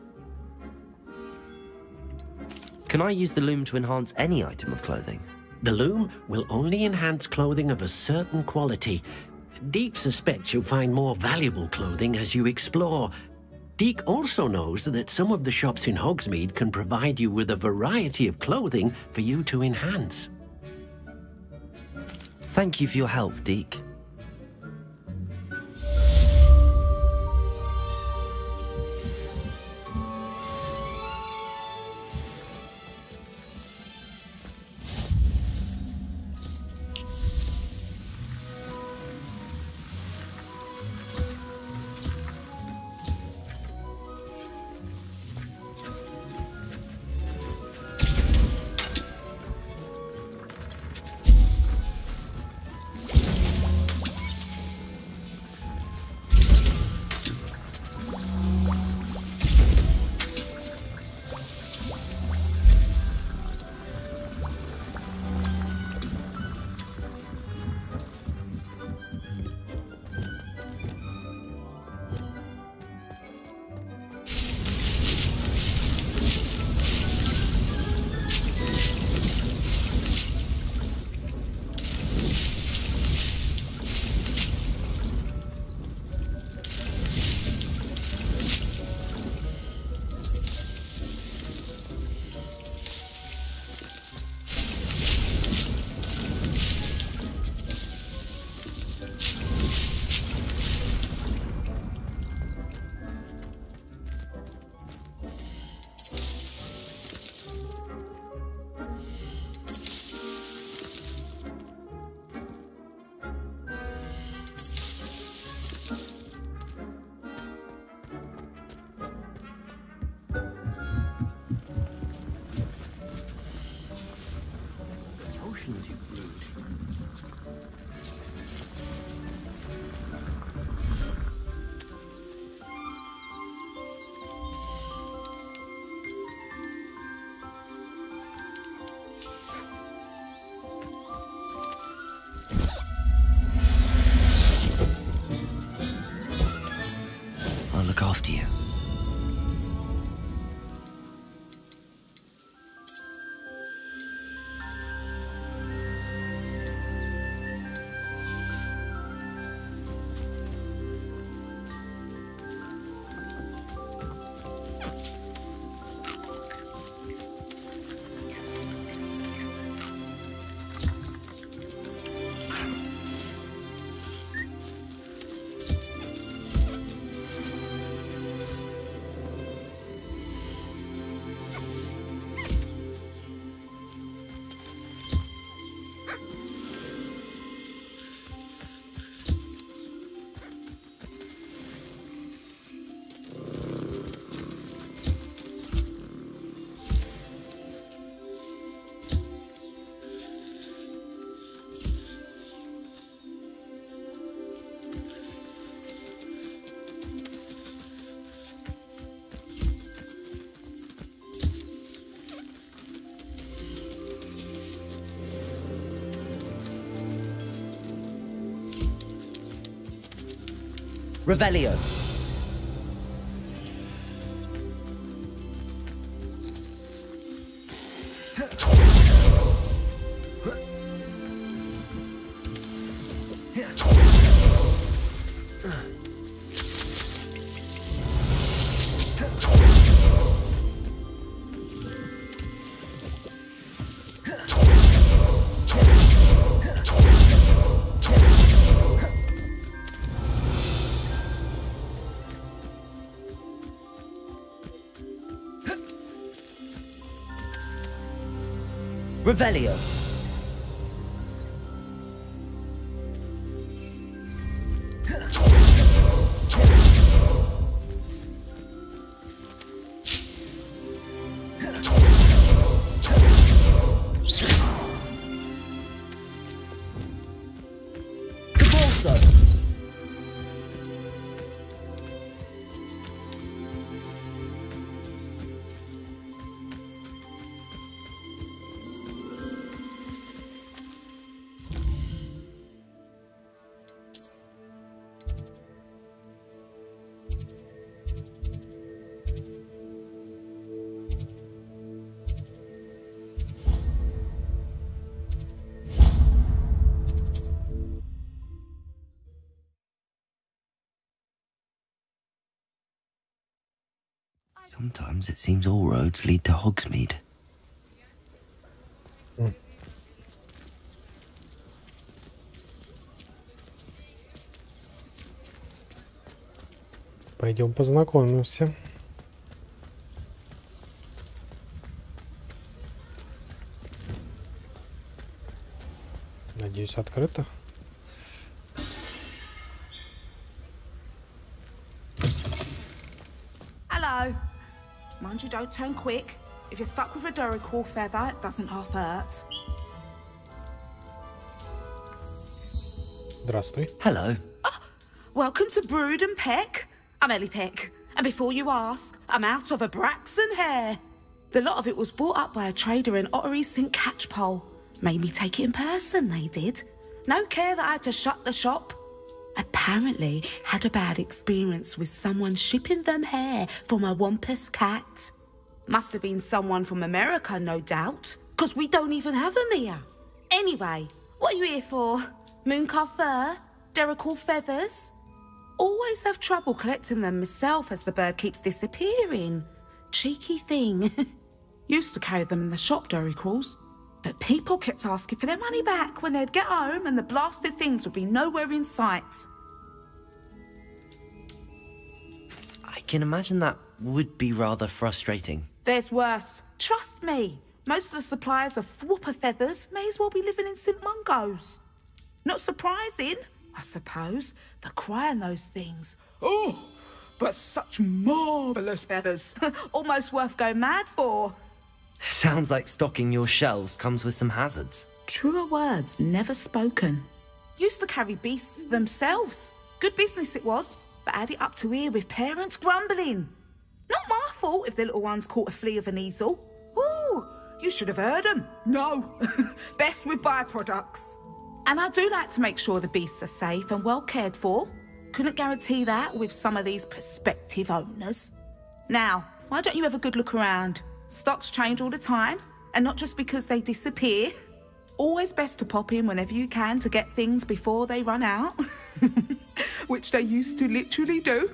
Can I use the loom to enhance any item of clothing? The loom will only enhance clothing of a certain quality. Deke suspects you'll find more valuable clothing as you explore. Deke also knows that some of the shops in Hogsmeade can provide you with a variety of clothing for you to enhance. Thank you for your help, Deke. Revelio. Revelio. GeForce. Sometimes it seems all roads lead to Hogsmeade. Пойдем познакомимся. Надеюсь, открыто. Hello. Mind you don't turn quick. If you're stuck with a Duracell feather, it doesn't half hurt. Здравствуй. Hello. Oh, welcome to Brood and Peck. I'm Ellie Peck. And before you ask, I'm out of a Braxton hair. The lot of it was bought up by a trader in Ottery St. Catchpole. Made me take it in person, they did. No care that I had to shut the shop. Apparently had a bad experience with someone shipping them hair for my Wampus cat. Must have been someone from America, no doubt, because we don't even have them here. Anyway, what are you here for? Mooncarved fur? Duracell feathers? Always have trouble collecting them myself as the bird keeps disappearing. Cheeky thing. Used to carry them in the shop, Duracalls. But people kept asking for their money back when they'd get home and the blasted things would be nowhere in sight. I can imagine that would be rather frustrating. There's worse. Trust me. Most of the suppliers of whooper feathers may as well be living in St. Mungo's. Not surprising, I suppose, the cry on those things. Oh, but such marvellous feathers. Almost worth going mad for. Sounds like stocking your shelves comes with some hazards. Truer words never spoken. Used to carry beasts themselves. Good business it was, but had it up to here with parents grumbling. Not my fault if the little ones caught a flea of an easel. Ooh, you should have heard them. No, best with byproducts. And I do like to make sure the beasts are safe and well cared for. Couldn't guarantee that with some of these prospective owners. Now, why don't you have a good look around? Stocks change all the time, and not just because they disappear. Always best to pop in whenever you can to get things before they run out. Which they used to literally do.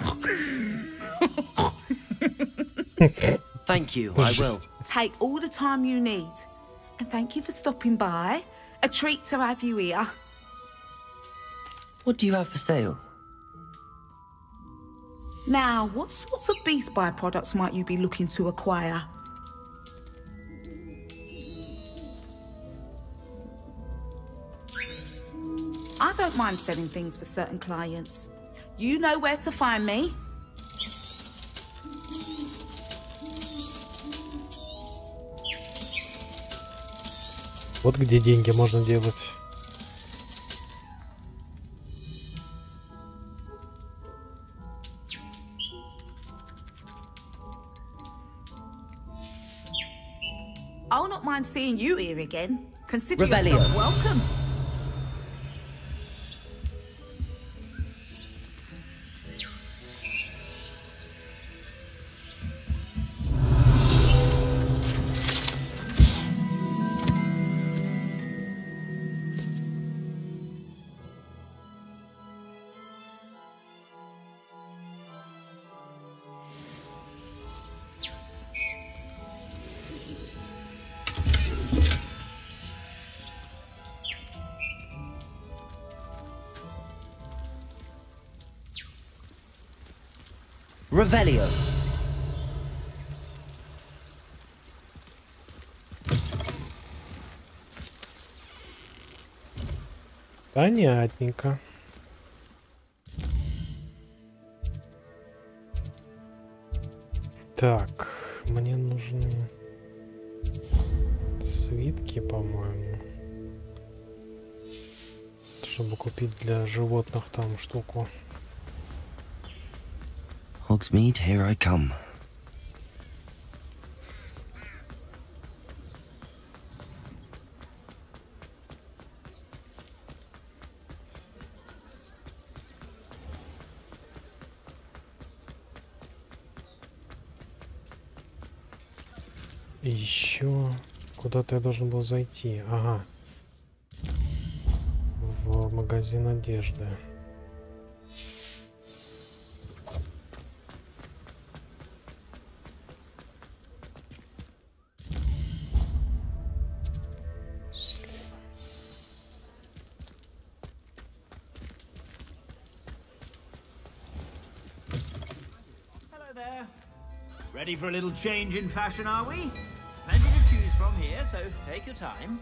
Thank you, I will. Take all the time you need. And thank you for stopping by. A treat to have you here. What do you have for sale? Now, what sorts of beast byproducts might you be looking to acquire? I don't mind selling things for certain clients. You know where to find me. Вот где деньги можно делать. I'll not mind seeing you here again. Consider Revelio. yourself welcome. Revelio. Понятненько. Так, мне нужны свитки, по-моему, чтобы купить для животных там штуку. Hogsmeade, here I come. Еще куда-то я должен был зайти. Ага. В магазин одежды. Ready for a little change in fashion, are we? Plenty to choose from here, so take your time.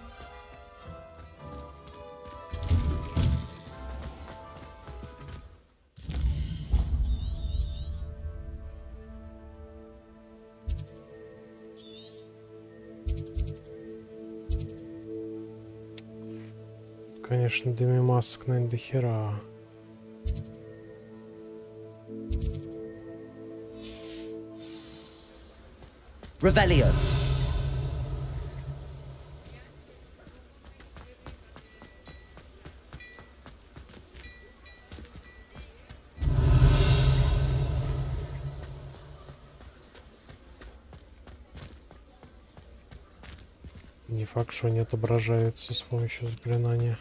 Конечно, дымимасок, наверное, до хера. Revelio. Не факт, что они отображаются с помощью заклинания.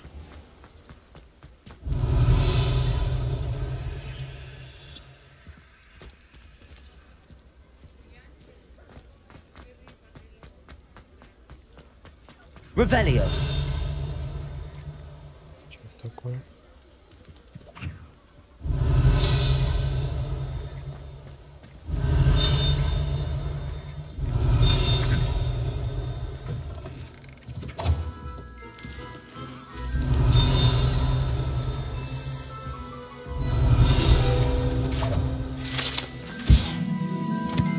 Revelio. Что это такое?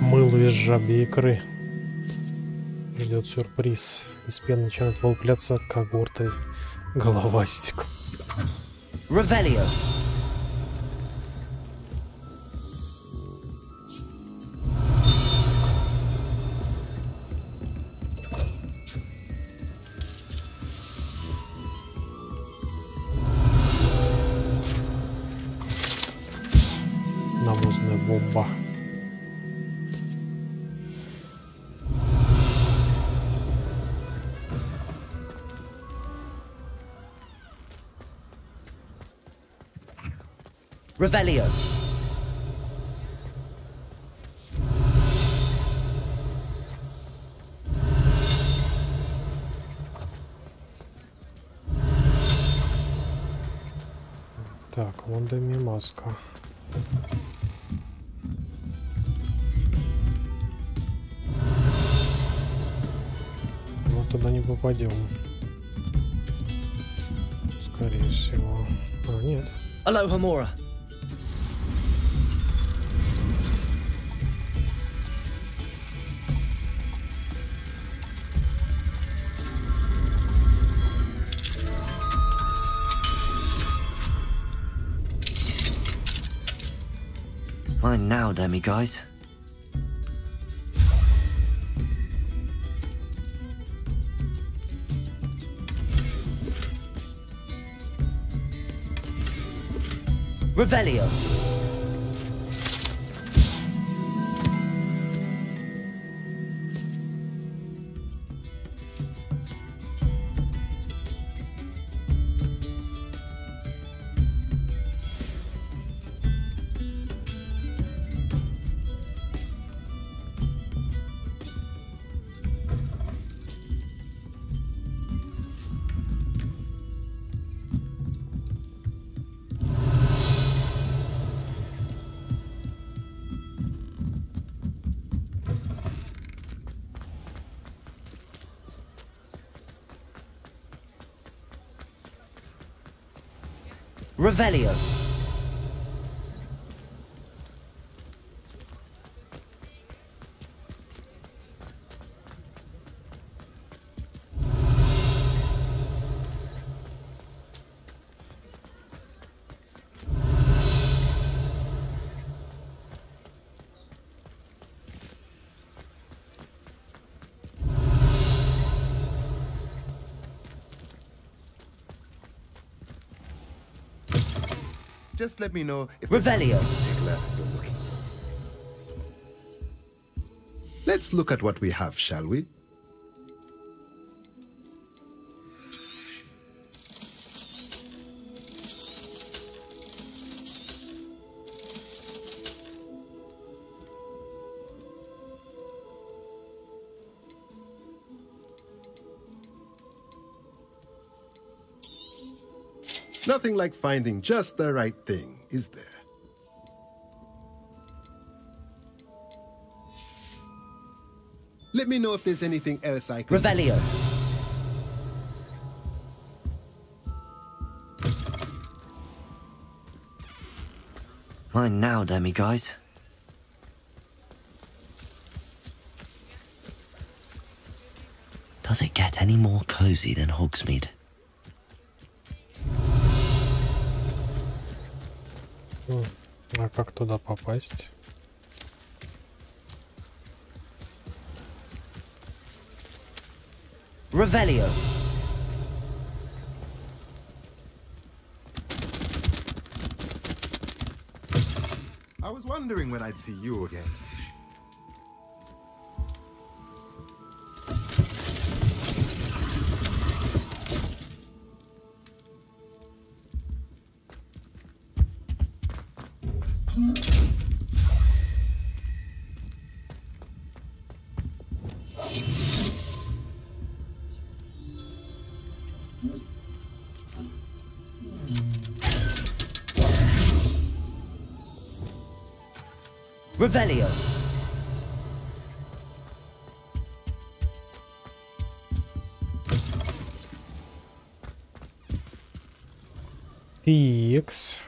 Мыло из жабьей икры. Ждет сюрприз. Из пены начинают вылупляться когорты головастиков. Revelio. Навозная бомба. Revelio. Так, вон дымимаска. Мы туда не попадем. Скорее всего. А, нет. Aloha Mora. Fine now, demi guys. Revelio. Revelio. Just let me know if Revelio. particular you're looking for. Let's look at what we have, shall we? Nothing like finding just the right thing, is there? Let me know if there's anything else I can Revelio. Fine now, Demi guys. Does it get any more cozy than Hogsmeade? А как туда попасть? Revelio. I was wondering when I'd see you again. Revelio. TX.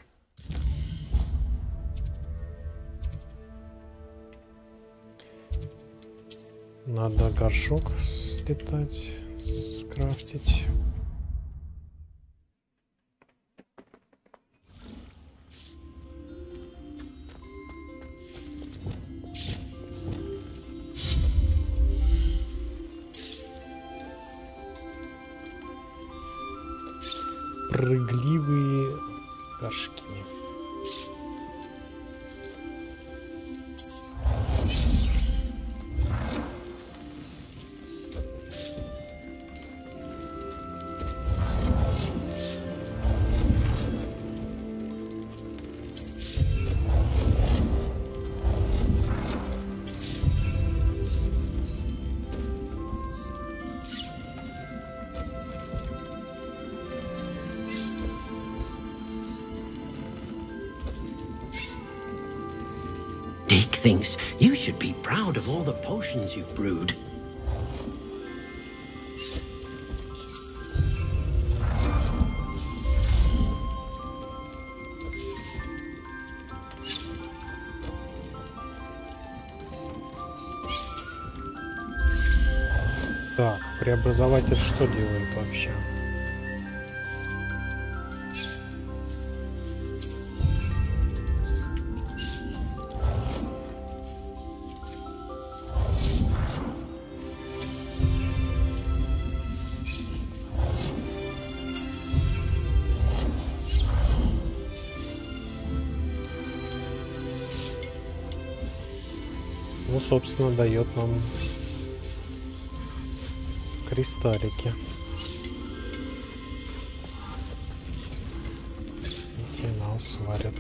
Надо горшок слетать, скрафтить. Прыгливые горшки. Dick thinks you should be proud of all the potions you've brewed. Так, преобразователь что делает вообще? Ну, собственно, дает нам кристаллики. И те нас сварят.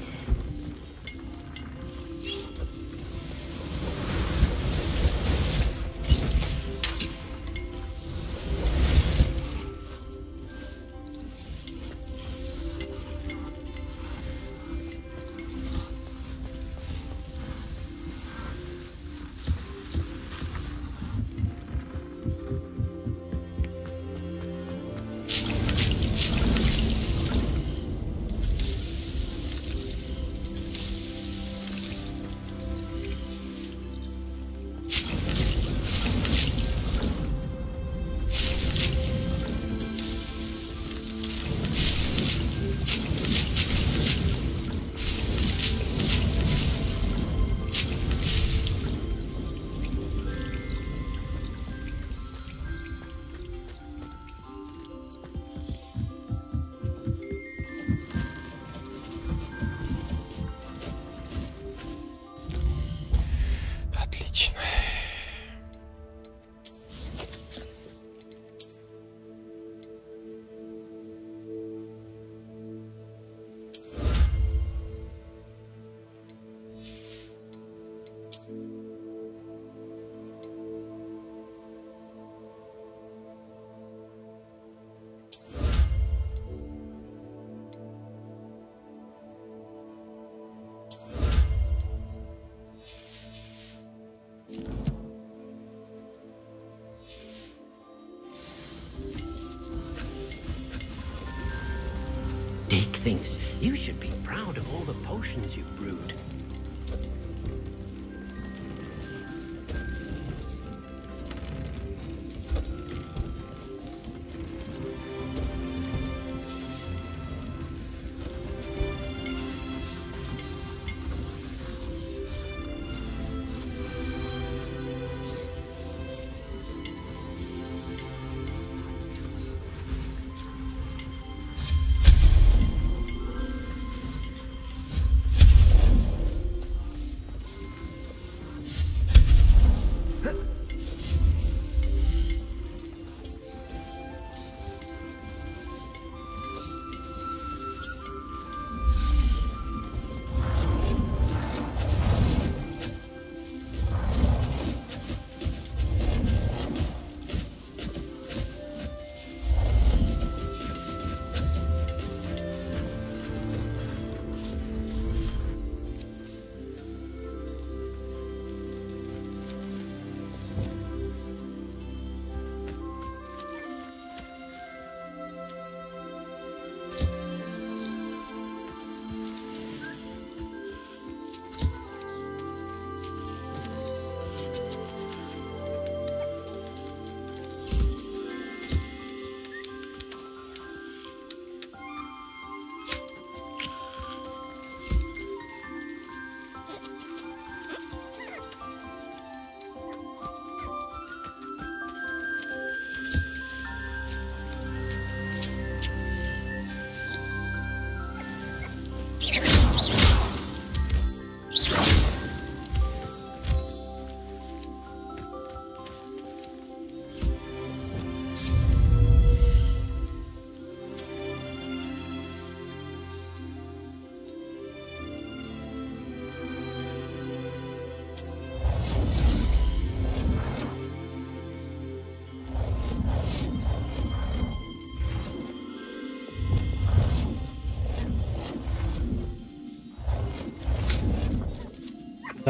Deke thinks you should be proud of all the potions you've brewed.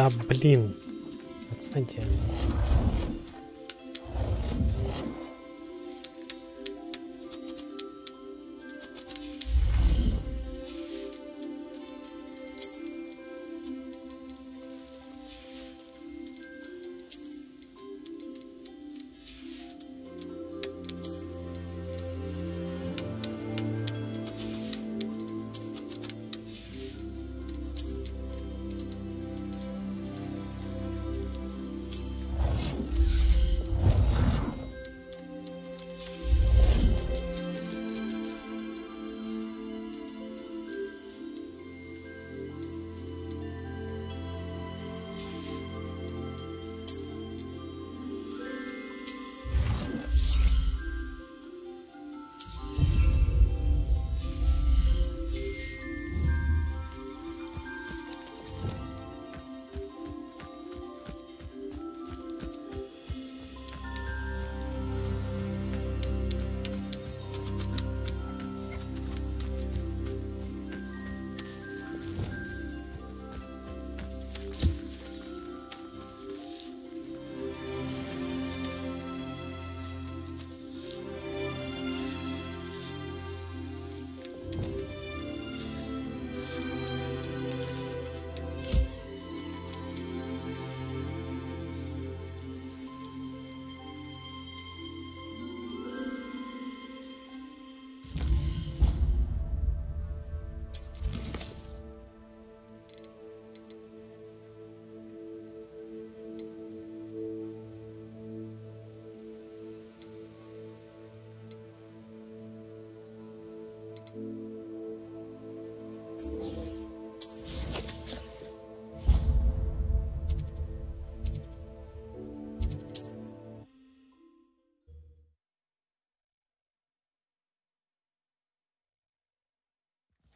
Да блин, отстаньте.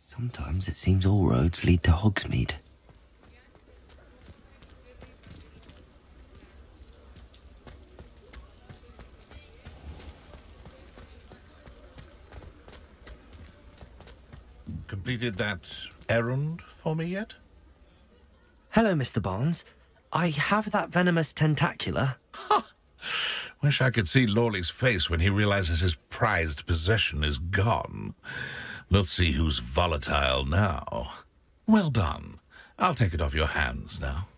Sometimes it seems all roads lead to Hogsmeade. Completed that errand for me yet? Hello, Mr. Barnes. I have that venomous tentacula. Wish I could see Lawley's face when he realizes his prized possession is gone. Let's see who's volatile now. Well done. I'll take it off your hands now.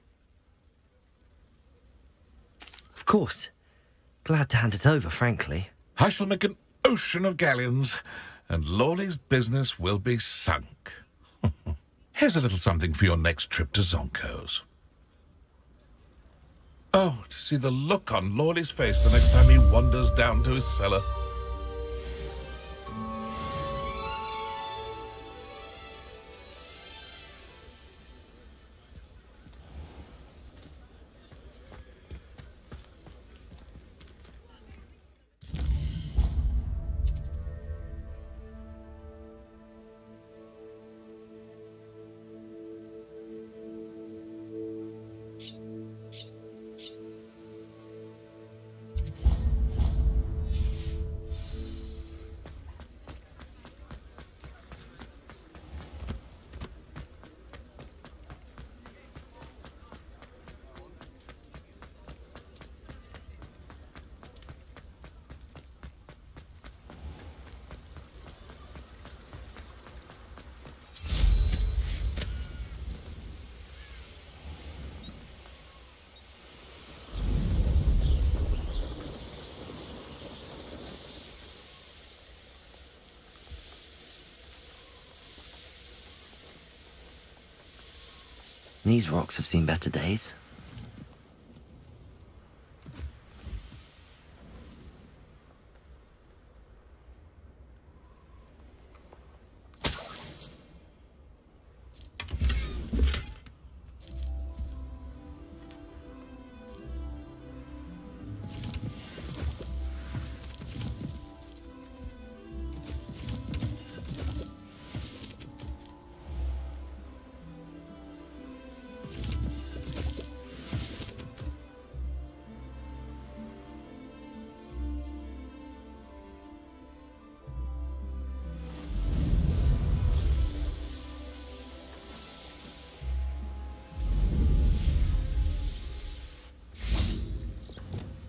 Of course. Glad to hand it over, frankly. I shall make an ocean of galleons, and Lawley's business will be sunk. Here's a little something for your next trip to Zonko's. Oh, to see the look on Lawley's face the next time he wanders down to his cellar. These rocks have seen better days.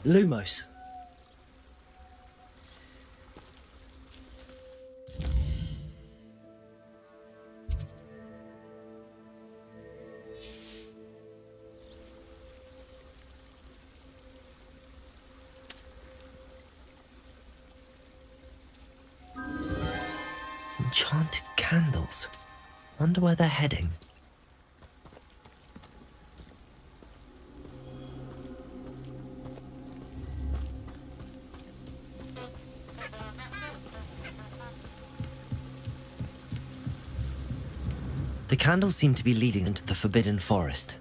Lumos. Enchanted candles. Wonder where they're heading. The candles seem to be leading into the Forbidden Forest.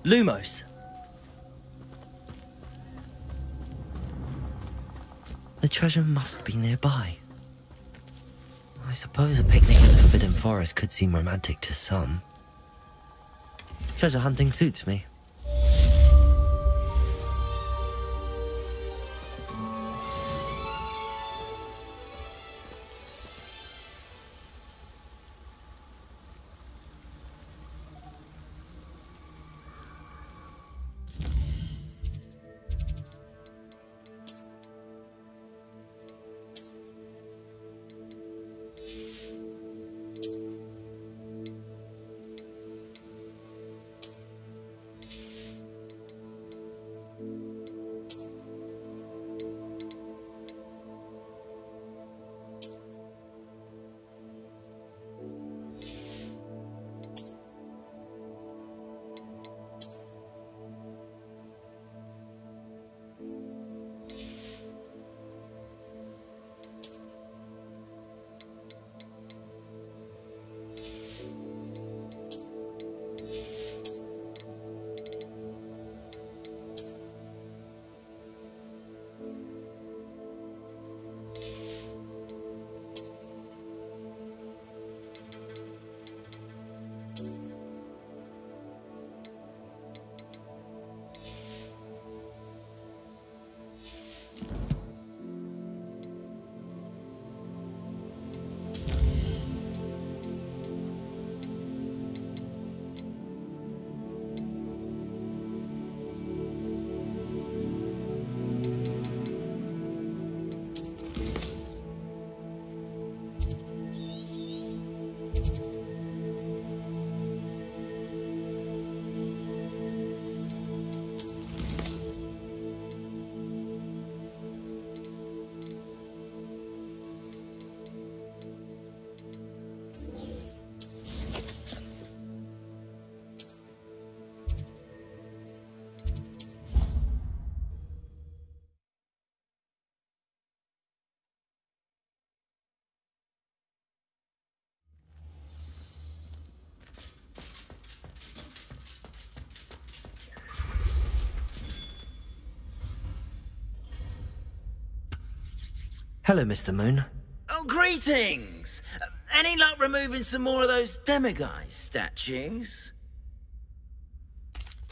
Lumos. The treasure must be nearby. I suppose a picnic in the Forbidden Forest could seem romantic to some. Treasure hunting suits me. Hello, Mr. Moon. Oh, greetings! Any luck removing some more of those demiguise statues?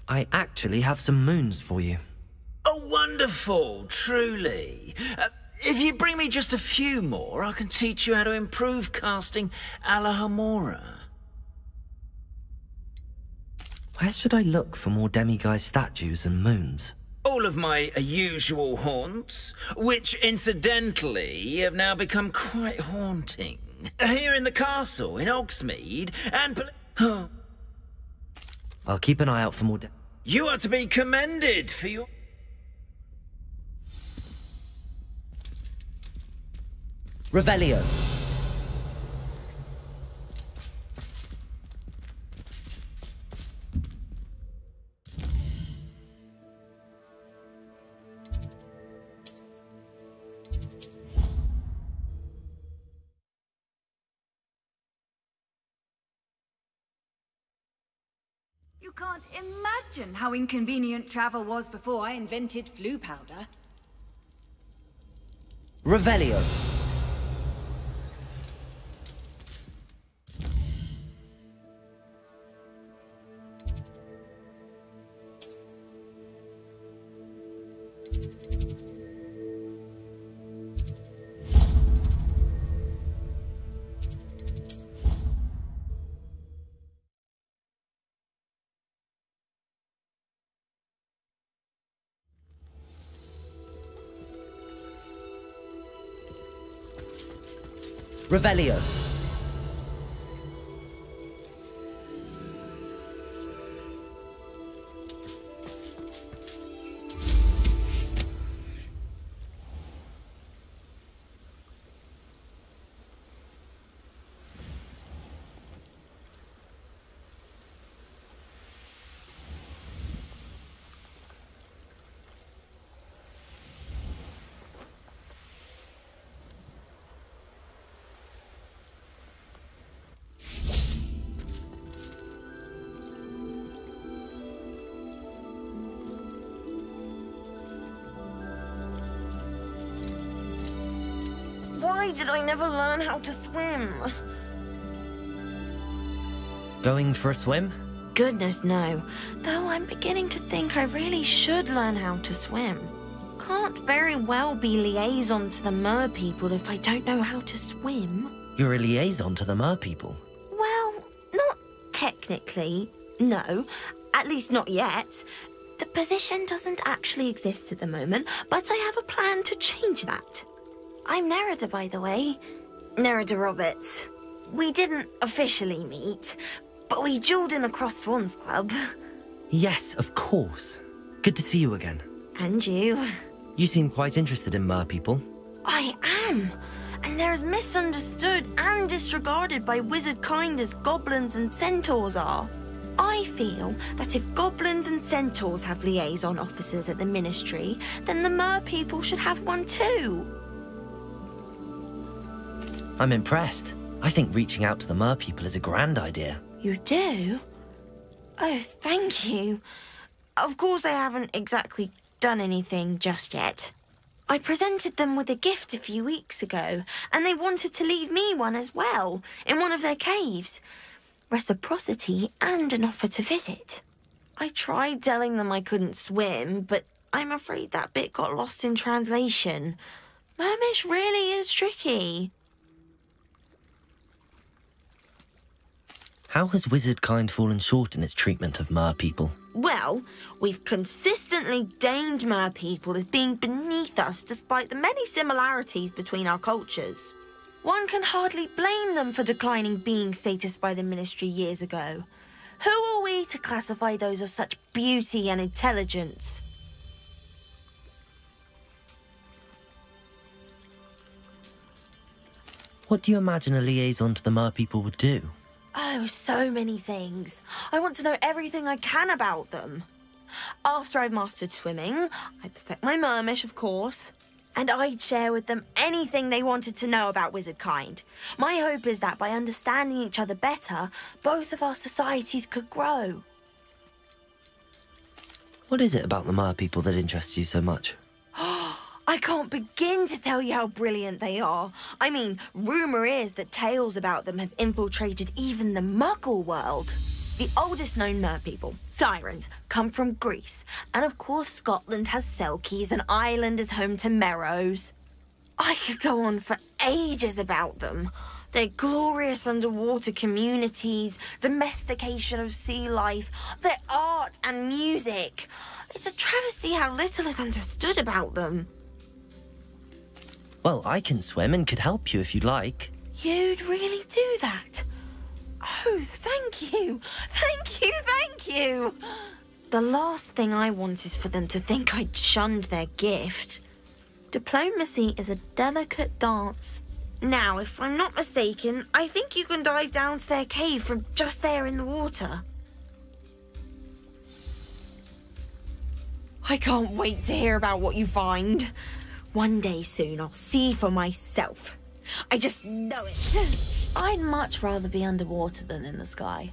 I actually have some moons for you. Oh, wonderful, truly. If you bring me just a few more, I can teach you how to improve casting a la Hamura. Where should I look for more demiguise statues and moons? All of my usual haunts, which incidentally have now become quite haunting. Here in the castle, in Hogsmeade, and... I'll keep an eye out for more You are to be commended for your... Revelio. You can't imagine how inconvenient travel was before I invented flu powder. Revelio. Revelio. Why did I never learn how to swim? Going for a swim? Goodness, no. Though I'm beginning to think I really should learn how to swim. Can't very well be liaison to the mer people if I don't know how to swim. You're a liaison to the mer people. Well, not technically, no. At least not yet. The position doesn't actually exist at the moment, but I have a plan to change that. I'm Nerida, by the way. Nerida Roberts. We didn't officially meet, but we duelled in the Crossed Swans Club. Yes, of course. Good to see you again. And you. You seem quite interested in mer people. I am. And they're as misunderstood and disregarded by wizard kind as goblins and centaurs are. I feel that if goblins and centaurs have liaison officers at the Ministry, then the mer people should have one too. I'm impressed. I think reaching out to the mer people is a grand idea. You do? Oh, thank you. Of course I haven't exactly done anything just yet. I presented them with a gift a few weeks ago, and they wanted to leave me one as well, in one of their caves. Reciprocity and an offer to visit. I tried telling them I couldn't swim, but I'm afraid that bit got lost in translation. Mermish really is tricky. How has wizard kind fallen short in its treatment of mer people? Well, we've consistently deigned mer people as being beneath us despite the many similarities between our cultures. One can hardly blame them for declining being status by the Ministry years ago. Who are we to classify those of such beauty and intelligence? What do you imagine a liaison to the mer people would do? Oh, so many things. I want to know everything I can about them. After I've mastered swimming, I perfect my mermish, of course. And I'd share with them anything they wanted to know about wizard kind. My hope is that by understanding each other better, both of our societies could grow. What is it about the mer people that interests you so much? I can't begin to tell you how brilliant they are. I mean, rumour is that tales about them have infiltrated even the Muggle world. The oldest known merpeople, sirens, come from Greece. And of course Scotland has Selkies and Ireland is home to Merrows. I could go on for ages about them. Their glorious underwater communities, domestication of sea life, their art and music. It's a travesty how little is understood about them. Well, I can swim and could help you if you'd like. You'd really do that? Oh, thank you. Thank you, thank you. The last thing I want is for them to think I'd shunned their gift. Diplomacy is a delicate dance. Now, if I'm not mistaken, I think you can dive down to their cave from just there in the water. I can't wait to hear about what you find. One day soon I'll see for myself. I just know it. I'd much rather be underwater than in the sky.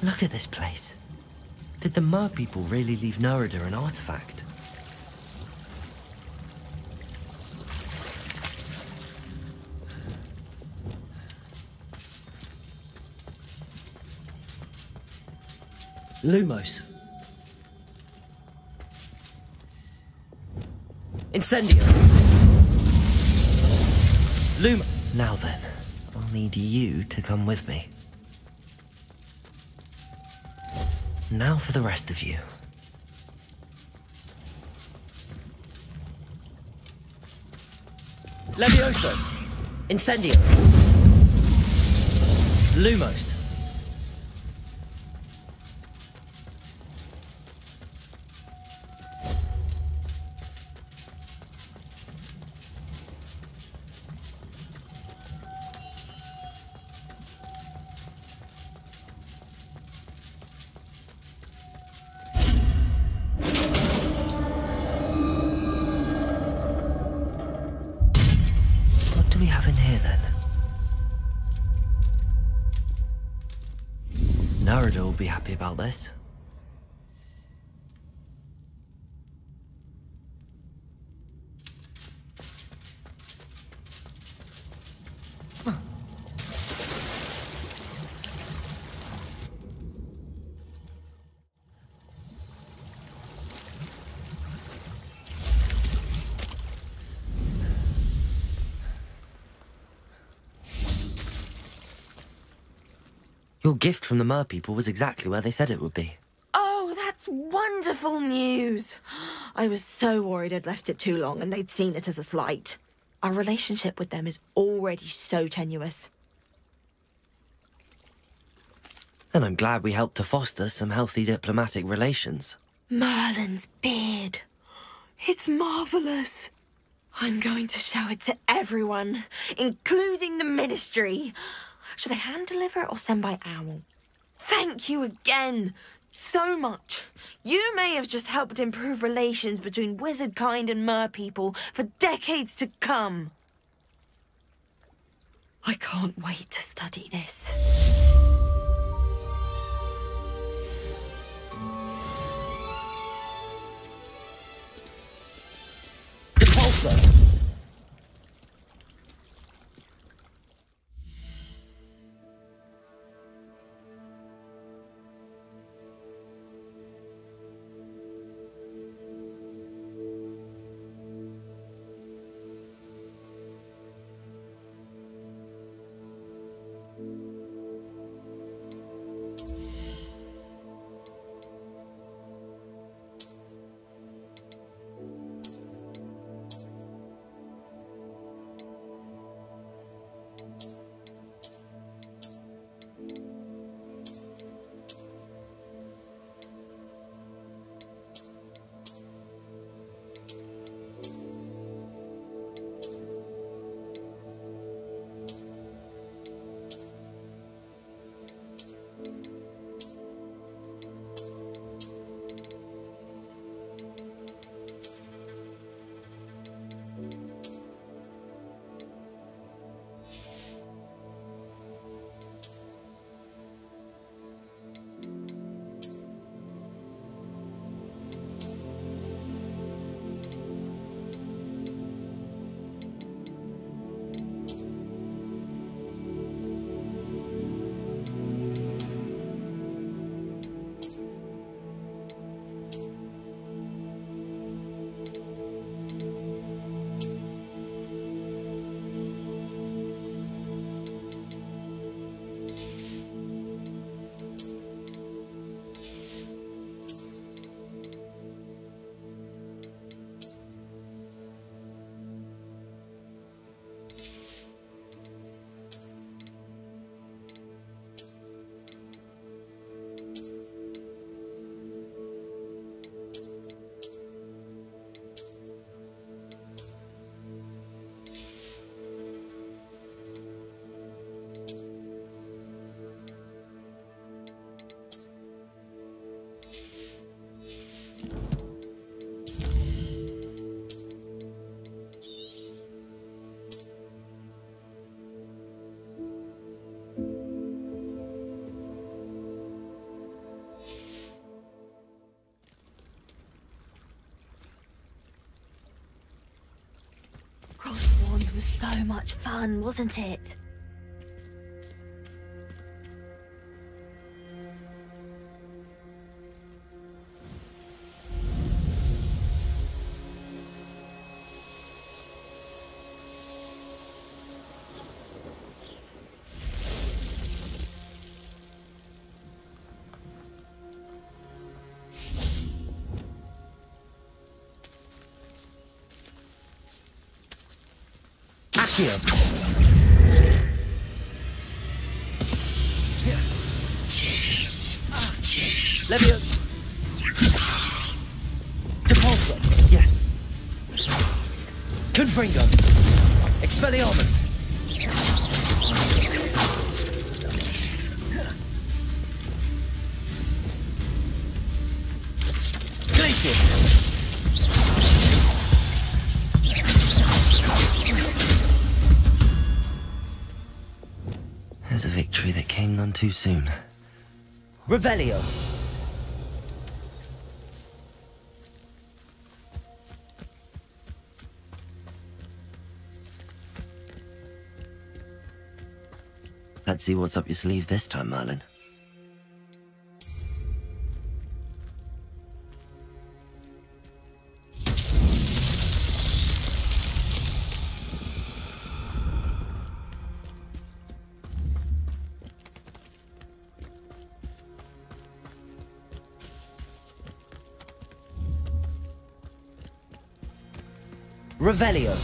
Look at this place. Did the Mer people really leave Nerida an artifact? Lumos. Incendio. Lumo. Now then, I'll need you to come with me. Now for the rest of you. Levioso. Incendio. Lumos. Nerida will be happy about this. Your gift from the Mer people was exactly where they said it would be. Oh, that's wonderful news. I was so worried I'd left it too long and they'd seen it as a slight. Our relationship with them is already so tenuous. Then I'm glad we helped to foster some healthy diplomatic relations. Merlin's beard. It's marvellous. I'm going to show it to everyone, including the Ministry. Should I hand deliver it or send by owl? Thank you again so much. You may have just helped improve relations between wizard kind and mer people for decades to come. I can't wait to study this. Depulso. was so much fun, wasn't it? Leviosa. Depulso. Yes. Confringo. Expelliarmus. Glacius. There's a victory that came none too soon. Revelio. Let's see what's up your sleeve this time, Merlin. Revelio.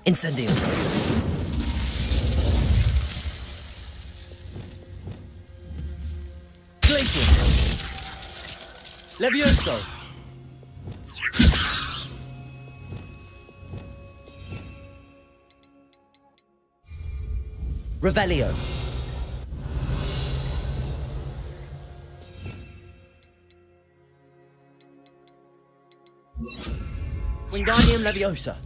Incendio. Glacius. Levioso. Revelio. Wingardium Leviosa.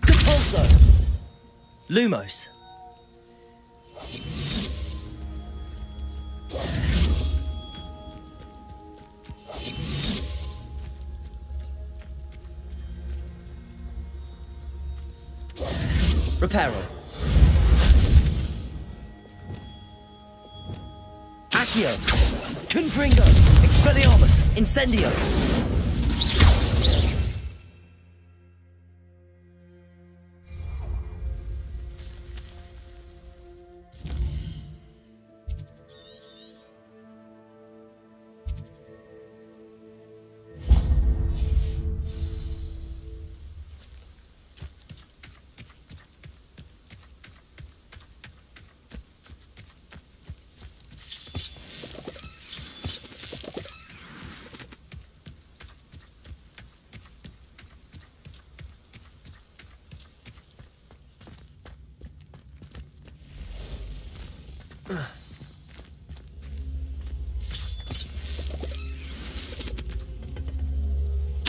Depulso. Lumos. Reparo. Accio. Confringo. Expelliarmus. Incendio.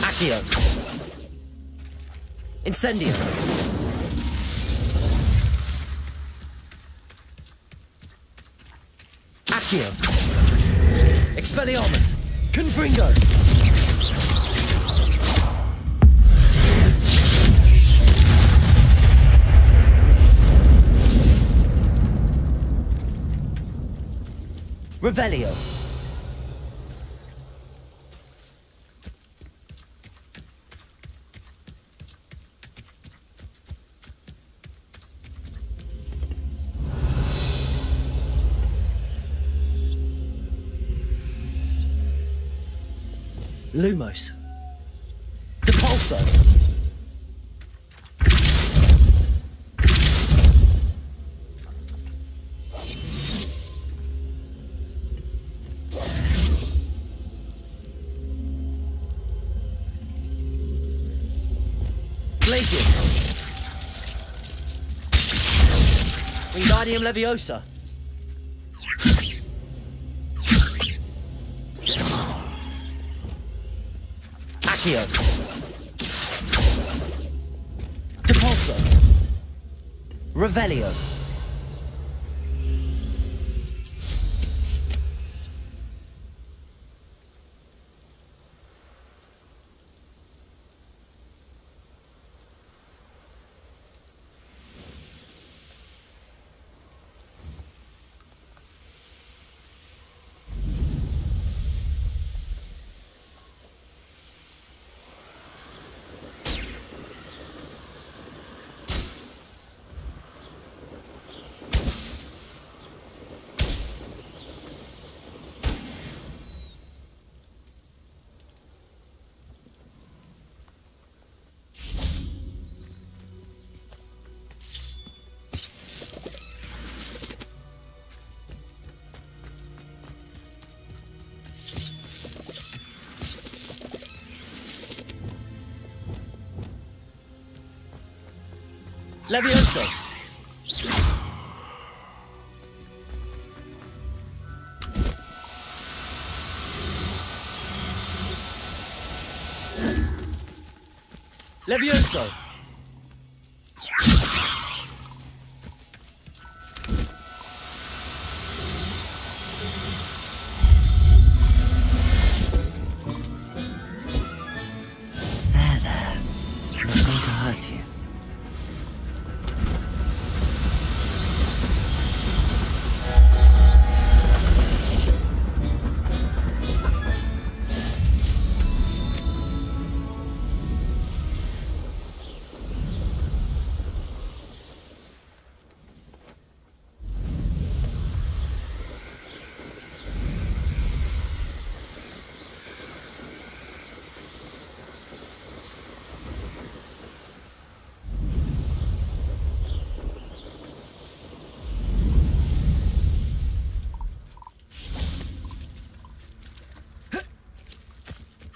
Accio. Incendio. Accio. Expelliarmus. Confringo. Revelio. Lumos. Depulso. Glacius. Wingardium Leviosa. Accio. Depulso. Revelio. Levioso. Levioso. There. I'm not going to hurt you.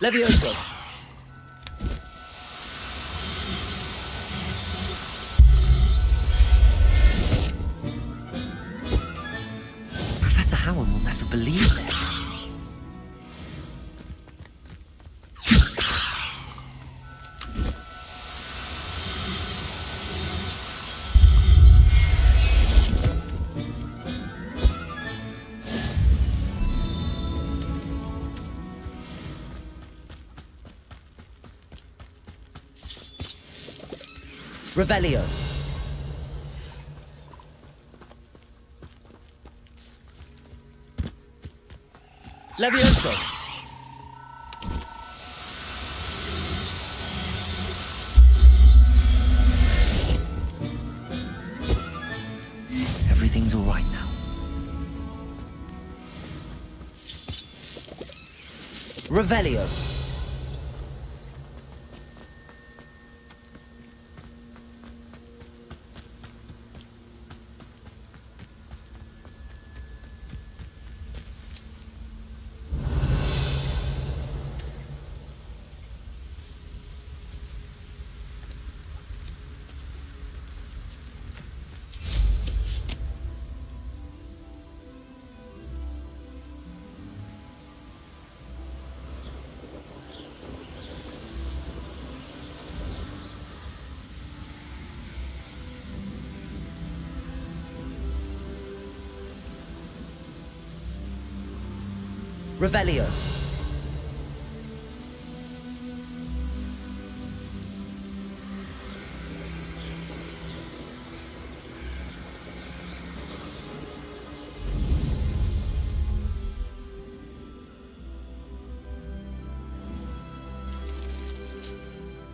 Levioso. Professor Howard will never believe this. Revelio. Levioso. Everything's all right now. Revelio. Revelio.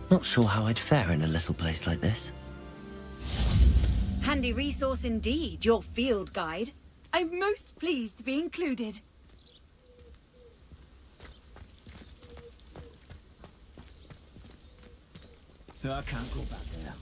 Not sure how I'd fare in a little place like this. Handy resource indeed, your field guide. I'm most pleased to be included. I can't go back there.